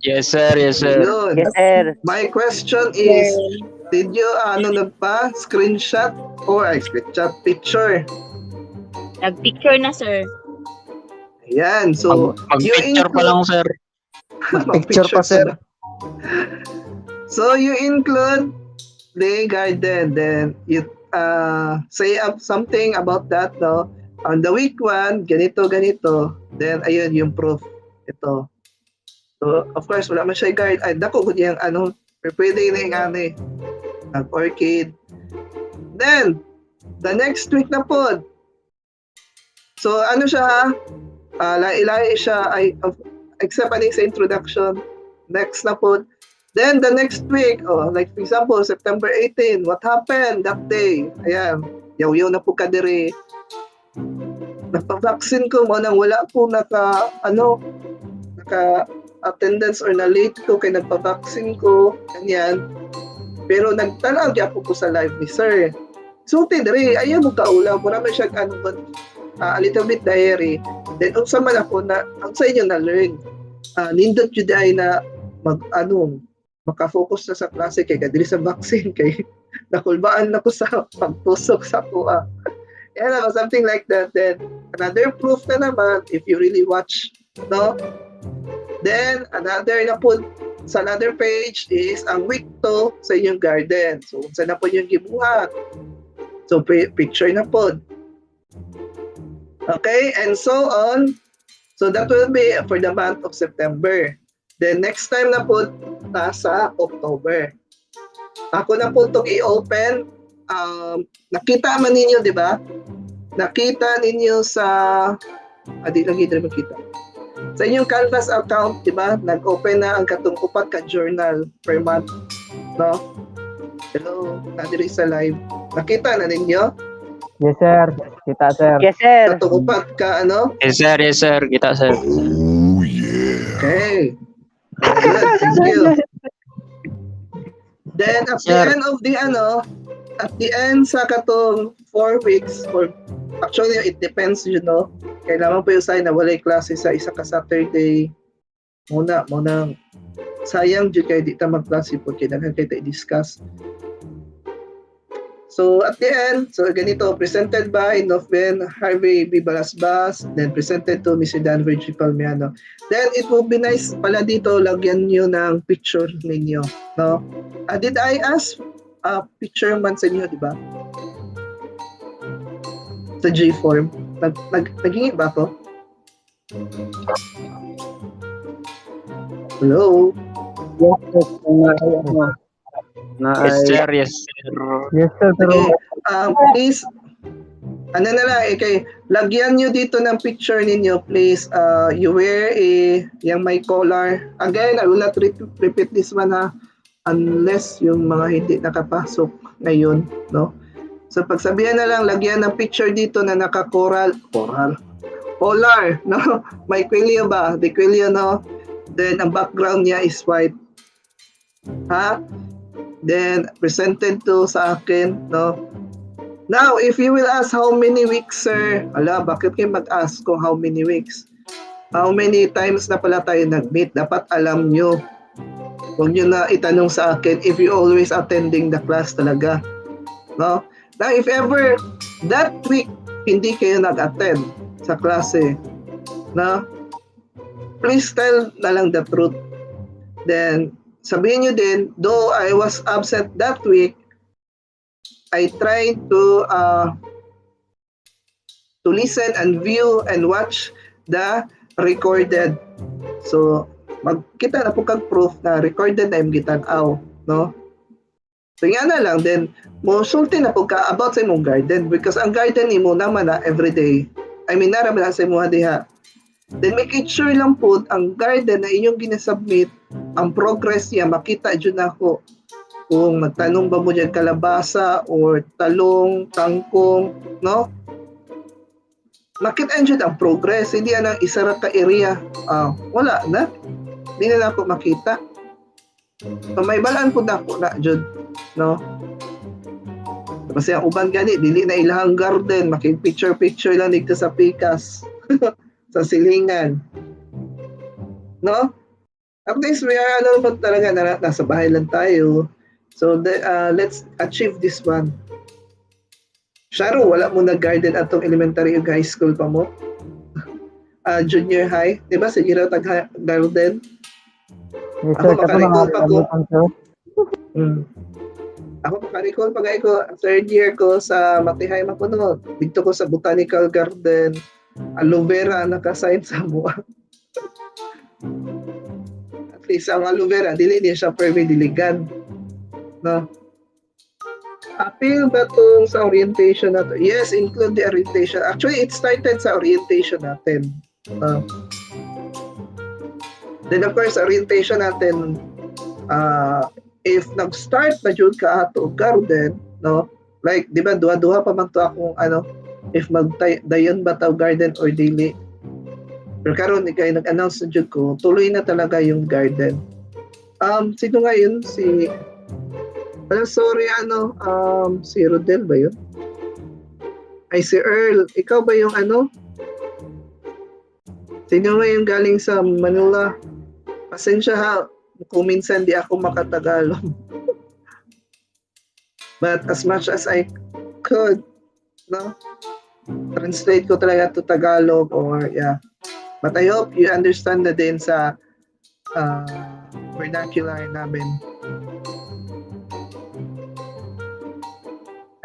Yes, sir. Yes, sir. Yun. Yes, sir. My question is, did you nagpa screenshot or screenshot picture? Nag-picture na, sir. Ayan. So, you Pag-picture pa lang, sir. Picture pa, sir. So, you include the garden. Then, you say up something about that, no? On the week 1, ganito, ganito. Then, ayun, yung proof. Ito. So, of course, wala man siya guard. Ay, dako ko yung pwede na yung nag-orchid. Then, the next week na po. So, ano siya, lahi-lahi siya, except sa introduction. Next na po. Then, the next week, like for example, September 18, what happened that day? Ayan, yaw-yaw na po kadiri. Nagpa-vaccine ko mo nang wala po naka-attendance or na-late ko kay nagpa-vaccine ko. Ganyan. Pero nagtanaw po ko sa live ni sir. So, tidri, ayaw mo kaula. Mura man siya, a little bit diary. Then, unsa man ako ang sa inyo na-learn. Nindot yun ay na makafocus na sa klase kay kadiri sa vaccine kay nakulbaan na ko sa pagtusok sa kuha. Yeah, something like that. Then, another proof na naman, if you really watch, no? Then, another na po, sa another page is ang week 2 sa inyong garden. So, saan na po yung gibuhat? So, picture na po. Okay, and so on. So, that will be for the month of September. Then, next time na po, nasa October. Ako na po itong i-open. Nakita man ninyo, di ba? Nakita ninyo sa... di lang hindi makita. Sa inyong Canvas account, di ba? Nag-open na ang katong upat ka journal per month. No? Hello, nadiri sa live. Nakita na ninyo? Yes, sir. Kita, sir. Yes, sir. Katong upat ka, Yes, sir. Yes, sir. Kita, sir. Okay. Good, thank you. Then, at the end of the at the end sa katong 4 weeks, or actually, it depends, kailangan po yung sign na walay klase sa isa ka Saturday. Munang sayang dyan kayo di ta mag-klase po, kailangan kayo i-discuss. So, at the end, so ganito, presented by Nofben Harvey B. Balasbas, then presented to Mr. Dan Virgie Palmiano. Then, it would be nice pala dito, lagyan nyo ng picture ninyo, no? Did I ask picture man sa inyo, di ba? Sa J-form. Naghingi ba ako? Hello? Yes, sir. Yes, sir. Yes, sir. Pero, Please, na lang, lagyan nyo dito ng picture ninyo, please. You wear yung may collar. Again, I will not repeat this one, unless yung mga hindi nakapasok ngayon, no? So, pagsabihan na lang, lagyan ng picture dito na naka-coral, polar, no? May kwelyo ba? Di kwelyo, no? Then, ang background niya is white. Ha? Then, presented to sa akin, no? Now, if you will ask how many weeks, sir? Ala, bakit kayo mag-ask kung how many weeks? How many times na pala tayo nag-meet? Dapat alam nyo. Huwag nyo na itanong sa akin if you always attending the class talaga. No? Now, if ever that week hindi kayo nag-attend sa klase, no? Please tell na lang the truth. Then, sabihin nyo din, though I was absent that week, I tried to listen and view and watch the recorded. So, magkita na po kag proof na recorded na yung gitag-aw, no? So, nga na lang, then, sulti na po ka about sa imong garden because ang garden mo naman na everyday. I mean, naraman na sa imong diha. Then, make it sure lang po, ang garden na inyong ginasubmit, ang progress niya, makita dyan ako. Kung nagtanong ba mo dyan kalabasa or talong, kangkong, no? Makita dyan ang progress. Hindi yan ang isa ka area. Wala na. Hindi na ako makita. So, may balaan po na ako na dyan, no? Kasi ang uban gani, dili na ilahang garden, makipicture-picture lang dito sa pikas. Sa silingan. No? At least we are naman talaga nasa bahay lang tayo. So let's achieve this one. Sharo, wala mo na garden atong elementary o high school pa mo? Junior high, di ba? Sige raw tag-garden. Yes, Ako sir. Kasi makarecall pa ko. sir. Ako makarecall pa ko, third year ko sa Matihay Mapuno. Dito ko sa Botanical Garden. Aloe vera naka-sign sa mua. At least ang aloe vera, dili siya permi-diligan. No? Appeal ba itong sa orientation natin? Yes, include the orientation. Actually, it started sa orientation natin. Then of course, orientation natin, if nag-start na dyan ka ato garden, no? Like, di ba, duha-duha pa man to akong if magdayon ba taw garden or dili. Pero karon ikay nag-announce na dyan ko, tuloy na talaga yung garden. Sino nga yun? Si Rodel ba yun? Ay, si Earl. Ikaw ba yung Sino nga yung galing sa Manila? Pasensya ha, kung minsan di ako makatagalog. But as much as I could, no? Translate ko talaga to Tagalog or yeah. But I hope you understand na din sa vernacular namin.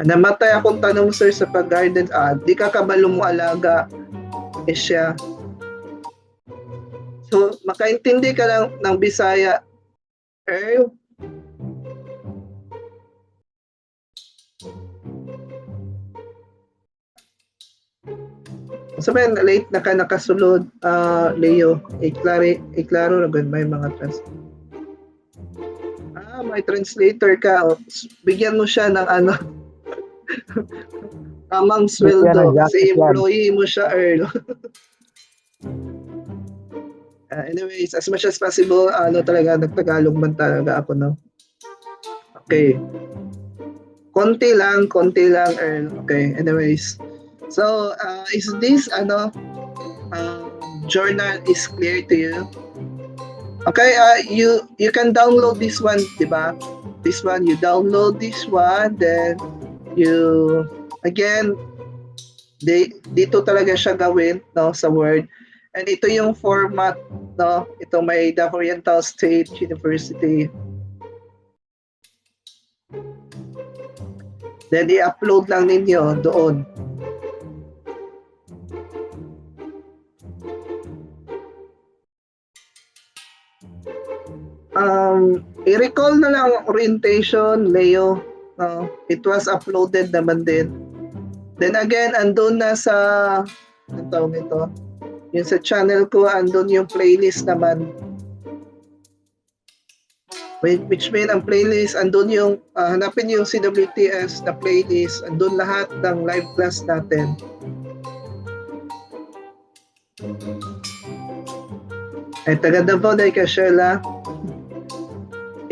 Namatay akong tanong, sir, sa pag-garden. Di ka kabalo mo alaga. Siya. So, makaintindi ka lang ng Bisaya. Sabihin, late na ka nakasulod, Leo. Iklaro na may mga may translator ka. Bigyan mo siya ng tamang sweldo kasi employee mo siya, Earl. Anyways, as much as possible, talaga, nagtagalog man talaga ako, no? Okay. Konti lang, Earl. Okay, anyways. So, is this, journal is clear to you? Okay, you can download this one, diba? This one, you download this one, then you, again, dito talaga siya gawin, no, sa Word. And ito yung format, no? Ito may The Oriental State University. Then i-upload lang ninyo doon. I-recall na lang orientation, Leo. No? It was uploaded naman din. Then again, andun na sa, ang tawag nito, yung sa channel ko, andun yung playlist naman. Which mean, ang playlist, andun yung, hanapin yung CWTS na playlist, andun lahat ng live class natin. Ay, taga Davao dahil ka, Sheila.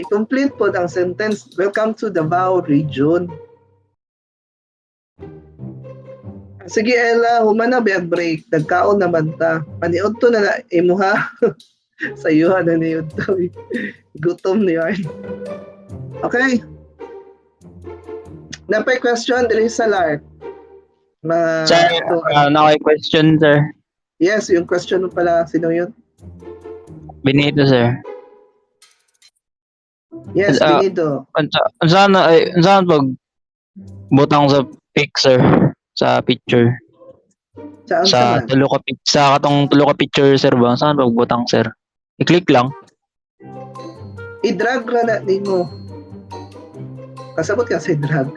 I-complete po ang sentence, welcome to Davao region. Sige, Ella, humana ba break? Nagkaon naman ta. Paniod to na imo ha. Sayuhan na niyo to. Gutom niyo. Okay. Napay question diri sa LART. Sir, na question, sir. Yes, yung question mo pala, sino yun? Benito, sir. Yes, Benito. Saan pag butang sa pic, sir? Sa picture. Saan Sa man? sa katong tulo ka picture, sir ba? Saan pag butang, sir? I-click lang. I-drag ra na nimo. Kasabot ka sa drag.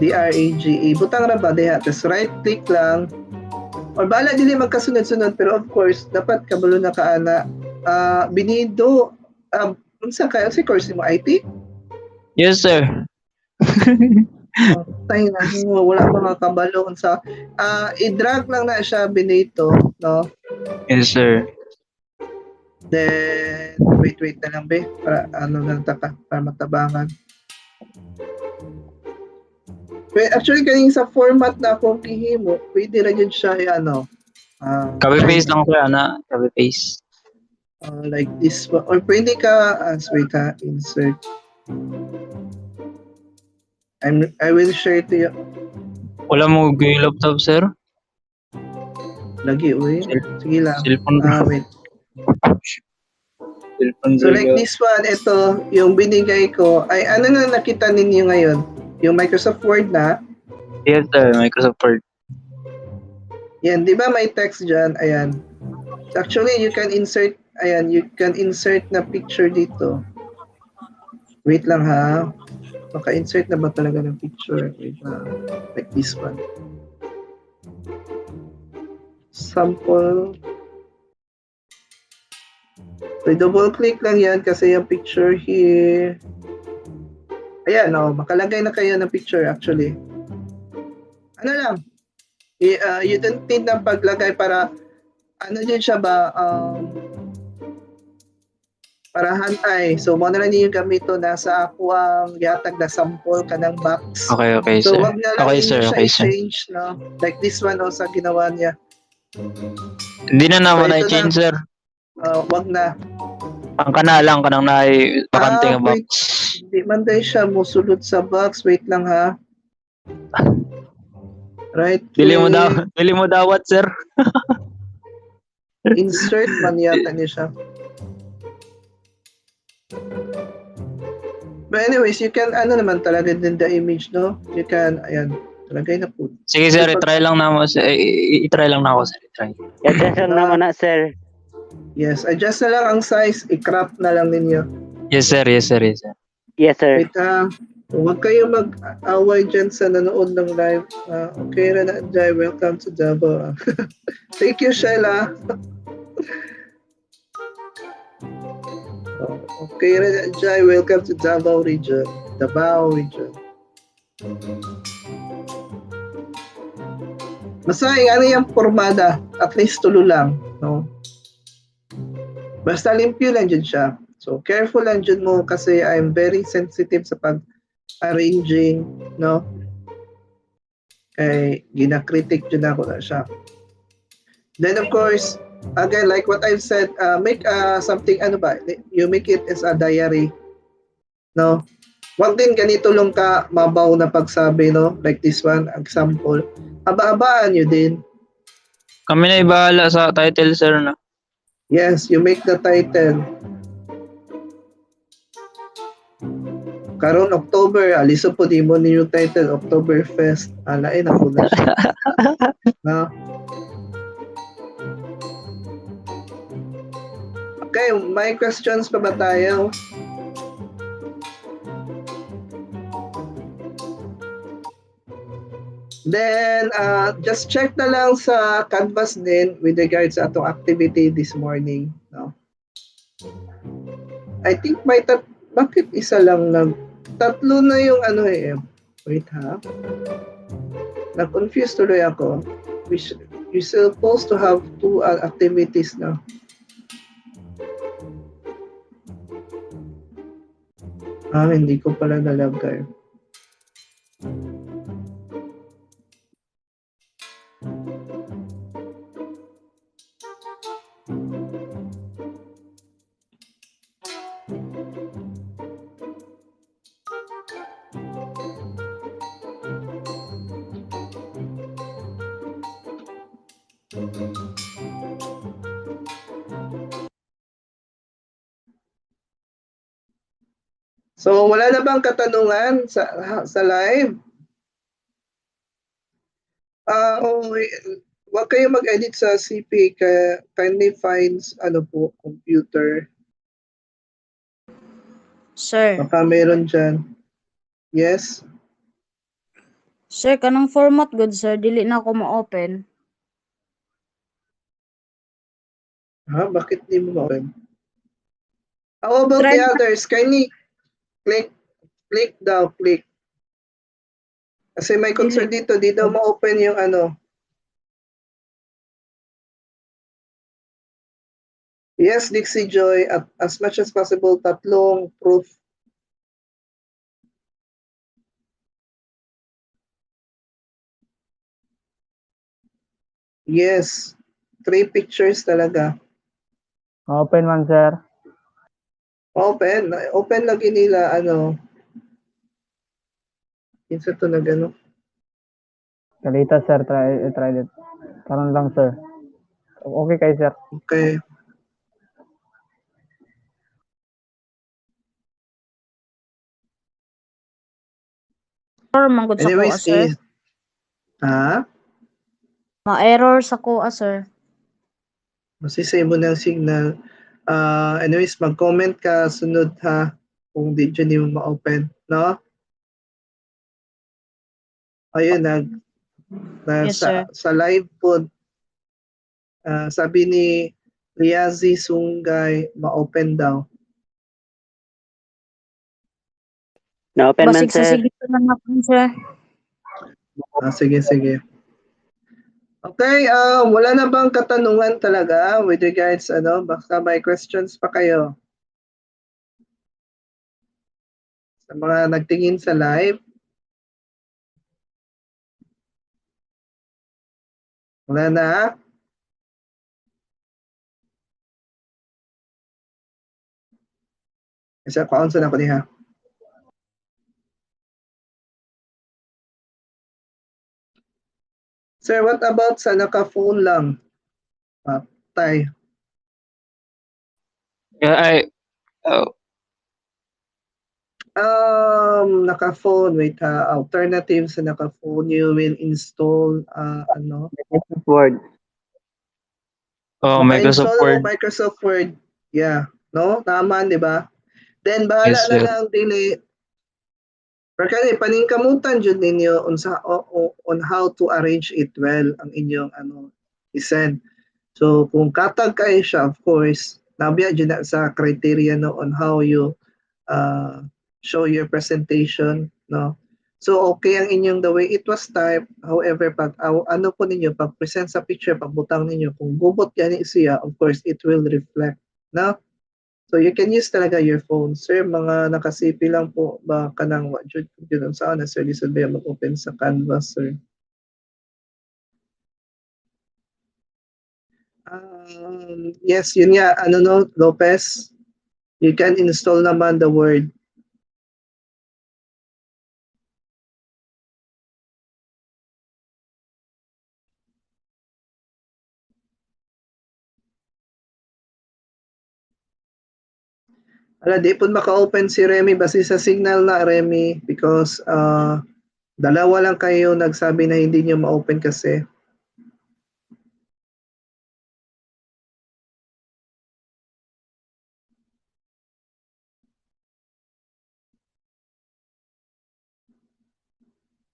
D-R-A-G-E. Butang ra ba diha? Tapos right click lang. Or bala dili magkasunod-sunod, pero of course, dapat kabalo na kaana. Binido, unsa kayo si course mo IT? Yes, sir. Tayo na mo, wala mga kabalo unsa. I-drag lang na siya Benito, no? Yes, sir. Then wait na lang be para ano lang taka para matabangan. Well, actually kaning sa format na akong gihimo, pwede ra jud siya ano. Copy paste lang, sir, ana. Copy paste. Like this one. Or pwede ka wait ha, insert. I will share to you. Wala mo gay laptop, sir? Lagi uy. Sige lang. Cellphone. Wait. Cellphone. So like this one, ito, yung binigay ko, ay ano na nakita ninyo ngayon? Yung Microsoft Word na? Yes, sir. Microsoft Word. Yan, di ba may text dyan? Ayan. So actually, you can insert, ayan, you can insert na picture dito. Wait lang ha. Maka-insert na ba talaga ng picture? Wait lang. Like this one. Sample. So, double click lang yan kasi yung picture here. Ayan, makalagay na kayo ng picture actually. Ano lang, you don't need na paglagay para, ano din siya ba, para hantay. So, mo na lang yung gamito nasa ako ang yatag na sample ka ng box. Okay, So, sir. wag na lang Okay, ninyo sir. siya Okay, sir. i-change, no? Like this one sa ginawa niya. Hindi na naman So, ito i-change, sir. Wag na. Ang kana lang, kanang naay bakante nga box. Wait. Hindi man dahil siya musulod sa box. Wait lang ha. Right. Dili mo dawat, sir. Insert man yata niya siya. But anyways, you can, ano naman talaga din the image, no? You can, ayan, talagay na po. Sige, sir, i-try lang na mo. I-try lang na ako, sir. I-try. I-adjust lang naman na, sir. Yes, adjust na lang ang size, i-crop na lang ninyo. Yes, sir. Yes, sir. Yes, sir. Yes, sir. Wait, huwag kayo mag-away dyan sa nanood ng live. Okay na Jai, welcome to Davao. Thank you, Sheila. Okay na Jai, welcome to Davao region. Davao region. Masayang ano yung formada, at least tulo lang, no? Basta limpyo lang dyan siya. So, careful lang dyan mo kasi I'm very sensitive sa pag-arranging, no? Kaya ginakritik dyan ako na siya. Then, of course, again, like what I've said, make something, ano ba, you make it as a diary, no? Huwag din ganito lang ka mabaw na pagsabi, no? Like this one, example. Haba-habaan nyo din. Kami na ibahala sa title, sir, na. Yes, you make the title. Karon October, aliso po di mo niyo title, Oktoberfest. Alain ako na siya. No? Okay, may questions pa ba tayo? Then, just check na lang sa Canvas din with regards sa atong activity this morning. No? I think may bakit isa lang tatlo na yung ano eh. Wait ha. Na-confuse tuloy ako. you're supposed to have 2 activities now. Hindi ko pala nalagay. So, wala na bang katanungan sa live? Wag kayo mag-edit sa CP, kindly find computer. Sir. Baka meron dyan. Yes? Sir, kanang format good, sir. Dili na ako ma-open. Bakit di mo ma-open? How about Try the others? Kindly click daw. Kasi may concern dito, di daw ma-open yung Yes, Dixie Joy, as much as possible, 3 proof. Yes, 3 pictures talaga. Open man, sir. Open lagi nila, Kinsa to na gano? Kalita, sir. Try it. Karon lang, sir. Okay kay sir. Okay. Error man gud sa kuha, Anyways, sir. Ma-error sa kuha, sir. Masisay mo ng signal. Anyways, mag-comment ka sunod ha kung di dyan mo ma-open, no? Ayun, Yes, sir. sa live po, sabi ni Riazi Sungay, ma-open daw. Na-open man, Basig sa sir. sige na natin, sir. Sige. Okay, wala na bang katanungan talaga with regards, baka may questions pa kayo? Sa mga nagtingin sa live? Wala na? Isa pa-onso na ko niya. Sir, what about sa naka-phone lang? Tay. Naka-phone, wait ha. Alternative sa naka-phone, you will install, Word. Microsoft Maka-install Word. mo Microsoft Word. Yeah. No? Tama, di ba? Then, bahala Yes, na sir. lang dili. Pero kani paningkamutan jud ninyo on how to arrange it well ang inyong i-send. So kung katag kayo siya, of course, nabiya jud na sa criteria no on how you show your presentation, no. So okay ang inyong the way it was typed. However, pag ano po ninyo pag present sa picture, pagbutang ninyo kung gubot gani siya, of course it will reflect, no. So you can use talaga your phone. Sir, mga nakasipi lang po ba kanang wa jud yun saan na sir lisod ba mag-open sa Canvas, sir? Yes, yun nga, Lopez, you can install naman the Word. Di po maka-open si Remy base sa signal na Remy because dalawa lang kayo nagsabi na hindi nyo ma-open kasi.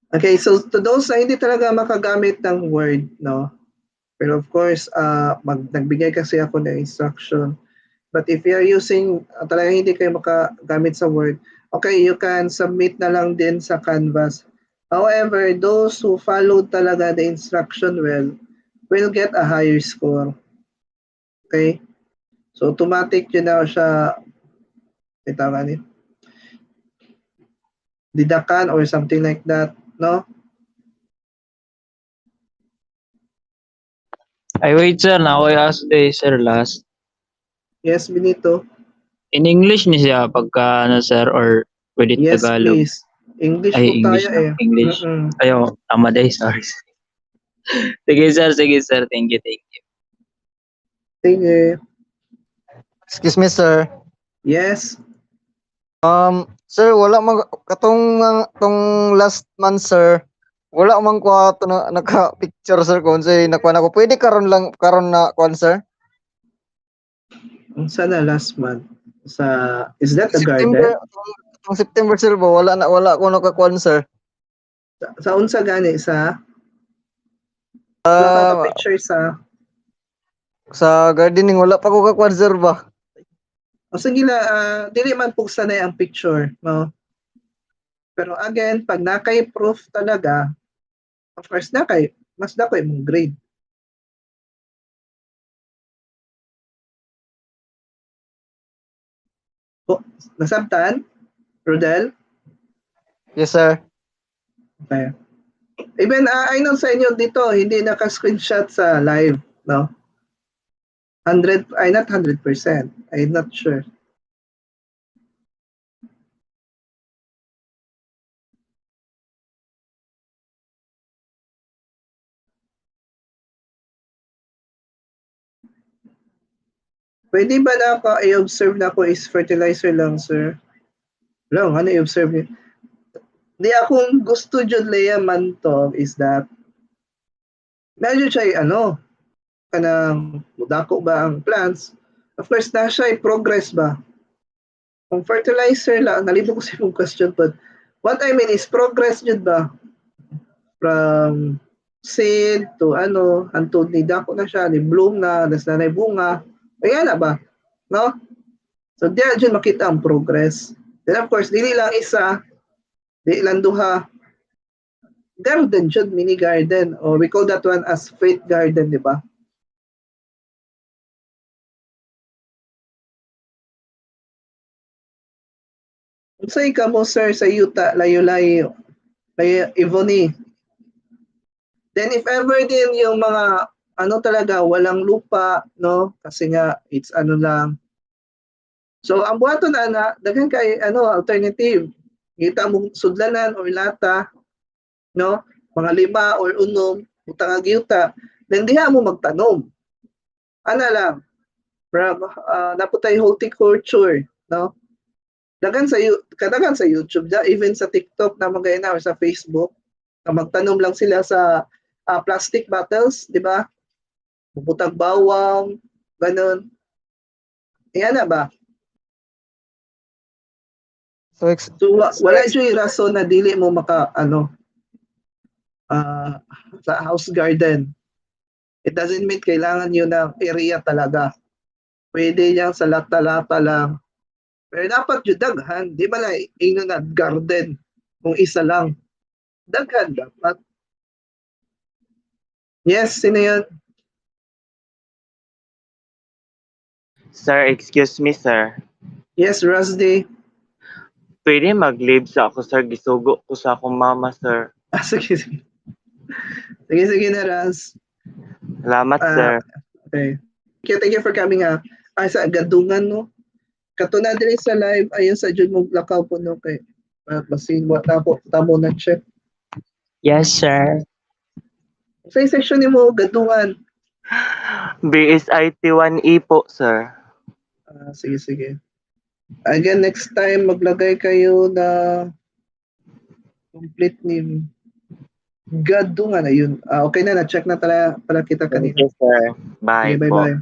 Okay, so to those na hindi talaga makagamit ng Word, no? Pero of course, nagbigay kasi ako ng instruction. But if you are using, talagang hindi kayo makagamit sa Word, okay, you can submit na lang din sa Canvas. However, those who followed talaga the instruction well, will get a higher score. Okay? So automatic yun na siya didakan or something like that, no? Ay, wait, sir. Now I ask the sir last. Yes, Benito. In English ni siya pagka, ano, sir, or pwede Yes, Tagalog? please. English Ay, po English tayo na. eh. English. Ayo, tama day, sorry. Sige, sir. Sige, sir. Thank you, thank you. Sige. Excuse me, sir. Yes. Sir, wala man katong tong last month, sir. Wala man ko ato na naka-picture, sir, kung say nakuha ako. Pwede karon na kuan, sir? Unsa na last month? Is that the September, garden? tong September, sir, ba wala ko nakakuan, sir. Sa unsa gani wala ka picture sa gardening wala pa ko kakuan, sir, ba? O sige na, dili man po sanay ang picture, no? Pero again, pag nakay proof talaga, of course mas nakay mong grade. Nasabtan? Rodel? Yes, sir. Okay. Even I know sa inyo dito, hindi naka-screenshot sa live, no? 100, not 100%. I'm not sure. Pwede ba na ako i-observe na ako is fertilizer lang, sir? Lang, ano i-observe niyo? Di akong gusto dyan Leia man to is that medyo siya kanang mudako ba ang plants? Of course, na siya progress ba? Kung fertilizer lang, nalibog ko sa yung question, but what I mean is progress dyan ba? From seed to until ni dako na siya, ni bloom na, nas na bunga. Ayan na ba? No? So, diyan dyan makita ang progress. Then of course, dili lang isa, di lang duha. Garden dyan, mini garden. Or we call that one as faith garden, di ba? Unsay ka mo, sir, sa yuta, layo-layo, Ivoni. Then if ever din yung mga talaga walang lupa, no? Kasi nga it's lang. So ang buhaton na daghan kay alternative. Kita mo sudlanan or lata, no? Mga 5 or 6 butang agyuta. Then diha mo magtanom. Lang. Naputay horticulture, no? Kadagan sa YouTube, even sa TikTok na mga or sa Facebook, na magtanom lang sila sa plastic bottles, di ba? Butang bawang, ganun. Yan na ba? So wala yung rason na dili mo maka sa house garden. It doesn't mean kailangan yun ng area talaga. Pwede yan sa lata-lata lang. Pero dapat yung daghan, di ba na na garden kung isa lang. Daghan dapat. Yes, sino yun? Sir, excuse me, sir. Yes, Rusdy. Pwede mag-leave sa ako, sir. Gisugo ko sa akong mama, sir. Sige. Sige na, Raz. Salamat, sir. Okay. Thank you for coming. Sa gadungan, no? Katuna din sa live, ayun sa Jun mo lakaw po, no? Kay basin mo ako, tamo na check. Yes, sir. Sa section ni mo, gadungan. BSIT 1E po, sir. Sige. Again, next time, maglagay kayo na complete name. Gadungan, ayun. Okay na, na-check na pala kita kanina. Thank you, sir. Bye Okay, po. bye-bye.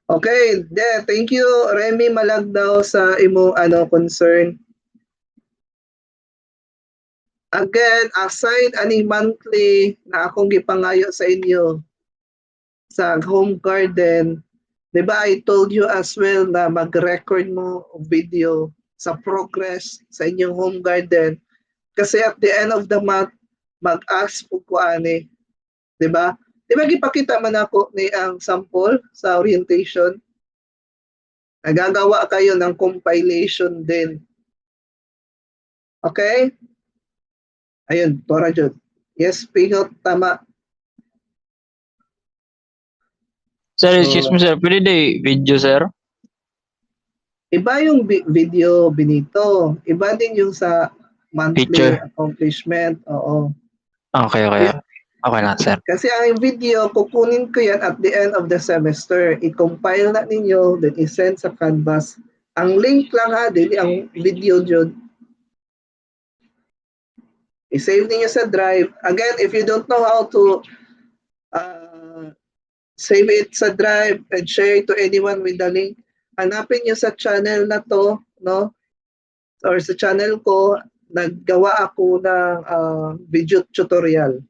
Okay, thank you Remy Malagdaw sa imo concern. Again, aside ani monthly na akong gipangayo sa inyo sa home garden, di ba I told you as well na mag-record mo video sa progress sa inyong home garden kasi at the end of the month mag-ask po ko ani, 'di ba? Di ba gipakita man ako ni ang sample sa orientation? Nagagawa kayo ng compilation din. Okay? Ayun, Tora Jud. Yes, Pingot, tama. Sir, So, excuse me, sir. Pwede day video, sir? iba yung video, Benito. Iba din yung sa monthly Picture. accomplishment. Oo. Okay, okay. Okay na, sir. Kasi ang video, kukunin ko yan at the end of the semester. I-compile na ninyo, then i-send sa Canvas. Ang link lang ha, din ang video dyan. I-save ninyo sa drive. Again, if you don't know how to save it sa drive and share it to anyone with the link, hanapin nyo sa channel na to, no? Or sa channel ko, naggawa ako ng video tutorial.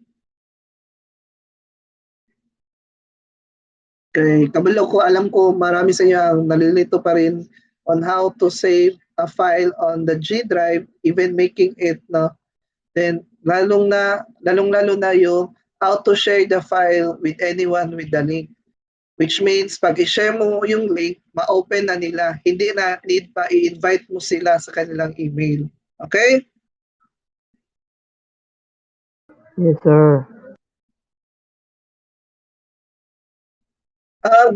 Kay kabalo ko, alam ko marami sa inyo ang nalilito pa rin on how to save a file on the G drive, even making it, no? Then lalo na yung how to share the file with anyone with the link. Which means pag i-share mo yung link, ma-open na nila. Hindi na need pa i-invite mo sila sa kanilang email. Okay? Yes, sir.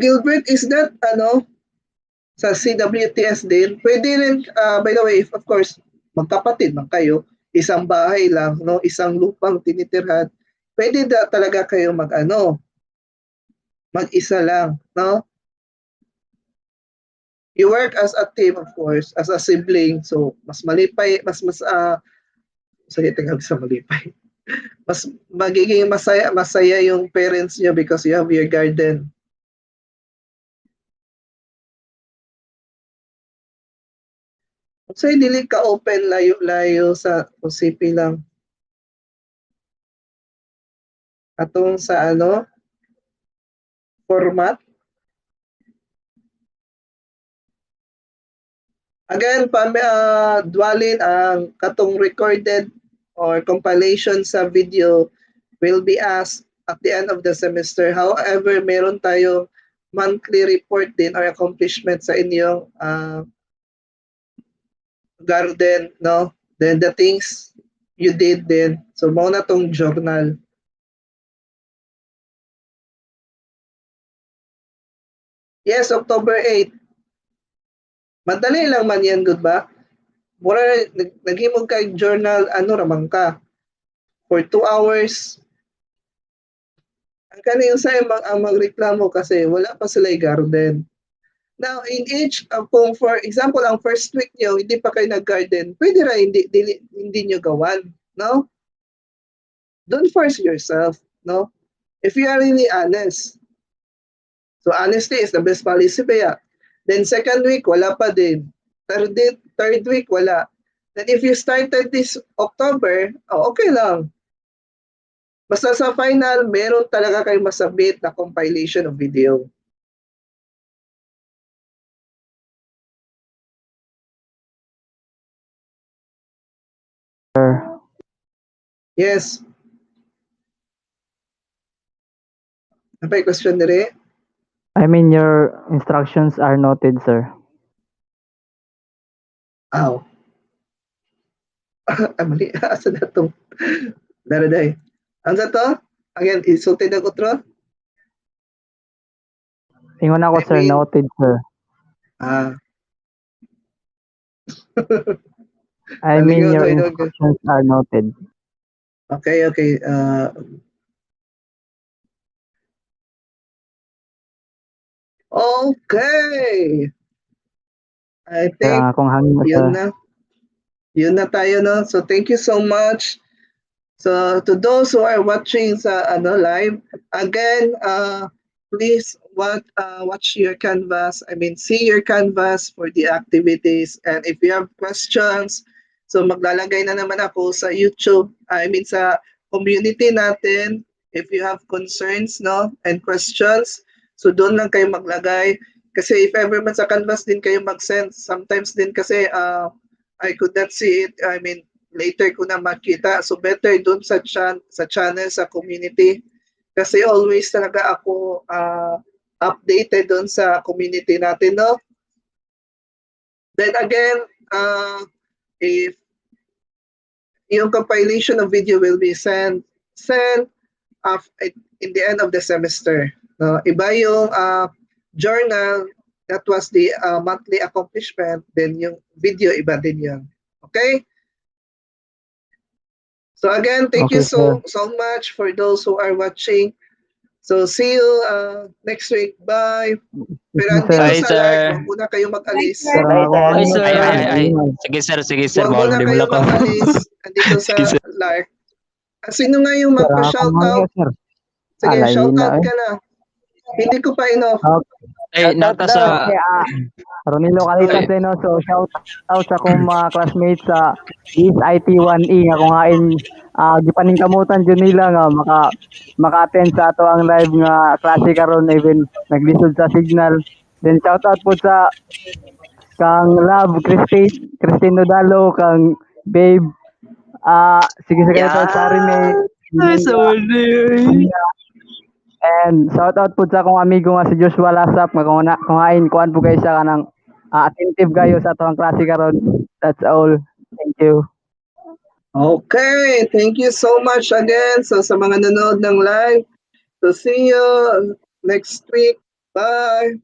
Gilbert, is that sa CWTS din? Pwede rin, by the way, of course, magkapatid man kayo, isang bahay lang, no? Isang lupang tinitirhan, pwede talaga kayo mag-isa lang, no? You work as a team, of course, as a sibling, so mas malipay, sige, tingnan sa malipay. Mas magiging masaya yung parents nyo because you have your garden. So, dili ka open layo sa OCP lang. Atong sa format. Again, dwalin ang katong recorded or compilation sa video will be asked at the end of the semester. However, meron tayong monthly report din or accomplishment sa inyong garden, no? Then the things you did din. So, mo na tong journal. Yes, October 8. Madali lang man yan, good ba? Mura, naghimog kay journal, ramang ka. For 2 hours. Ang kanil sa ang magreklamo kasi wala pa sila garden. Now, in each, kung for example, ang first week nyo, hindi pa kayo nag-garden, pwede ra hindi nyo gawan, no? Don't force yourself, no? If you are really honest. So, honesty is the best policy pa ya. Then, second week, wala pa din. Third week, wala. Then, if you started this October, okay lang. Basta sa final, meron talaga kayo masabit na compilation of video. Sir. Yes. Ano pa yung question nire? I mean, your instructions are noted, sir. Aw. Mali. Asa na ito? Daraday. Ang sa to? Again, isulti na kutro? Ingon ako, sir, noted, sir. I mean, your instructions are noted. Okay. Okay. I think yun na tayo, no? So, thank you so much. So, to those who are watching sa live, again, please watch your Canvas. I mean, see your Canvas for the activities. And if you have questions, so maglalagay na naman ako sa YouTube, I mean sa community natin, if you have concerns, no, and questions, so doon lang kayo maglagay. Kasi if ever man sa Canvas din kayo mag-send, sometimes din kasi I could not see it. I mean, later ko na makita. So better dun sa channel, sa community. Kasi always talaga ako updated dun sa community natin, no? Then again, if yung compilation of video will be sent in the end of the semester. No? Iba yung journal, that was the monthly accomplishment, then yung video, iba din yun. Okay? So again, thank you so much for those who are watching. So see you next week. Bye. Pero andito Bye, sa sir. live, huwag muna kayo mag-alis. Bye, sir. Sige, sir. Huwag muna kayo mag-alis andito sa live. Sino nga yung magpa-shoutout? Sige, shoutout ka na. Hindi ko pa inoff. Ay, nata sa... Ronilo Calitas din, no? So, shout out sa akong mga classmates sa SIT1E nga kung hain gipaning kamutan dyan nila nga maka-attend sa ato ang live nga klase karon, even naglisod sa signal. Then shout out po sa kang Love Christine Nodalo, kang Babe, sige ito sa Rene. And shout out po sa akong amigo nga si Joshua Lasap nga kung hain kuan po guys siya kanang attentive kayo sa atong klase karon. That's all. Thank you. Okay, thank you so much again. So sa mga nanood ng live, so see you next week. Bye.